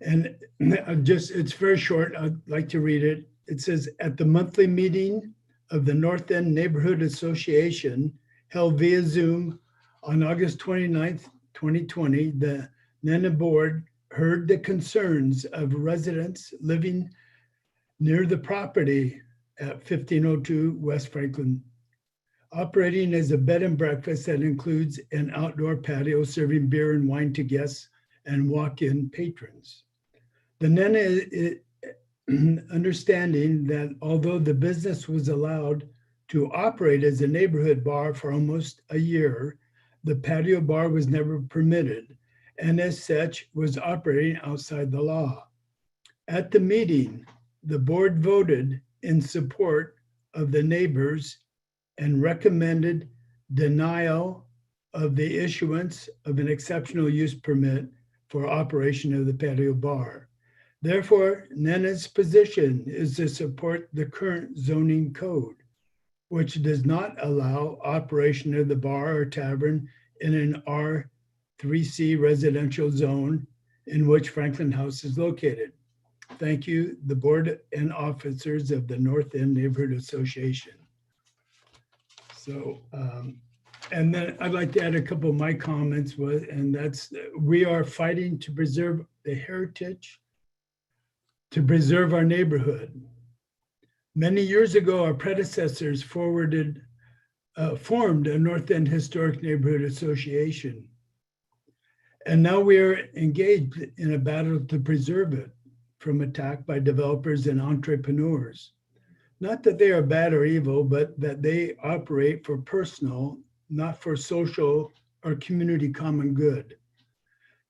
And it's very short. I'd like to read it. It says, at the monthly meeting of the North End Neighborhood Association held via Zoom on August 29th, 2020, the NENA board heard the concerns of residents living near the property at 1502 West Franklin, operating as a bed and breakfast that includes an outdoor patio serving beer and wine to guests and walk-in patrons. The NENA understanding that although the business was allowed to operate as a neighborhood bar for almost a year, the patio bar was never permitted, and as such was operating outside the law. At the meeting, the board voted in support of the neighbors and recommended denial of the issuance of an exceptional use permit for operation of the patio bar. Therefore, NENA's position is to support the current zoning code, which does not allow operation of the bar or tavern in an R3C residential zone in which Franklin House is located. Thank you, the board and officers of the North End Neighborhood Association. So, and then I'd like to add a couple of my comments, and that's, we are fighting to preserve the heritage, to preserve our neighborhood. Many years ago, our predecessors formed a North End Historic Neighborhood Association. And now we are engaged in a battle to preserve it from attack by developers and entrepreneurs. Not that they are bad or evil, but that they operate for personal, not for social or community common good.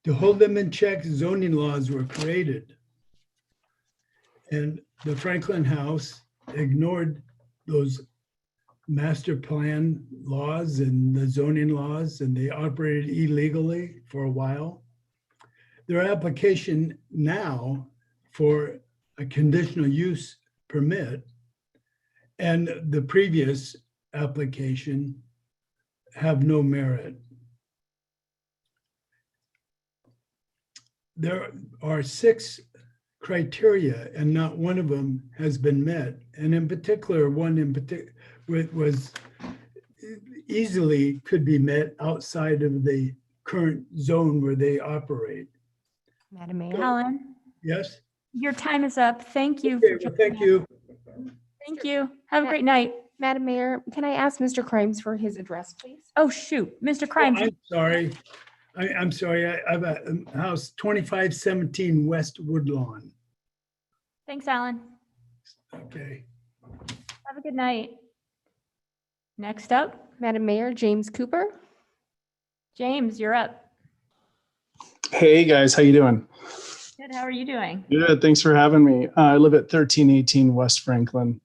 To hold them in check, zoning laws were created. And the Franklin House ignored those master plan laws and the zoning laws, and they operated illegally for a while. Their application now for a conditional use permit and the previous application have no merit. There are 6 criteria and not one of them has been met. And in particular, one in particular was easily could be met outside of the current zone where they operate. Madam Mayor. Alan, Yes? your time is up. Thank you. Okay, well, thank you. Thank you. Have a great night. Madam Mayor, can I ask Mr. Crimes for his address, please? Oh, shoot. Mr. Crimes. I'm sorry. I'm sorry. I have a house 2517 West Woodlawn. Thanks, Alan. Okay. Have a good night. Next up, Madam Mayor, James Cooper. James, you're up. Hey guys, how you doing? Good. How are you doing? Good, thanks for having me. I live at 1318 West Franklin.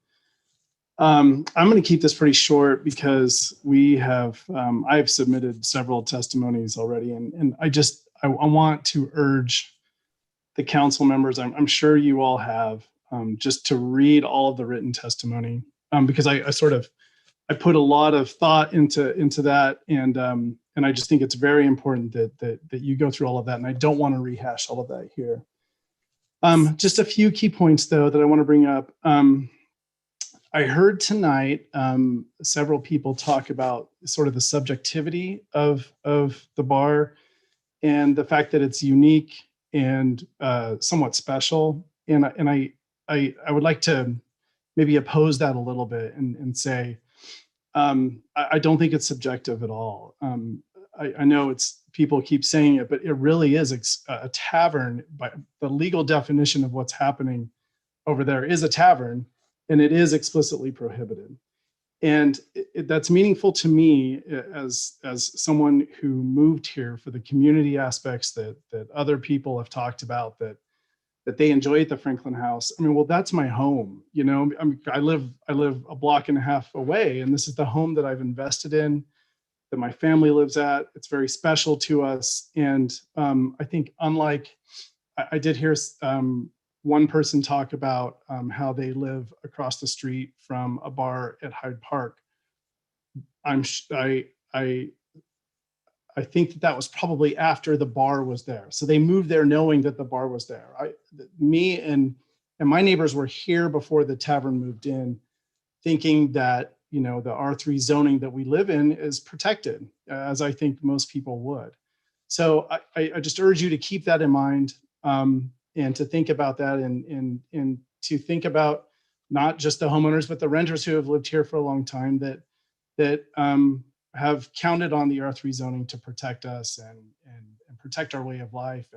I'm going to keep this pretty short because we have, I've submitted several testimonies already, and I want to urge the council members, I'm sure you all have, just to read all of the written testimony, because I put a lot of thought into that, and I just think it's very important that you go through all of that, and I don't want to rehash all of that here. Just a few key points though that I want to bring up. I heard tonight several people talk about sort of the subjectivity of the bar and the fact that it's unique and somewhat special. And I would like to maybe oppose that a little bit and say, I don't think it's subjective at all. I know people keep saying it, but it really is a tavern. By the legal definition of what's happening over there is a tavern, and it is explicitly prohibited. And that's meaningful to me as someone who moved here for the community aspects that other people have talked about, that they enjoy at the Franklin House. I mean, well, that's my home. You know, I live a block and a half away, and this is the home that I've invested in. that my family lives at. It's very special to us. And I think unlike, I did hear one person talk about how they live across the street from a bar at Hyde Park. I think that was probably after the bar was there. So they moved there knowing that the bar was there. Me and my neighbors were here before the tavern moved in, thinking that, you know, the R3 zoning that we live in is protected, as I think most people would. So I just urge you to keep that in mind, and to think about that, and to think about not just the homeowners, but the renters who have lived here for a long time that have counted on the R3 zoning to protect us and protect our way of life.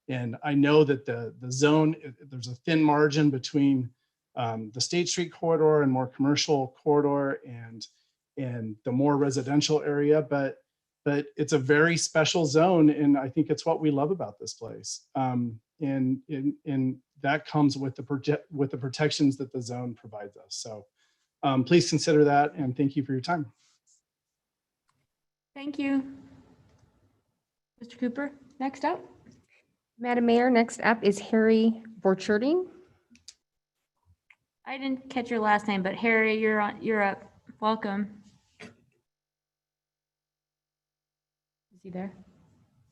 And I know that the zone, there's a thin margin between the State Street corridor and more commercial corridor and the more residential area, but it's a very special zone, and I think it's what we love about this place. And that comes with the protections that the zone provides us. So please consider that, and thank you for your time. Thank you. Mr. Cooper, next up. Madam Mayor, next up is Harry Borcherding. I didn't catch your last name, but Harry, you're up. Welcome. Is he there?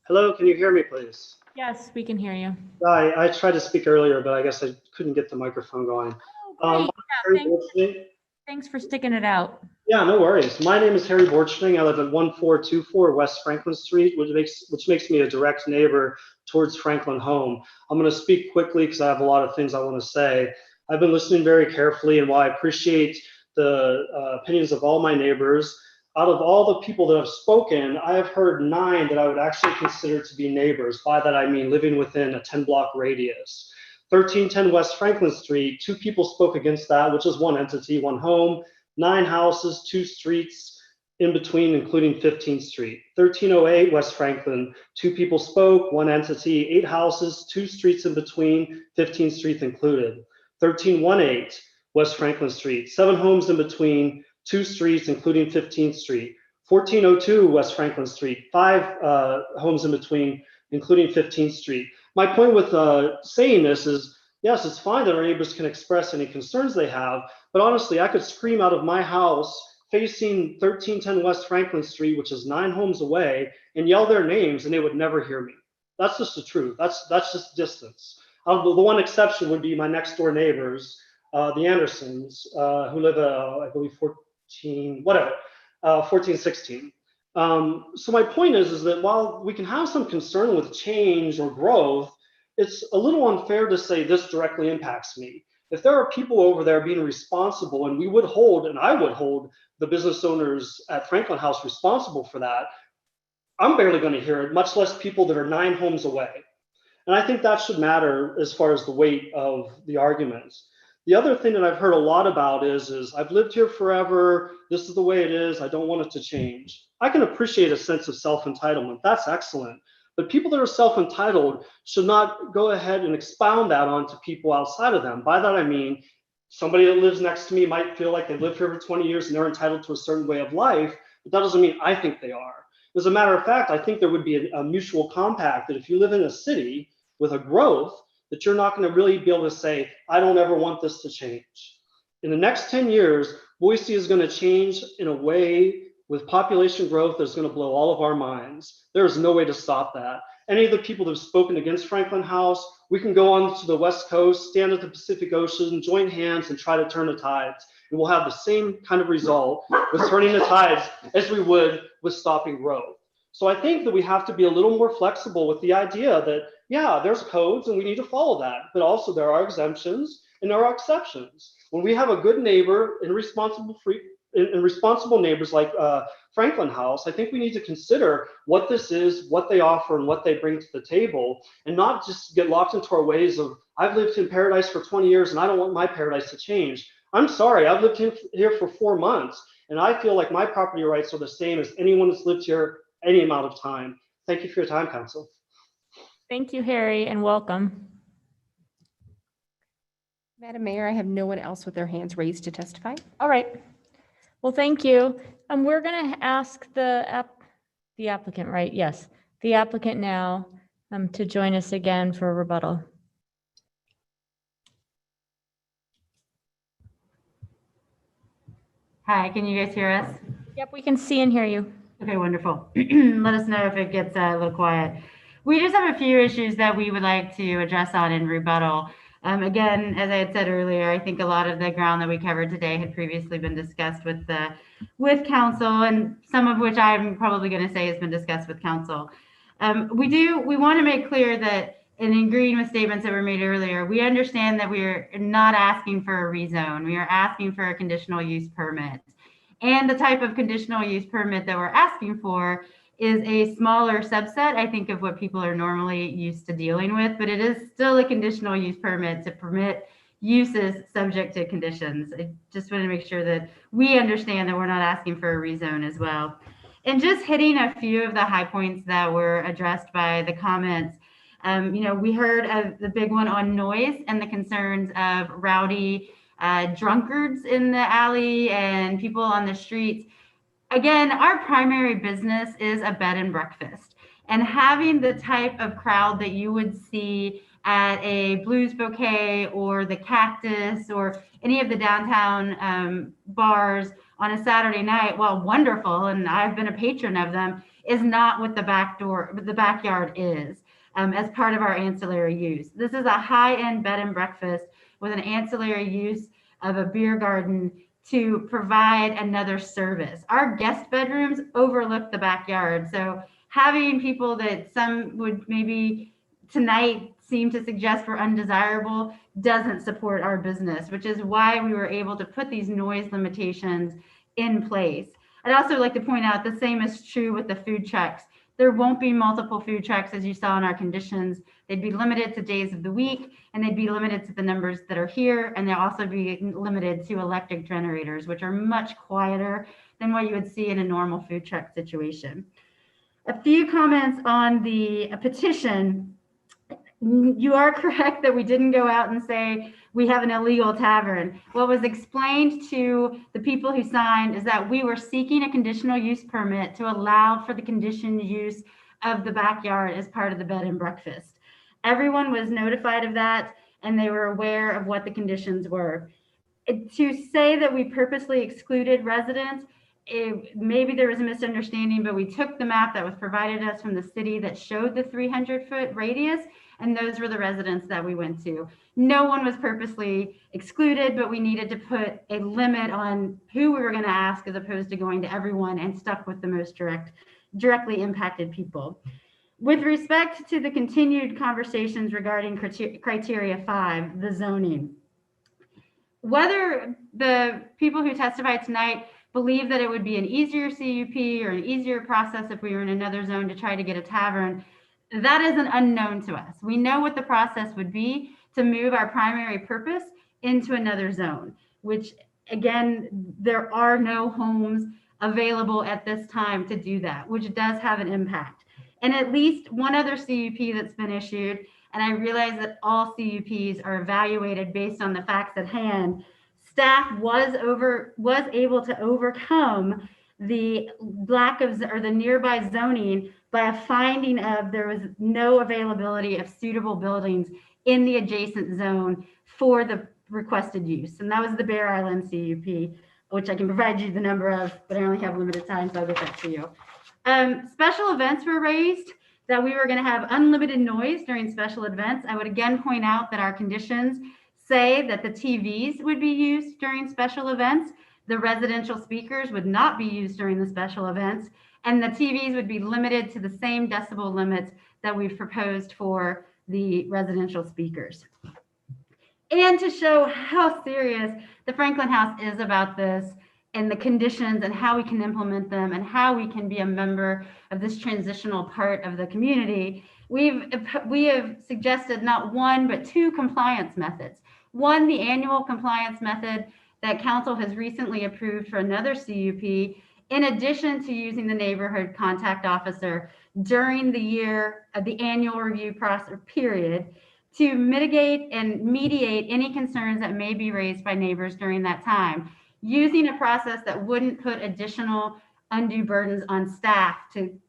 Hello, can you hear me, please? Yes, we can hear you. I tried to speak earlier, but I guess I couldn't get the microphone going. Oh, great. Thanks for sticking it out. Yeah, no worries. My name is Harry Borcherding. I live at 1424 West Franklin Street, which makes me a direct neighbor towards Franklin Home. I'm going to speak quickly because I have a lot of things I want to say. I've been listening very carefully, and while I appreciate the opinions of all my neighbors, out of all the people that have spoken, I have heard 9 that I would actually consider to be neighbors. By that, I mean living within a 10-block radius. 1310 West Franklin Street, 2 people spoke against that, which is one entity, one home, 9 houses, 2 streets in between, including 15th Street. 1308 West Franklin, 2 people spoke, 1 entity, 8 houses, 2 streets in between, 15th Street included. 1318 West Franklin Street, 7 homes in between, 2 streets, including 15th Street. 1402 West Franklin Street, 5 homes in between, including 15th Street. My point with saying this is, yes, it's fine that our neighbors can express any concerns they have, but honestly, I could scream out of my house facing 1310 West Franklin Street, which is 9 homes away, and yell their names, and they would never hear me. That's just the truth. That's just distance. The one exception would be my next door neighbors, the Andersons, who live at, I believe, 1416. So my point is that while we can have some concern with change or growth, it's a little unfair to say this directly impacts me. If there are people over there being responsible, and we would hold, and I would hold the business owners at Franklin House responsible for that, I'm barely going to hear it, much less people that are 9 homes away. And I think that should matter as far as the weight of the arguments. The other thing that I've heard a lot about is I've lived here forever. This is the way it is. I don't want it to change. I can appreciate a sense of self-entitlement. That's excellent. But people that are self-entitled should not go ahead and expound that onto people outside of them. By that, I mean, somebody that lives next to me might feel like they've lived here for 20 years and they're entitled to a certain way of life, but that doesn't mean I think they are. As a matter of fact, I think there would be a mutual compact that if you live in a city with a growth, that you're not going to really be able to say, I don't ever want this to change. In the next 10 years, Boise is going to change in a way with population growth that's going to blow all of our minds. There is no way to stop that. Any of the people that have spoken against Franklin House, we can go on to the West Coast, stand at the Pacific Ocean, join hands and try to turn the tides. And we'll have the same kind of result with turning the tides as we would with stopping growth. So I think that we have to be a little more flexible with the idea that, yeah, there's codes and we need to follow that, but also there are exemptions and there are exceptions. When we have a good neighbor and responsible neighbors like Franklin House, I think we need to consider what this is, what they offer, and what they bring to the table, and not just get locked into our ways of, I've lived in paradise for 20 years and I don't want my paradise to change. I'm sorry, I've lived here for 4 months, and I feel like my property rights are the same as anyone that's lived here any amount of time. Thank you for your time, Council. Thank you, Harry, and welcome. Madam Mayor, I have no one else with their hands raised to testify. All right. Well, thank you. We're gonna ask the applicant, right? Yes, the applicant now to join us again for a rebuttal. Hi, can you guys hear us? Yep, we can see and hear you. Okay, wonderful. Let us know if it gets a little quiet. We just have a few issues that we would like to address on in rebuttal. Again, as I had said earlier, I think a lot of the ground that we covered today had previously been discussed with council, and some of which I'm probably going to say has been discussed with council. We want to make clear that, and in agreeing with statements that were made earlier, we understand that we're not asking for a rezone. We are asking for a conditional use permit. And the type of conditional use permit that we're asking for is a smaller subset, I think, of what people are normally used to dealing with, but it is still a conditional use permit to permit uses subject to conditions. I just want to make sure that we understand that we're not asking for a rezone as well. And just hitting a few of the high points that were addressed by the comments. We heard the big one on noise and the concerns of rowdy drunkards in the alley and people on the streets. Again, our primary business is a bed and breakfast, and having the type of crowd that you would see at a Blues Bouquet or the Cactus or any of the downtown bars on a Saturday night, while wonderful, and I've been a patron of them, is not what the backyard is as part of our ancillary use. This is a high-end bed and breakfast with an ancillary use of a beer garden to provide another service. Our guest bedrooms overlook the backyard. So having people that some would maybe tonight seem to suggest were undesirable doesn't support our business, which is why we were able to put these noise limitations in place. I'd also like to point out the same is true with the food trucks. There won't be multiple food trucks as you saw in our conditions. They'd be limited to days of the week, and they'd be limited to the numbers that are here, and they'll also be limited to electric generators, which are much quieter than what you would see in a normal food truck situation. A few comments on the petition. You are correct that we didn't go out and say we have an illegal tavern. What was explained to the people who signed is that we were seeking a conditional use permit to allow for the conditioned use of the backyard as part of the bed and breakfast. Everyone was notified of that, and they were aware of what the conditions were. To say that we purposely excluded residents, maybe there was a misunderstanding, but we took the map that was provided us from the city that showed the 300-foot radius, and those were the residents that we went to. No one was purposely excluded, but we needed to put a limit on who we were going to ask as opposed to going to everyone and stuck with the most directly impacted people. With respect to the continued conversations regarding criteria 5, the zoning, whether the people who testified tonight believe that it would be an easier CUP or an easier process if we were in another zone to try to get a tavern, that is an unknown to us. We know what the process would be to move our primary purpose into another zone, which again, there are no homes available at this time to do that, which does have an impact. And at least one other CUP that's been issued, and I realize that all CUPs are evaluated based on the facts at hand, staff was able to overcome the lack of or the nearby zoning by a finding of there was no availability of suitable buildings in the adjacent zone for the requested use. And that was the Bear Island CUP, which I can provide you the number of, but I only have limited time, so I'll get that to you. Special events were raised, that we were going to have unlimited noise during special events. I would again point out that our conditions say that the TVs would be used during special events. The residential speakers would not be used during the special events, and the TVs would be limited to the same decibel limits that we've proposed for the residential speakers. And to show how serious the Franklin House is about this and the conditions and how we can implement them and how we can be a member of this transitional part of the community, we have suggested not one, but 2 compliance methods. One, the annual compliance method that council has recently approved for another CUP, in addition to using the neighborhood contact officer during the year of the annual review process period to mitigate and mediate any concerns that may be raised by neighbors during that time. using a process that wouldn't put additional undue burdens on staff to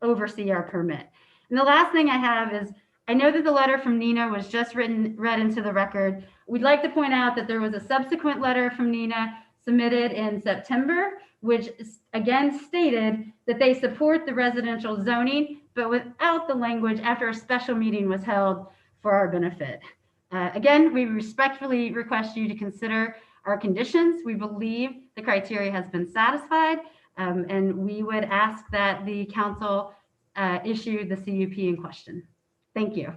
oversee our permit. And the last thing I have is, I know that the letter from Nina was just read into the record. We'd like to point out that there was a subsequent letter from Nina submitted in September, which again stated that they support the residential zoning, but without the language after a special meeting was held for our benefit. Again, we respectfully request you to consider our conditions. We believe the criteria has been satisfied, and we would ask that the council issue the CUP in question. Thank you.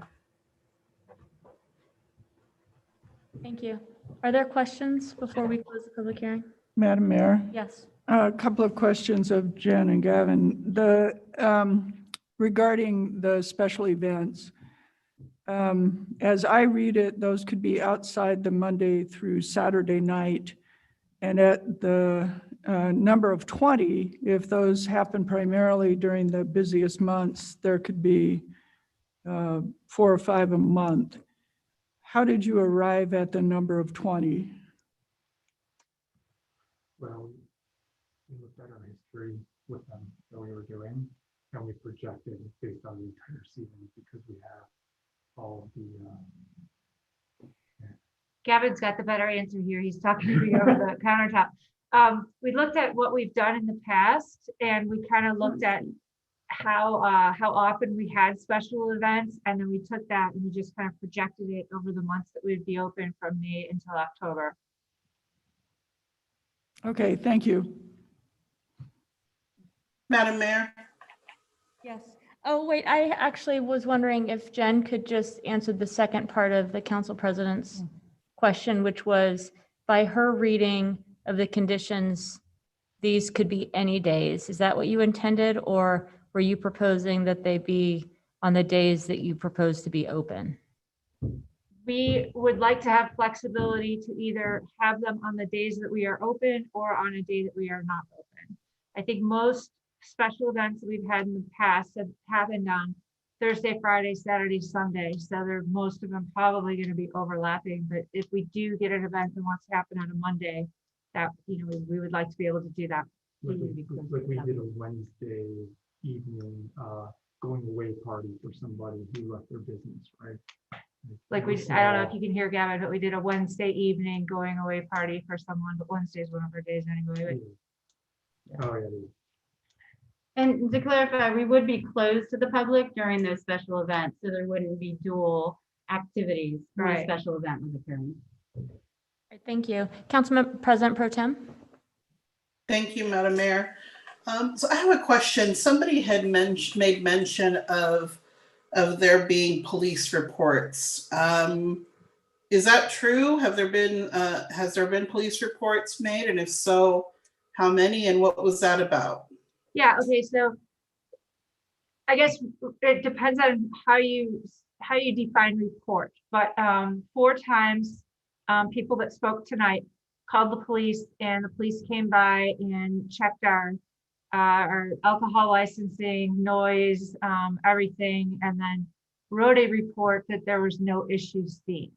Thank you. Are there questions before we close the public hearing? Madam Mayor, Yes. a couple of questions of Jen and Gavin. Regarding the special events, as I read it, those could be outside the Monday through Saturday night. And at the number of 20, if those happen primarily during the busiest months, there could be 4 or 5 a month. How did you arrive at the number of 20? Well, we looked at our history with them that we were doing, and we projected based on the entire season because we have all of the. Gavin's got the better answer here. He's talking to me over the countertop. We looked at what we've done in the past, and we kind of looked at how often we had special events, and then we took that and we just kind of projected it over the months that we'd be open from May until October. Okay, thank you. Madam Mayor? Yes. Oh, wait, I actually was wondering if Jen could just answer the second part of the council president's question, which was, by her reading of the conditions, these could be any days. Is that what you intended, or were you proposing that they be on the days that you propose to be open? We would like to have flexibility to either have them on the days that we are open or on a day that we are not open. I think most special events that we've had in the past have happened on Thursday, Friday, Saturday, Sunday. So they're most of them probably going to be overlapping. But if we do get an event that wants to happen on a Monday, that, you know, we would like to be able to do that. Like we did a Wednesday evening going away party for somebody who left their business, right? Like we just, I don't know if you can hear Gavin, but we did a Wednesday evening going away party for someone, but Wednesday is one of our days anyway. Oh, yeah. And to clarify, we would be closed to the public during those special events, so there wouldn't be dual activities for a Right. special event was occurring. Thank you. Councilman President Pro Tem. Thank you, Madam Mayor. So I have a question. Somebody had made mention of there being police reports. Is that true? Has there been police reports made? And if so, how many and what was that about? Yeah, okay, so I guess it depends on how you define report, but 4 times people that spoke tonight called the police, and the police came by and checked our alcohol licensing, noise, everything, and then wrote a report that there was no issues seen.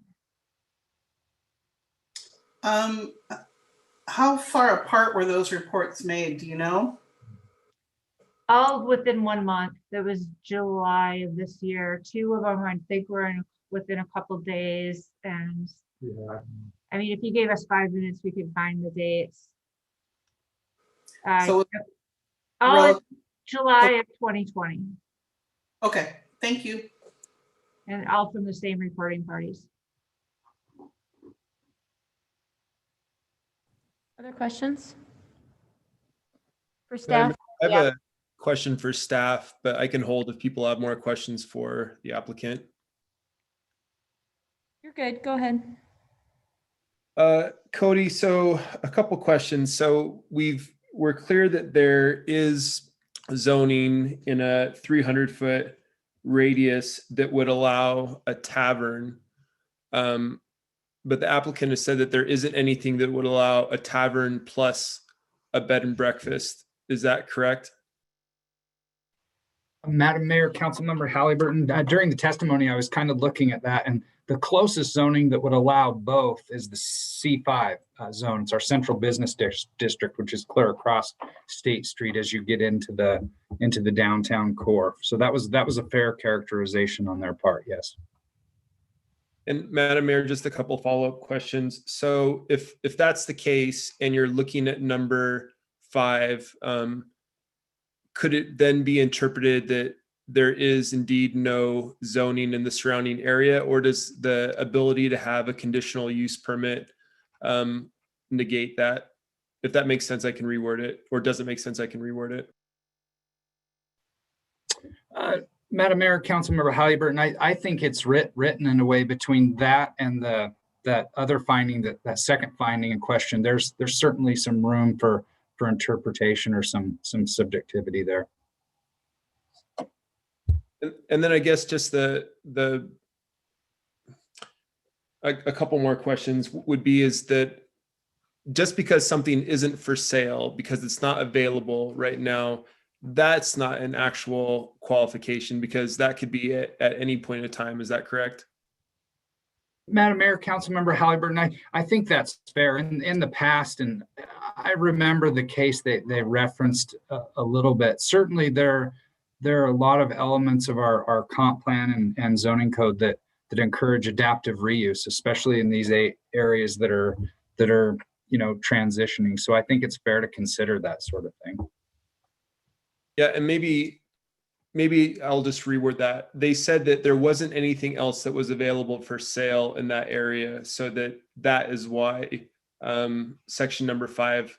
How far apart were those reports made? Do you know? All within 1 month. It was July of this year. 2 of them, I think, were within a couple days. And Yeah. I mean, if you gave us 5 minutes, we could find the dates. So All in July of 2020, okay, thank you. and all from the same reporting parties. Other questions? For Madam staff? Mayor, I Yeah. have a question for staff, but I can hold if people have more questions for the applicant. You're good. Go ahead. Cody, so a couple questions. So we're clear that there is zoning in a 300-foot radius that would allow a tavern. But the applicant has said that there isn't anything that would allow a tavern plus a bed and breakfast. Is that correct? Madam Mayor, Councilmember Halliburton, during the testimony, I was kind of looking at that, and the closest zoning that would allow both is the C5 zone. It's our central business district, which is clear across State Street as you get into the downtown core. So that was a fair characterization on their part. Yes. And Madam Mayor, just a couple follow-up questions. So if that's the case and you're looking at number 5, could it then be interpreted that there is indeed no zoning in the surrounding area, or does the ability to have a conditional use permit negate that? If that makes sense, I can reword it, or doesn't make sense, I can reword it. Madam Mayor, Councilmember Halliburton, I think it's written in a way between that and that other finding, that second finding in question. There's certainly some room for interpretation or some subjectivity there. And then I guess just a couple more questions would be, is that just because something isn't for sale, because it's not available right now, that's not an actual qualification, because that could be at any point in time. Is that correct? Madam Mayor, Councilmember Halliburton, I think that's fair. In the past, and I remember the case they referenced a little bit. Certainly there are a lot of elements of our comp plan and zoning code that encourage adaptive reuse, especially in these 8 areas that are transitioning. So I think it's fair to consider that sort of thing. Yeah, and maybe I'll just reword that. They said that there wasn't anything else that was available for sale in that area, so that is why section number 5,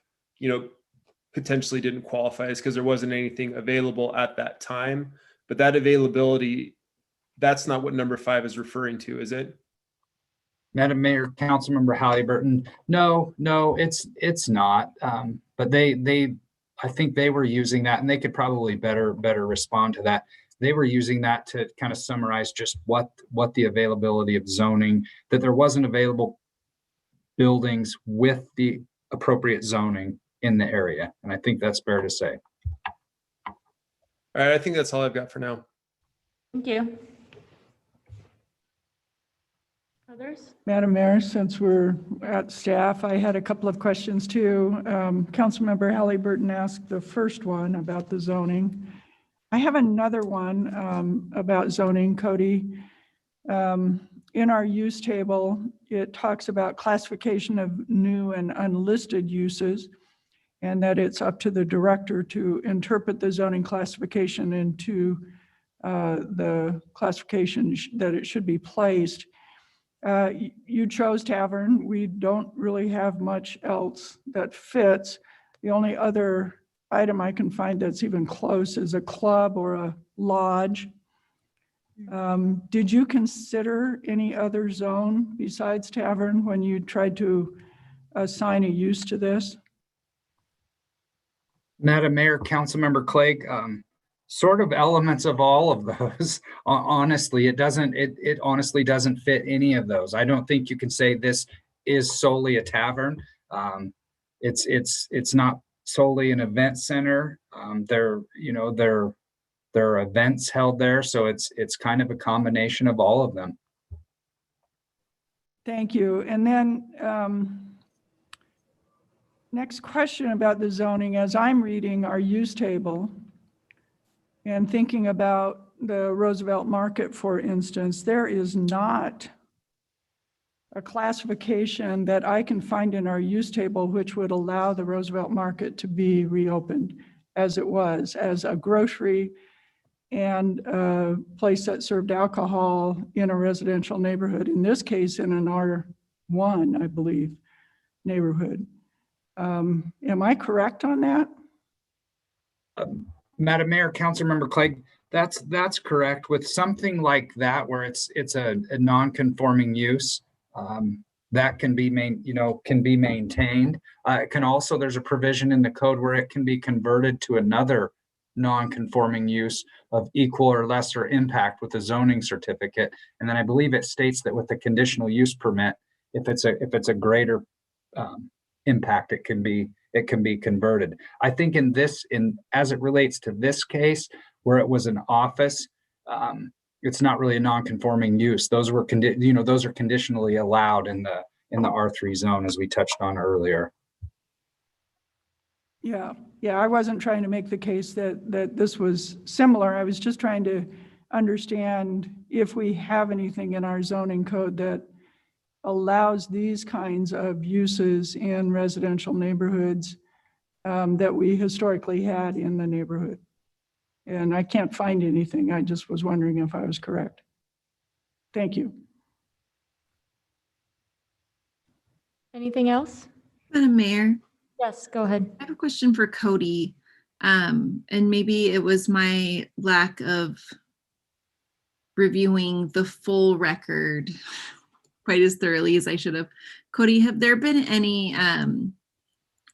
potentially didn't qualify, is because there wasn't anything available at that time. But that availability, that's not what number 5 is referring to, is it? Madam Mayor, Councilmember Halliburton, no, it's not. But I think they were using that, and they could probably better respond to that. They were using that to kind of summarize just what the availability of zoning, that there wasn't available buildings with the appropriate zoning in the area. And I think that's fair to say. All right, I think that's all I've got for now. Thank you. Others? Madam Mayor, since we're at staff, I had a couple of questions too. Councilmember Halliburton asked the first one about the zoning. I have another one about zoning, Cody. In our use table, it talks about classification of new and unlisted uses, and that it's up to the director to interpret the zoning classification into the classification that it should be placed. You chose tavern. We don't really have much else that fits. The only other item I can find that's even close is a club or a lodge. Did you consider any other zone besides tavern when you tried to assign a use to this? Madam Mayor, Councilmember Clegg, sort of elements of all of those. Honestly, it honestly doesn't fit any of those. I don't think you can say this is solely a tavern. It's not solely an event center. There are events held there, so it's kind of a combination of all of them. Thank you. And then next question about the zoning. As I'm reading our use table and thinking about the Roosevelt Market, for instance, there is not a classification that I can find in our use table which would allow the Roosevelt Market to be reopened as it was, as a grocery and a place that served alcohol in a residential neighborhood, in this case in an R1, I believe, neighborhood. Am I correct on that? Madam Mayor, Councilmember Clegg, that's correct. With something like that, where it's a non-conforming use, that can be maintained. It can also, there's a provision in the code where it can be converted to another non-conforming use of equal or lesser impact with a zoning certificate. And then I believe it states that with the conditional use permit, if it's a greater impact, it can be converted. I think as it relates to this case, where it was an office, it's not really a non-conforming use. Those were those are conditionally allowed in the R3 zone, as we touched on earlier. Yeah, I wasn't trying to make the case that this was similar. I was just trying to understand if we have anything in our zoning code that allows these kinds of uses in residential neighborhoods that we historically had in the neighborhood. And I can't find anything. I just was wondering if I was correct. Thank you. Anything else? Madam Mayor, Yes, go ahead. I have a question for Cody. And maybe it was my lack of reviewing the full record quite as thoroughly as I should have. Cody, have there been any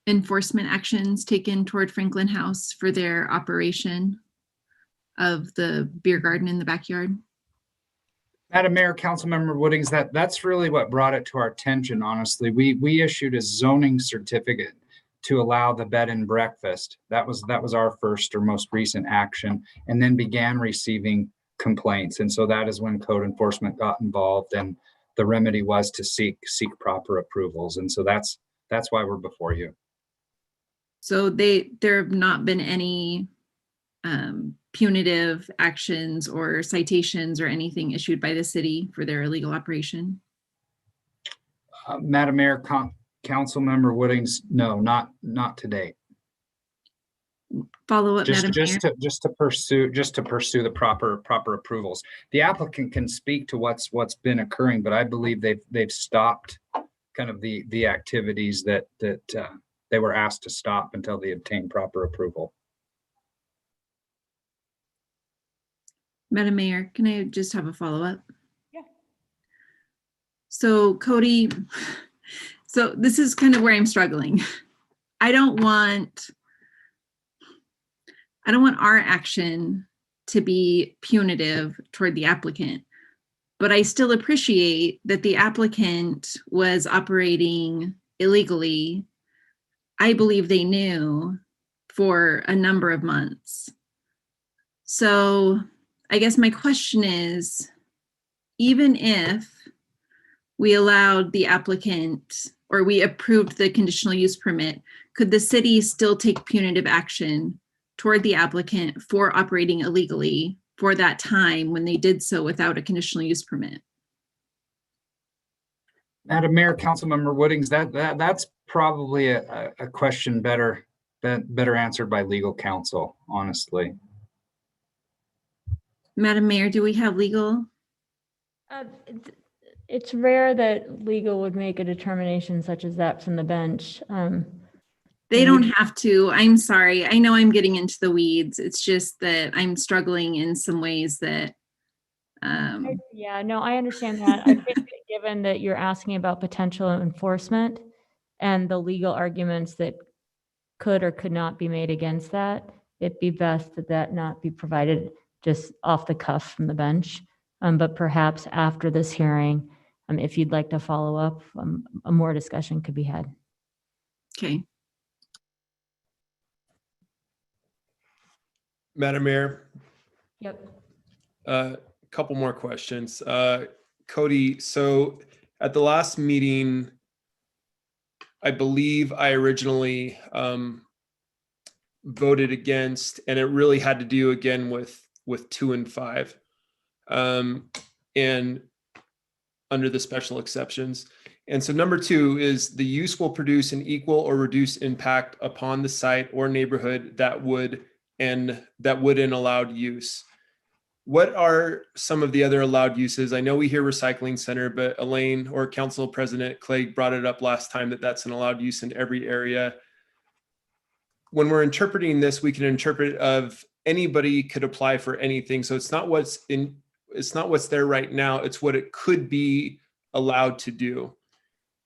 enforcement actions taken toward Franklin House for their operation of the beer garden in the backyard? Madam Mayor, Councilmember Woodings, that's really what brought it to our attention, honestly. We issued a zoning certificate to allow the bed and breakfast. That was our first or most recent action, and then began receiving complaints. And so that is when code enforcement got involved, and the remedy was to seek proper approvals. And so that's why we're before you. So there have not been any punitive actions or citations or anything issued by the city for their illegal operation? Madam Mayor, Councilmember Woodings, no, not to date. Follow up, Madam Mayor. Just to pursue the proper approvals. The applicant can speak to what's been occurring, but I believe they've stopped kind of the activities that they were asked to stop until they obtain proper approval. Madam Mayor, can I just have a follow-up? Yeah. So Cody, so this is kind of where I'm struggling. I don't want our action to be punitive toward the applicant, but I still appreciate that the applicant was operating illegally. I believe they knew for a number of months. So I guess my question is, even if we allowed the applicant or we approved the conditional use permit, could the city still take punitive action toward the applicant for operating illegally for that time when they did so without a conditional use permit? Madam Mayor, Councilmember Woodings, that's probably a question better answered by legal counsel, honestly. Madam Mayor, do we have legal? It's rare that legal would make a determination such as that from the bench. They don't have to. I'm sorry. I know I'm getting into the weeds. It's just that I'm struggling in some ways that. Yeah, no, I understand that. I think that given that you're asking about potential enforcement and the legal arguments that could or could not be made against that, it'd be best that that not be provided just off the cuff from the bench. But perhaps after this hearing, if you'd like to follow up, a more discussion could be had. Okay. Madam Mayor. Yep. Couple more questions. Cody, so at the last meeting, I believe I originally voted against, and it really had to do again with 2 and 5, and under the special exceptions. And so number 2 is the use will produce an equal or reduced impact upon the site or neighborhood that would an allowed use. What are some of the other allowed uses? I know we hear recycling center, but Elaine or Council President Clegg brought it up last time that that's an allowed use in every area. When we're interpreting this, we can interpret of anybody could apply for anything. So it's not what's there right now, it's what it could be allowed to do.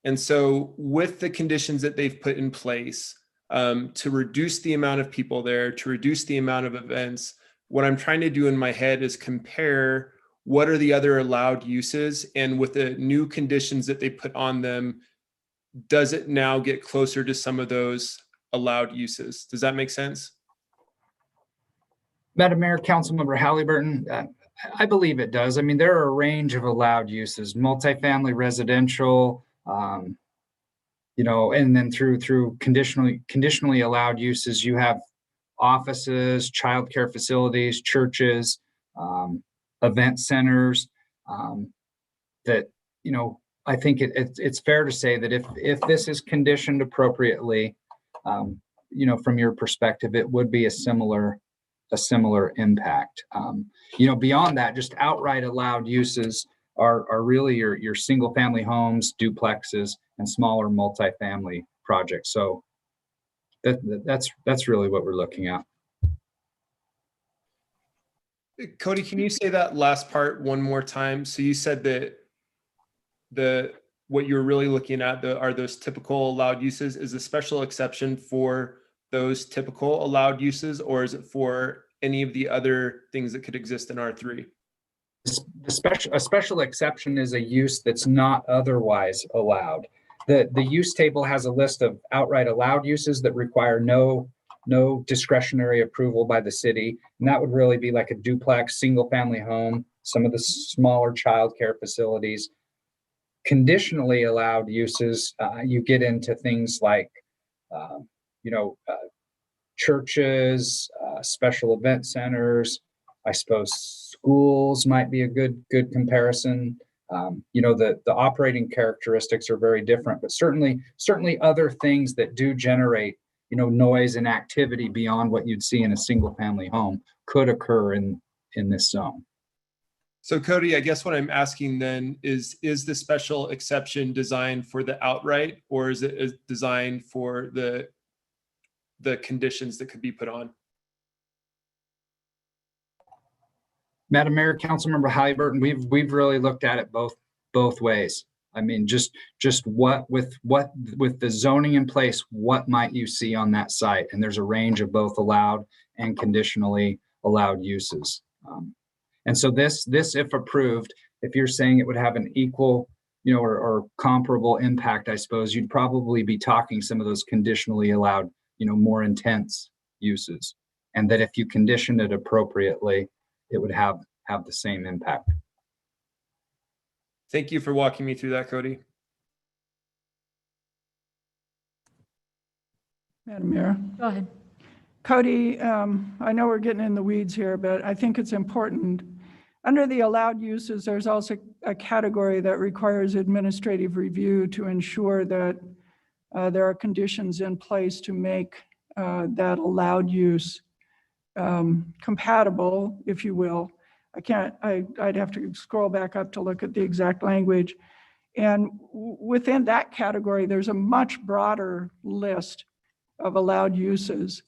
And so with the conditions that they've put in place to reduce the amount of people there, to reduce the amount of events, what I'm trying to do in my head is compare what are the other allowed uses, and with the new conditions that they put on them, does it now get closer to some of those allowed uses? Does that make sense? Madam Mayor, Councilmember Halliburton, I believe it does. I mean, there are a range of allowed uses, multifamily residential, you know, and then through conditionally allowed uses, you have offices, childcare facilities, churches, event centers, that, you know, I think it's fair to say that if this is conditioned appropriately, you know, from your perspective, it would be a similar impact. You know, beyond that, just outright allowed uses are really your single family homes, duplexes, and smaller multifamily projects. So that's really what we're looking at. Cody, can you say that last part one more time? So you said that what you're really looking at are those typical allowed uses. Is a special exception for those typical allowed uses, or is it for any of the other things that could exist in R3? A special exception is a use that's not otherwise allowed. The use table has a list of outright allowed uses that require no discretionary approval by the city. And that would really be like a duplex, single family home, some of the smaller childcare facilities. Conditionally allowed uses, you get into things like, you know, churches, special event centers. I suppose schools might be a good comparison. You know, the operating characteristics are very different, but certainly other things that do generate, you know, noise and activity beyond what you'd see in a single family home could occur in this zone. So Cody, I guess what I'm asking then is the special exception designed for the outright, or is it designed for the conditions that could be put on? Madam Mayor, Councilmember Halliburton, we've really looked at it both ways. I mean, just what with the zoning in place, what might you see on that site? And there's a range of both allowed and conditionally allowed uses. And so this, if approved, if you're saying it would have an equal, you know, or comparable impact, I suppose you'd probably be talking some of those conditionally allowed, you know, more intense uses. And that if you condition it appropriately, it would have the same impact. Thank you for walking me through that, Cody. Madam Mayor. Go ahead. Cody, I know we're getting in the weeds here, but I think it's important. Under the allowed uses, there's also a category that requires administrative review to ensure that there are conditions in place to make that allowed use compatible, if you will. I'd have to scroll back up to look at the exact language. And within that category, there's a much broader list of allowed uses.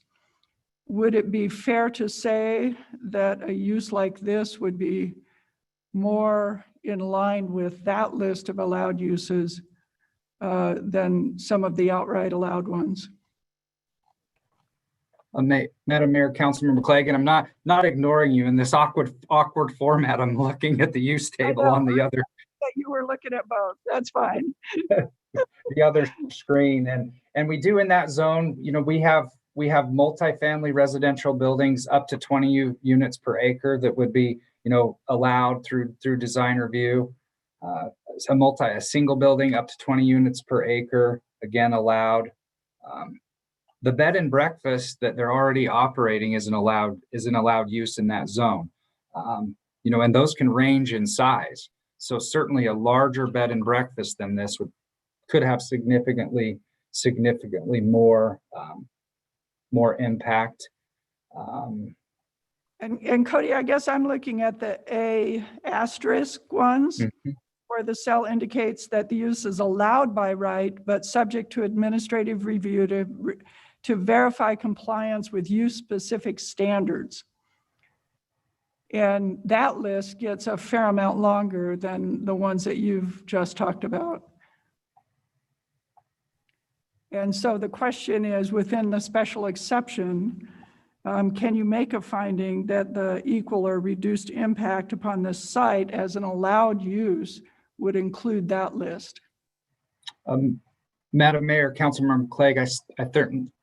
Would it be fair to say that a use like this would be more in line with that list of allowed uses than some of the outright allowed ones? Madam Mayor, Councilmember Clegg, and I'm not ignoring you in this awkward format. I'm looking at the use table on the other. You were looking at both. That's fine. The other screen, and we do in that zone. You know, we have multifamily residential buildings up to 20 units per acre that would be, you know, allowed through design review. A single building up to 20 units per acre, again allowed. The bed and breakfast that they're already operating is an allowed use in that zone. You know, and those can range in size. So certainly a larger bed and breakfast than this could have significantly more impact. And Cody, I guess I'm looking at the A asterisk ones, where the cell indicates that the use is allowed by right, but subject to administrative review to verify compliance with use-specific standards. And that list gets a fair amount longer than the ones that you've just talked about. And so the question is, within the special exception, can you make a finding that the equal or reduced impact upon the site as an allowed use would include that list? Madam Mayor, Councilmember Clegg,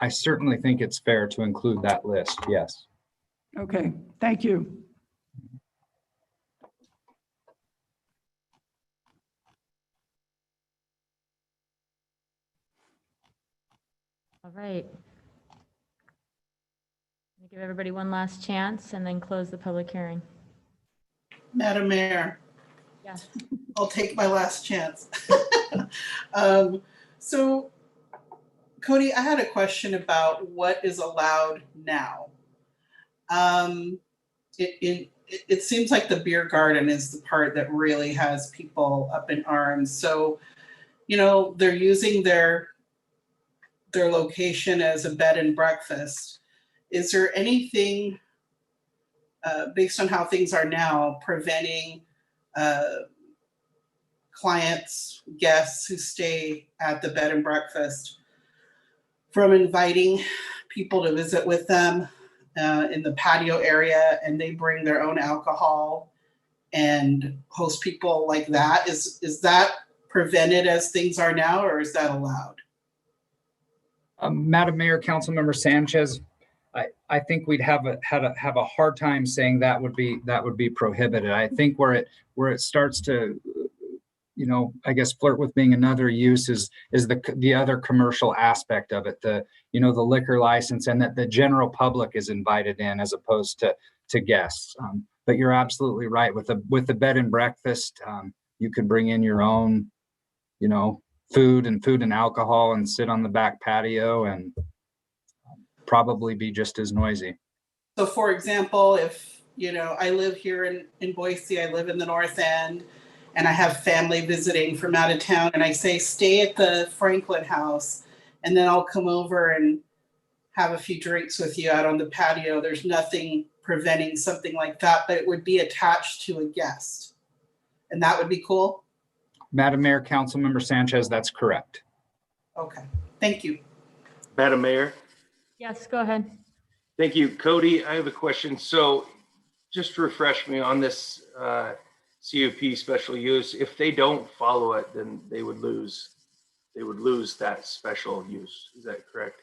I certainly think it's fair to include that list, yes. Okay, thank you. right. Give everybody one last chance and then close the public hearing. Madam Mayor, Yes. I'll take my last chance. So Cody, I had a question about what is allowed now. It seems like the beer garden is the part that really has people up in arms. So, you know, they're using their location as a bed and breakfast. Is there anything, based on how things are now, preventing clients, guests who stay at the bed and breakfast from inviting people to visit with them in the patio area, and they bring their own alcohol and host people like that? Is that prevented as things are now, or is that allowed? Madam Mayor, Councilmember Sanchez, I think we'd have a hard time saying that would be prohibited. I think where it starts to, you know, I guess flirt with being another use is the other commercial aspect of it, the liquor license, and that the general public is invited in as opposed to guests. But you're absolutely right with the bed and breakfast. You could bring in your own, food and alcohol and sit on the back patio and probably be just as noisy. So for example, if, I live here in Boise, I live in the North End, and I have family visiting from out of town, and I say, stay at the Franklin House, and then I'll come over and have a few drinks with you out on the patio. There's nothing preventing something like that, but it would be attached to a guest. And that would be cool? Madam Mayor, Councilmember Sanchez, that's correct. Okay, thank you. Madam Mayor. Yes, go ahead. Thank you. Cody, I have a question. So just to refresh me on this CUP special use, if they don't follow it, then they would lose that special use. Is that correct?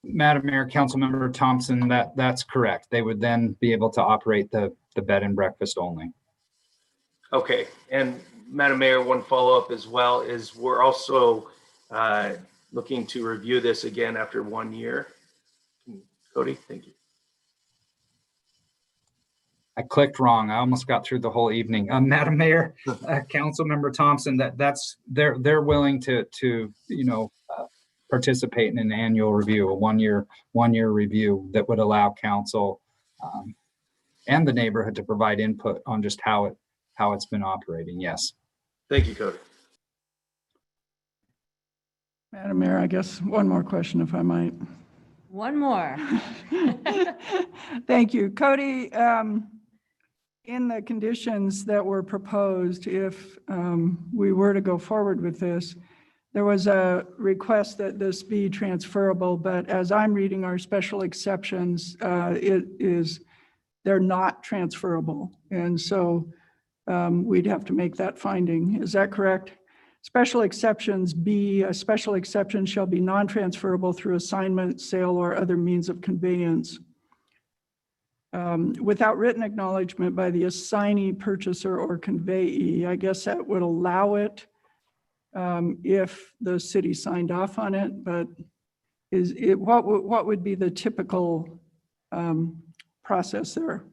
Madam Mayor, Councilmember Thompson, that's correct. They would then be able to operate the bed and breakfast only. Okay. And Madam Mayor, one follow-up as well is we're also looking to review this again after 1 year. Cody, thank you. I clicked wrong. I almost got through the whole evening. Madam Mayor, Councilmember Thompson, they're willing to participate in an annual review, a one year review that would allow council and the neighborhood to provide input on just how it's been operating. Yes. Thank you, Cody. Madam Mayor, I guess one more question, if I might. One more. Thank you. Cody, in the conditions that were proposed, if we were to go forward with this, there was a request that this be transferable, but as I'm reading our special exceptions, they're not transferable. And so we'd have to make that finding. Is that correct? Special exceptions B, a special exception shall be non-transferable through assignment, sale, or other means of conveyance. Without written acknowledgement by the assignee, purchaser, or conveyee. I guess that would allow it if the city signed off on it, but what would be the typical process there?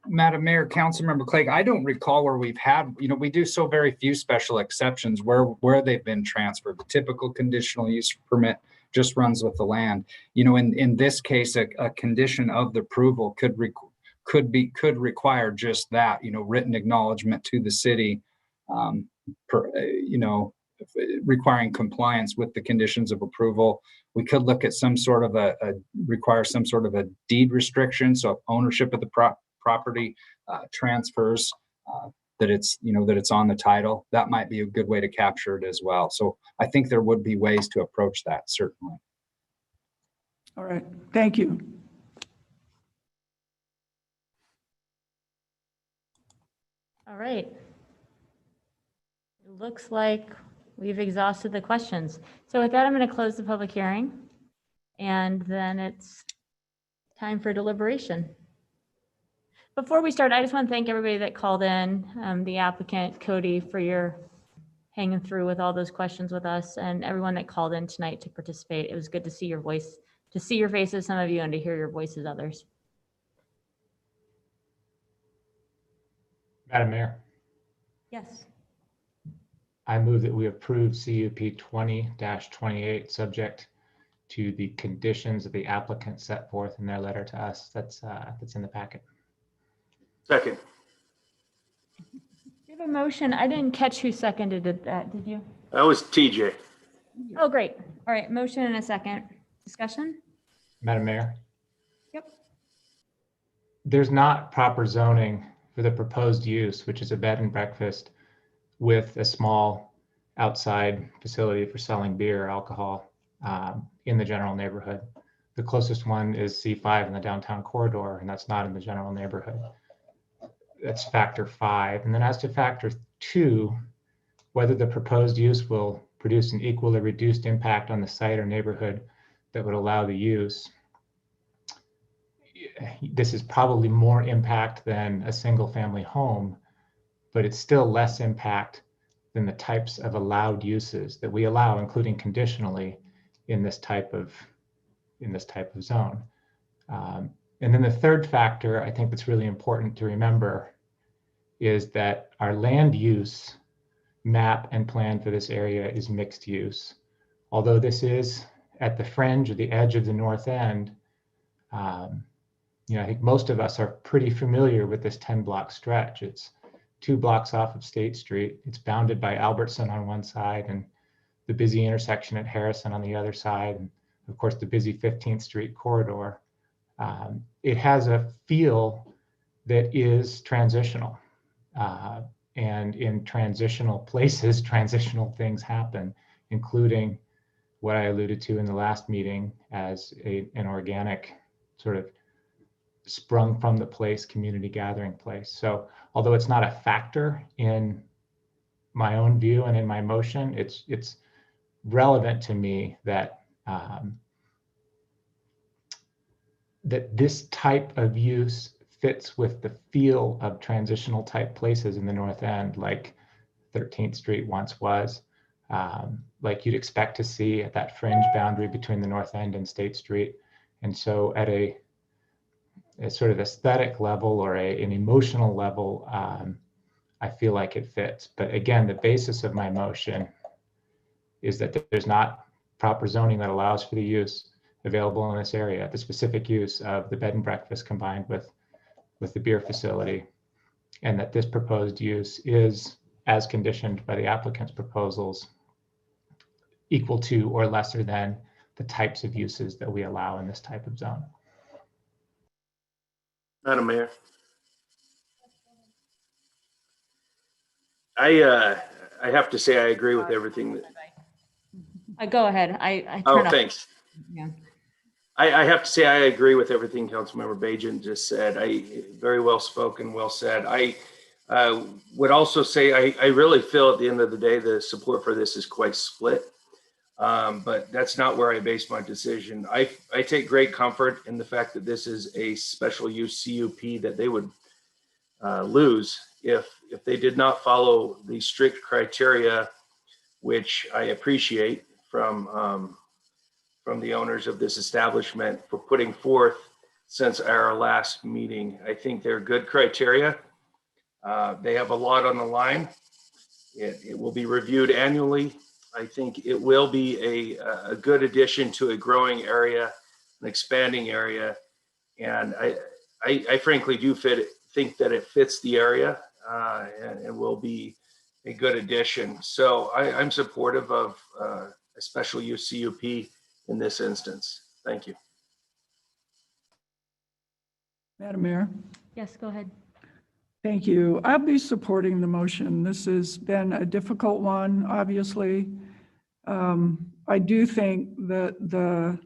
Madam Mayor, Councilmember Clegg, I don't recall where we've had, we do so very few special exceptions where they've been transferred. The typical conditional use permit just runs with the land. In this case, a condition of the approval could require just that, written acknowledgement to the city, requiring compliance with the conditions of approval. We could look at some sort of require some sort of a deed restriction. So if ownership of the property transfers, that it's on the title, that might be a good way to capture it as well. So I think there would be ways to approach that, certainly. All right, thank you. All right. It looks like we've exhausted the questions. So with that, I'm going to close the public hearing, and then it's time for deliberation. Before we start, I just want to thank everybody that called in, the applicant, Cody, for your hanging through with all those questions with us, and everyone that called in tonight to participate. It was good to see your voice, to see your faces, some of you, and to hear your voices, others. Madam Mayor, Yes. I move that we approve CUP 20-28, subject to the conditions that the applicant set forth in their letter to us. That's in the packet. Second. We have a motion. I didn't catch who seconded that, did you? That was TJ. Oh, great. All right, motion and a second. Discussion? Madam Mayor? Yep. There's not proper zoning for the proposed use, which is a bed and breakfast with a small outside facility for selling beer or alcohol in the general neighborhood. The closest one is C5 in the downtown corridor, and that's not in the general neighborhood. That's factor 5. And then as to factor 2, whether the proposed use will produce an equal or reduced impact on the site or neighborhood that would allow the use. This is probably more impact than a single family home, but it's still less impact than the types of allowed uses that we allow, including conditionally, in this type of zone. And then the third factor I think that's really important to remember is that our land use map and plan for this area is mixed use. Although this is at the fringe or the edge of the north end, I think most of us are pretty familiar with this 10-block stretch. It's 2 blocks off of State Street. It's bounded by Albertson on one side and the busy intersection at Harrison on the other side, and of course the busy 15th Street corridor. It has a feel that is transitional. And in transitional places, transitional things happen, including what I alluded to in the last meeting as an organic sort of sprung from the place community gathering place. So although it's not a factor in my own view and in my motion, it's relevant to me that that this type of use fits with the feel of transitional type places in the North End, like 13th Street once was, like you'd expect to see at that fringe boundary between the North End and State Street. And so at a sort of aesthetic level or an emotional level, I feel like it fits. But again, the basis of my motion is that there's not proper zoning that allows for the use available in this area, the specific use of the bed and breakfast combined with the beer facility, and that this proposed use is, as conditioned by the applicant's proposals, equal to or lesser than the types of uses that we allow in this type of zone. Madam Mayor. I have to say I agree with everything that. Go ahead. I Oh, turn off- thanks. Yeah. I have to say I agree with everything Councilmember Bajan just said. Very well spoken, well said. I would also say I really feel at the end of the day the support for this is quite split, but that's not where I base my decision. I take great comfort in the fact that this is a special use CUP that they would lose if they did not follow the strict criteria, which I appreciate from the owners of this establishment for putting forth since our last meeting. I think they're good criteria. They have a lot on the line. It will be reviewed annually. I think it will be a good addition to a growing area, an expanding area. And I frankly do think that it fits the area and will be a good addition. So I'm supportive of a special use CUP in this instance. Thank you. Madam Mayor. Yes, go ahead. Thank you. I'll be supporting the motion. This has been a difficult one, obviously. I do think that the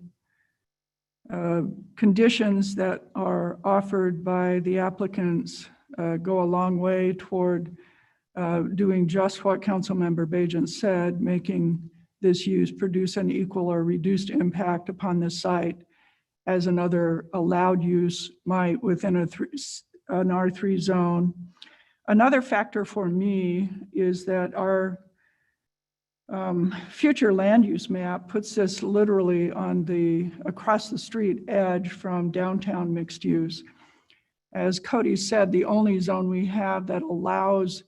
conditions that are offered by the applicants go a long way toward doing just what Councilmember Bajan said, making this use produce an equal or reduced impact upon the site as another allowed use might within an R3 zone. Another factor for me is that our future land use map puts this literally on the across the street edge from downtown mixed use. As Cody said, the only zone we have that allows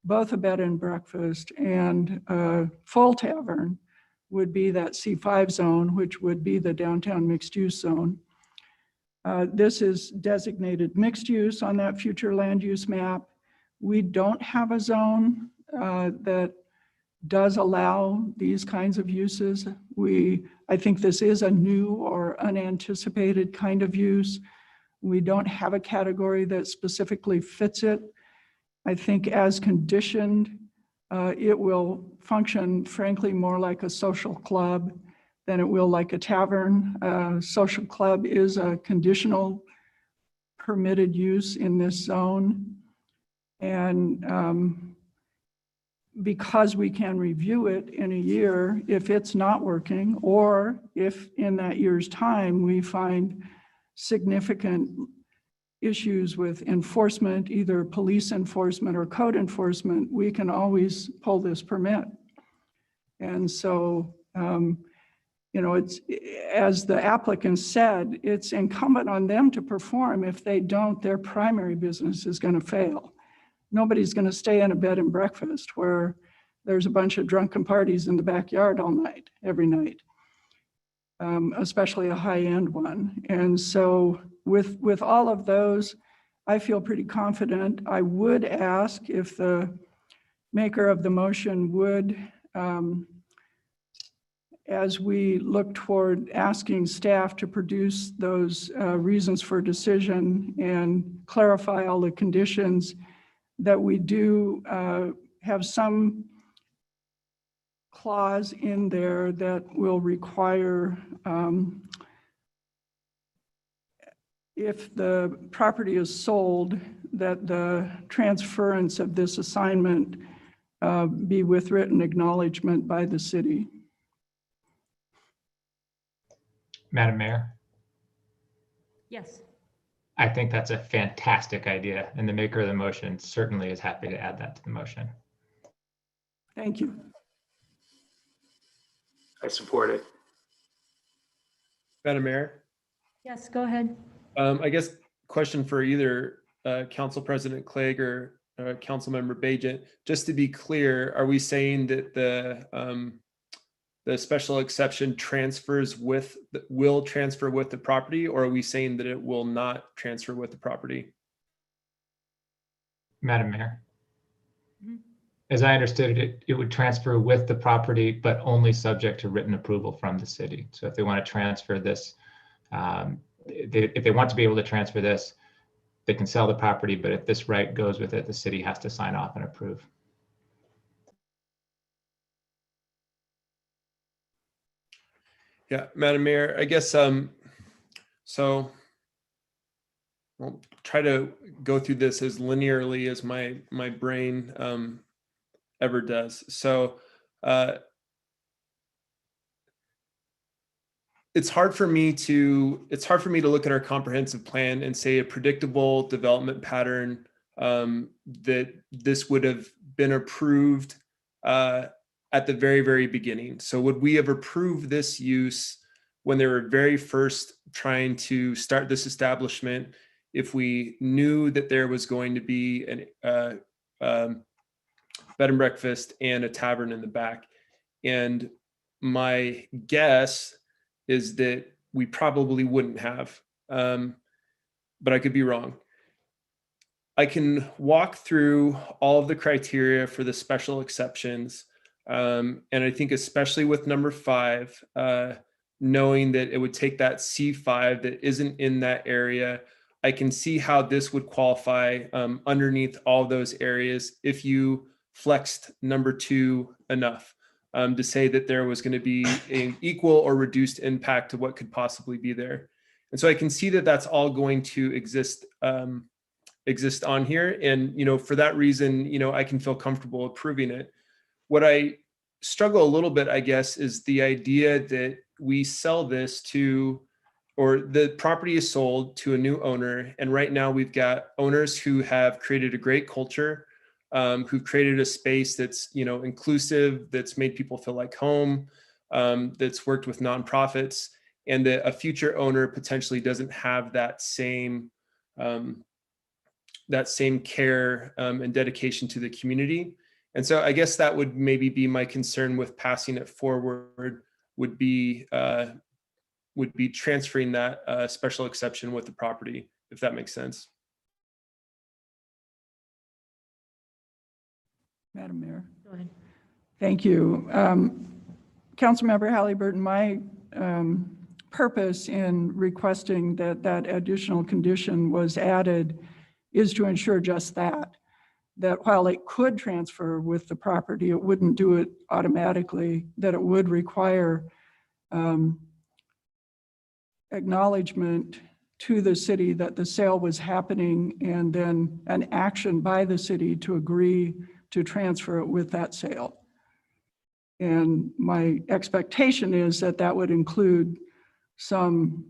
both a bed and breakfast and a full tavern would be that C5 zone, which would be the downtown mixed use zone. This is designated mixed use on that future land use map. We don't have a zone that does allow these kinds of uses. I think this is a new or unanticipated kind of use. We don't have a category that specifically fits it. I think as conditioned, it will function frankly more like a social club than it will like a tavern. Social club is a conditional permitted use in this zone. And because we can review it in a year, if it's not working, or if in that year's time we find significant issues with enforcement, either police enforcement or code enforcement, we can always pull this permit. And so, you know, it's, as the applicant said, it's incumbent on them to perform. If they don't, their primary business is going to fail. Nobody's going to stay in a bed and breakfast where there's a bunch of drunken parties in the backyard all night, every night, especially a high-end one. And so with all of those, I feel pretty confident. I would ask if the maker of the motion would, as we look toward asking staff to produce those reasons for decision and clarify all the conditions, that we do have some clause in there that will require, if the property is sold, that the transference of this assignment be with written acknowledgement by the city. Madam Mayor, Yes. I think that's a fantastic idea, and the maker of the motion certainly is happy to add that to the motion. Thank you. I support it. Madam Mayor, Yes, go ahead. I guess question for either Council President Clegg or Councilmember Bajent. Just to be clear, are we saying that the special exception will transfer with the property, or are we saying that it will not transfer with the property? Madam Mayor, Mhm. as I understood it, it would transfer with the property, but only subject to written approval from the city. So if they want to transfer this, if they want to be able to transfer this, they can sell the property, but if this right goes with it, the city has to sign off and approve. Yeah, Madam Mayor, I guess, so I'll try to go through this as linearly as my brain ever does. So it's hard for me to look at our comprehensive plan and say a predictable development pattern that this would have been approved at the very, very beginning. So would we have approved this use when they were very first trying to start this establishment if we knew that there was going to be an bed and breakfast and a tavern in the back? And my guess is that we probably wouldn't have, but I could be wrong. I can walk through all of the criteria for the special exceptions. And I think especially with number 5, knowing that it would take that C5 that isn't in that area, I can see how this would qualify underneath all those areas if you flexed number 2 enough to say that there was going to be an equal or reduced impact to what could possibly be there. And so I can see that that's all going to exist on here. And, you know, for that reason, you know, I can feel comfortable approving it. What I struggle a little bit, I guess, is the idea that we sell this to, or the property is sold to a new owner. And right now we've got owners who have created a great culture. who've created a space that's, inclusive, that's made people feel like home, that's worked with nonprofits, and that a future owner potentially doesn't have that same care and dedication to the community. And so I guess that would maybe be my concern with passing it forward, would be transferring that special exception with the property, if that makes sense. Madam Mayor. Go ahead. Thank you. Councilmember Halliburton, my purpose in requesting that additional condition was added is to ensure just that while it could transfer with the property, it wouldn't do it automatically, that it would require acknowledgement to the city that the sale was happening, and then an action by the city to agree to transfer it with that sale. And my expectation is that would include some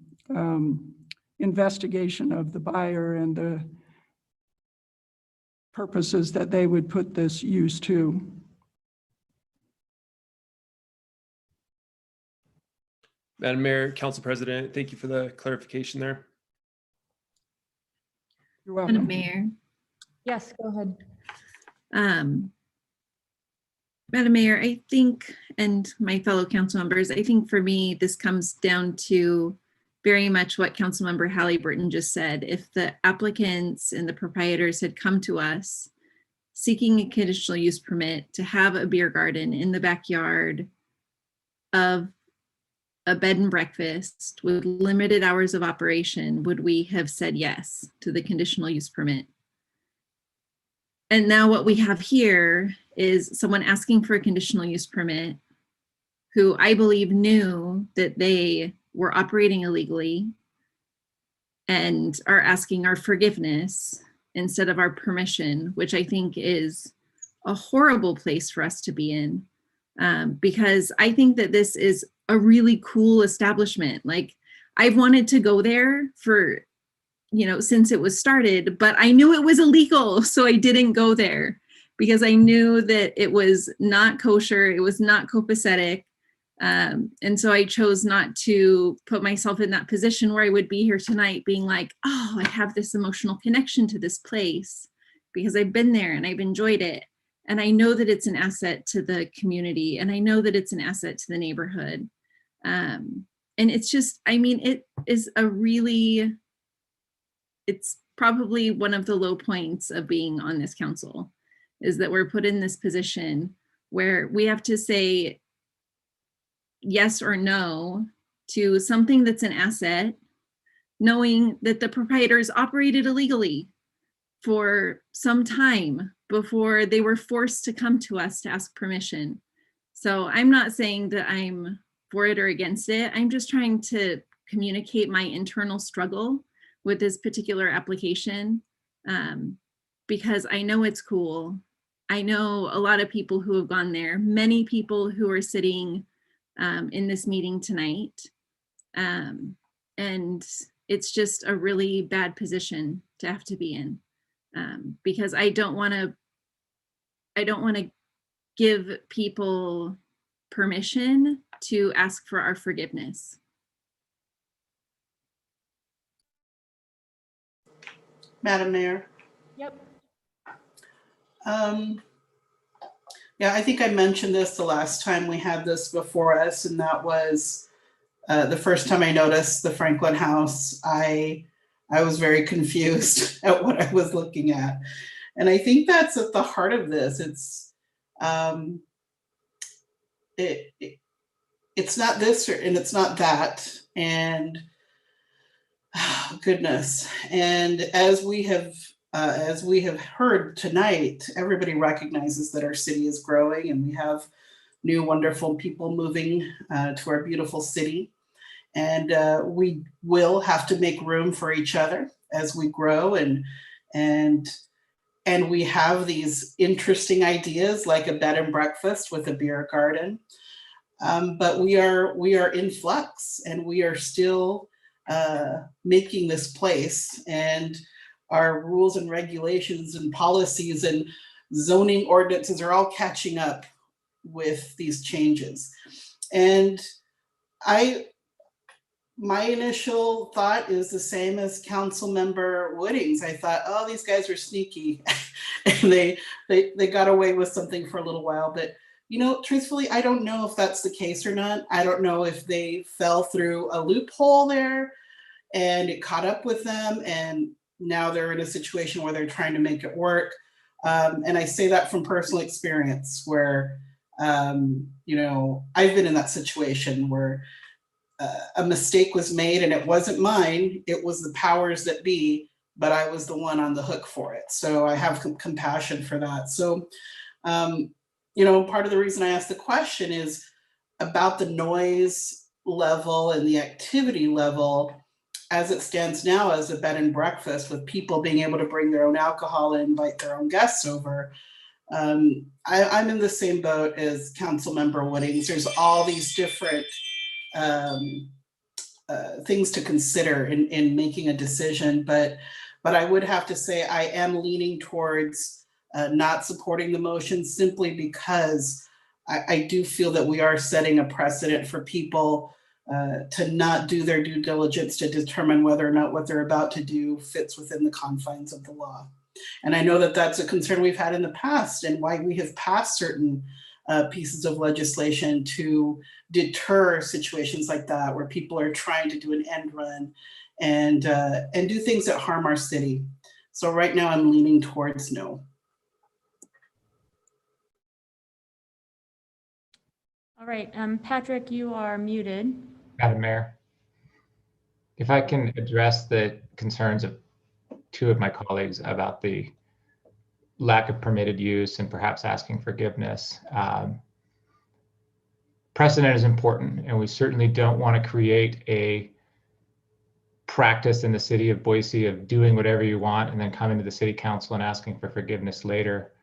investigation of the buyer and the purposes that they would put this use to. Madam Mayor, Council President, thank you for the clarification there. You're welcome. Madam Mayor. Yes, go ahead. Madam Mayor, I think, and my fellow council members, I think for me, this comes down to very much what Councilmember Halliburton just said. If the applicants and the proprietors had come to us seeking a conditional use permit to have a beer garden in the backyard of a bed and breakfast with limited hours of operation, would we have said yes to the conditional use permit? And now what we have here is someone asking for a conditional use permit who I believe knew that they were operating illegally and are asking our forgiveness instead of our permission, which I think is a horrible place for us to be in, because I think that this is a really cool establishment. Like, I've wanted to go there for, since it was started, but I knew it was illegal, so I didn't go there because I knew that it was not kosher, it was not copacetic. And so I chose not to put myself in that position where I would be here tonight being like, oh, I have this emotional connection to this place because I've been there and I've enjoyed it. And I know that it's an asset to the community, and I know that it's an asset to the neighborhood. And it's just, it is it's probably one of the low points of being on this council, is that we're put in this position where we have to say yes or no to something that's an asset, knowing that the proprietors operated illegally for some time before they were forced to come to us to ask permission. So I'm not saying that I'm for it or against it. I'm just trying to communicate my internal struggle with this particular application, because I know it's cool. I know a lot of people who have gone there, many people who are sitting in this meeting tonight. And it's just a really bad position to have to be in, because I don't want to give people permission to ask for our forgiveness. Madam Mayor. Yep. Yeah, I think I mentioned this the last time we had this before us, and that was the first time I noticed the Franklin House. I was very confused at what I was looking at. And I think that's at the heart of this. It's it's not this and it's not that. And oh, goodness. And as we have heard tonight, everybody recognizes that our city is growing and we have new wonderful people moving to our beautiful city. And we will have to make room for each other as we grow, and we have these interesting ideas like a bed and breakfast with a beer garden. But we are in flux, and we are still making this place, and our rules and regulations and policies and zoning ordinances are all catching up with these changes. And my initial thought is the same as Councilmember Woodings. I thought, oh, these guys are sneaky and they got away with something for a little while. But, you know, truthfully, I don't know if that's the case or not. I don't know if they fell through a loophole there and it caught up with them, and now they're in a situation where they're trying to make it work. And I say that from personal experience where, you know, I've been in that situation where a mistake was made and it wasn't mine, it was the powers that be, but I was the one on the hook for it. So I have compassion for that. So, you know, part of the reason I asked the question is about the noise level and the activity level as it stands now as a bed and breakfast, with people being able to bring their own alcohol and invite their own guests over. I'm in the same boat as Councilmember Woodings. There's all these different things to consider in making a decision, but I would have to say I am leaning towards not supporting the motion, simply because I do feel that we are setting a precedent for people to not do their due diligence to determine whether or not what they're about to do fits within the confines of the law. And I know that that's a concern we've had in the past, and why we have passed certain pieces of legislation to deter situations like that, where people are trying to do an end run and do things that harm our city. So right now I'm leaning towards no. All right, Patrick, you are muted. Madam Mayor, if I can address the concerns of two of my colleagues about the lack of permitted use and perhaps asking forgiveness. Precedent is important, and we certainly don't want to create a practice in the city of Boise of doing whatever you want and then coming to the city council and asking for forgiveness later.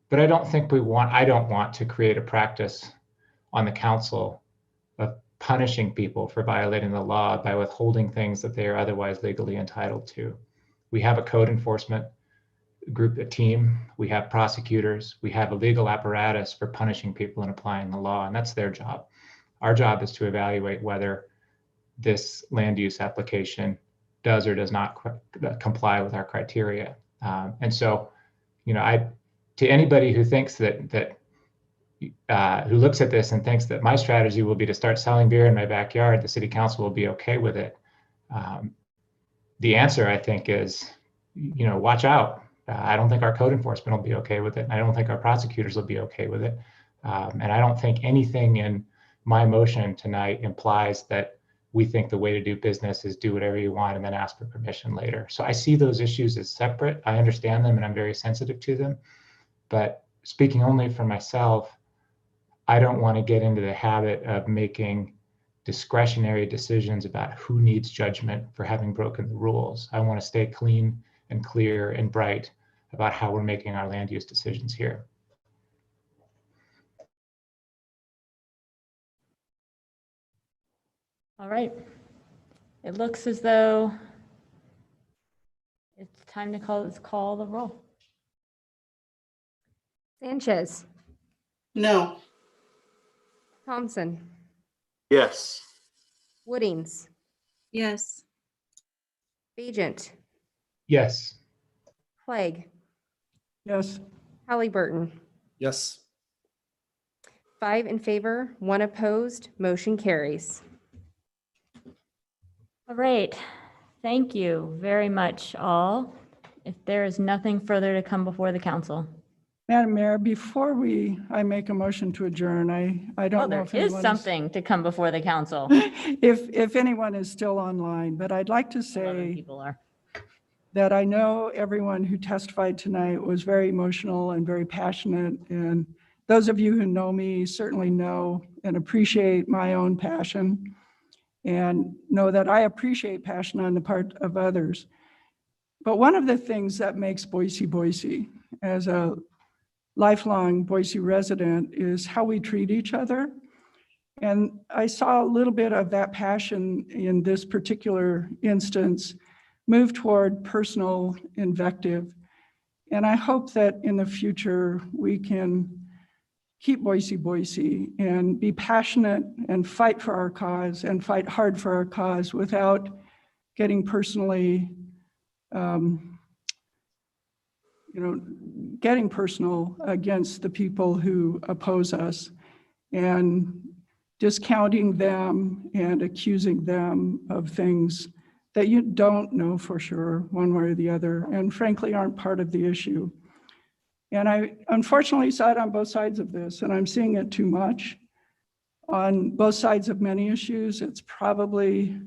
But I don't want to create a practice on the council of punishing people for violating the law by withholding things that they are otherwise legally entitled to. We have a code enforcement group, a team, we have prosecutors, we have a legal apparatus for punishing people and applying the law, and that's their job. Our job is to evaluate whether this land use application does or does not comply with our criteria. And so, you know, to anybody who thinks who looks at this and thinks that my strategy will be to start selling beer in my backyard, the city council will be okay with it. The answer, I think, is, you know, watch out. I don't think our code enforcement will be okay with it. I don't think our prosecutors will be okay with it. And I don't think anything in my motion tonight implies that we think the way to do business is do whatever you want and then ask for permission later. So I see those issues as separate. I understand them and I'm very sensitive to them. But speaking only for myself, I don't want to get into the habit of making discretionary decisions about who needs judgment for having broken the rules. I want to stay clean and clear and bright about how we're making our land use decisions here. All right. It looks as though it's time to call the roll. Sanchez. No. Thompson. Yes. Woodings. Yes. Bagent. Yes. Clegg. Yes. Halliburton. Yes. 5 in favor, 1 opposed, motion carries. All right. Thank you very much, all. If there is nothing further to come before the council. Madam Mayor, before I make a motion to adjourn, I don't know There if is anyone something to come before the council. if anyone is still online, but I'd like to say People are. that I know everyone who testified tonight was very emotional and very passionate. And those of you who know me certainly know and appreciate my own passion and know that I appreciate passion on the part of others. But one of the things that makes Boise, Boise, as a lifelong Boise resident, is how we treat each other. And I saw a little bit of that passion in this particular instance move toward personal invective. And I hope that in the future, we can keep Boise, Boise and be passionate and fight for our cause and fight hard for our cause without getting personally, getting personal against the people who oppose us and discounting them and accusing them of things that you don't know for sure one way or the other, and frankly aren't part of the issue. And I unfortunately saw it on both sides of this, and I'm seeing it too much on both sides of many issues. It's probably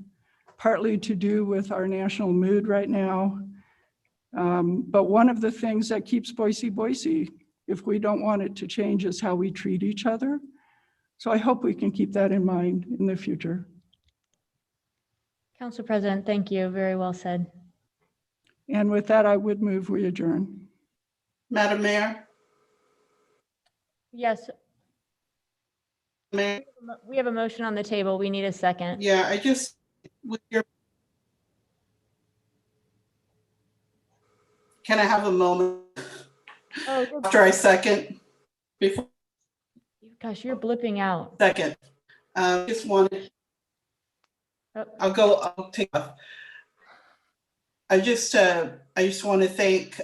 partly to do with our national mood right now. But one of the things that keeps Boise, Boise, if we don't want it to change, is how we treat each other. So I hope we can keep that in mind in the future. Council President, thank you. Very well said. And with that, I would move we adjourn. Madam Mayor? Yes, Mayor? we have a motion on the table. We need a second. Yeah, I just, with your, can I have a moment Oh, good. after I second? Before Gosh, you're blipping out. second, just wanted, Oh. I'll take off. I just want to thank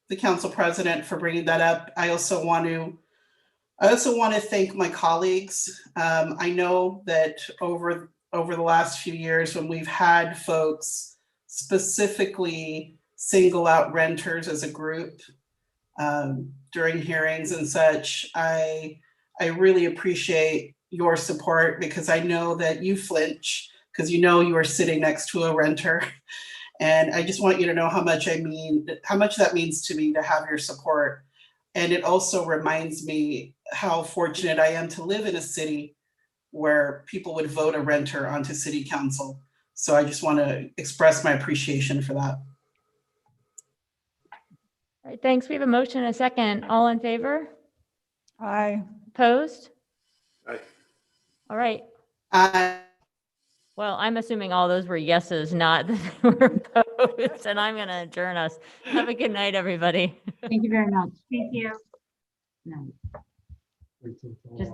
the council president for bringing that up. I also want to thank my colleagues. I know that over the last few years, when we've had folks specifically single out renters as a group during hearings and such, I really appreciate your support, because I know that you flinch because you know you are sitting next to a renter. And I just want you to know how much that means to me to have your support. And it also reminds me how fortunate I am to live in a city where people would vote a renter onto city council. So I just want to express my appreciation for that. All right, thanks. We have a motion and a second. All in favor? Aye. Opposed? Aye. All right. I Well, I'm assuming all those were yeses, not that they were opposed, and I'm going to adjourn us. Have a good night, everybody. Thank you very much. Thank you. No. Just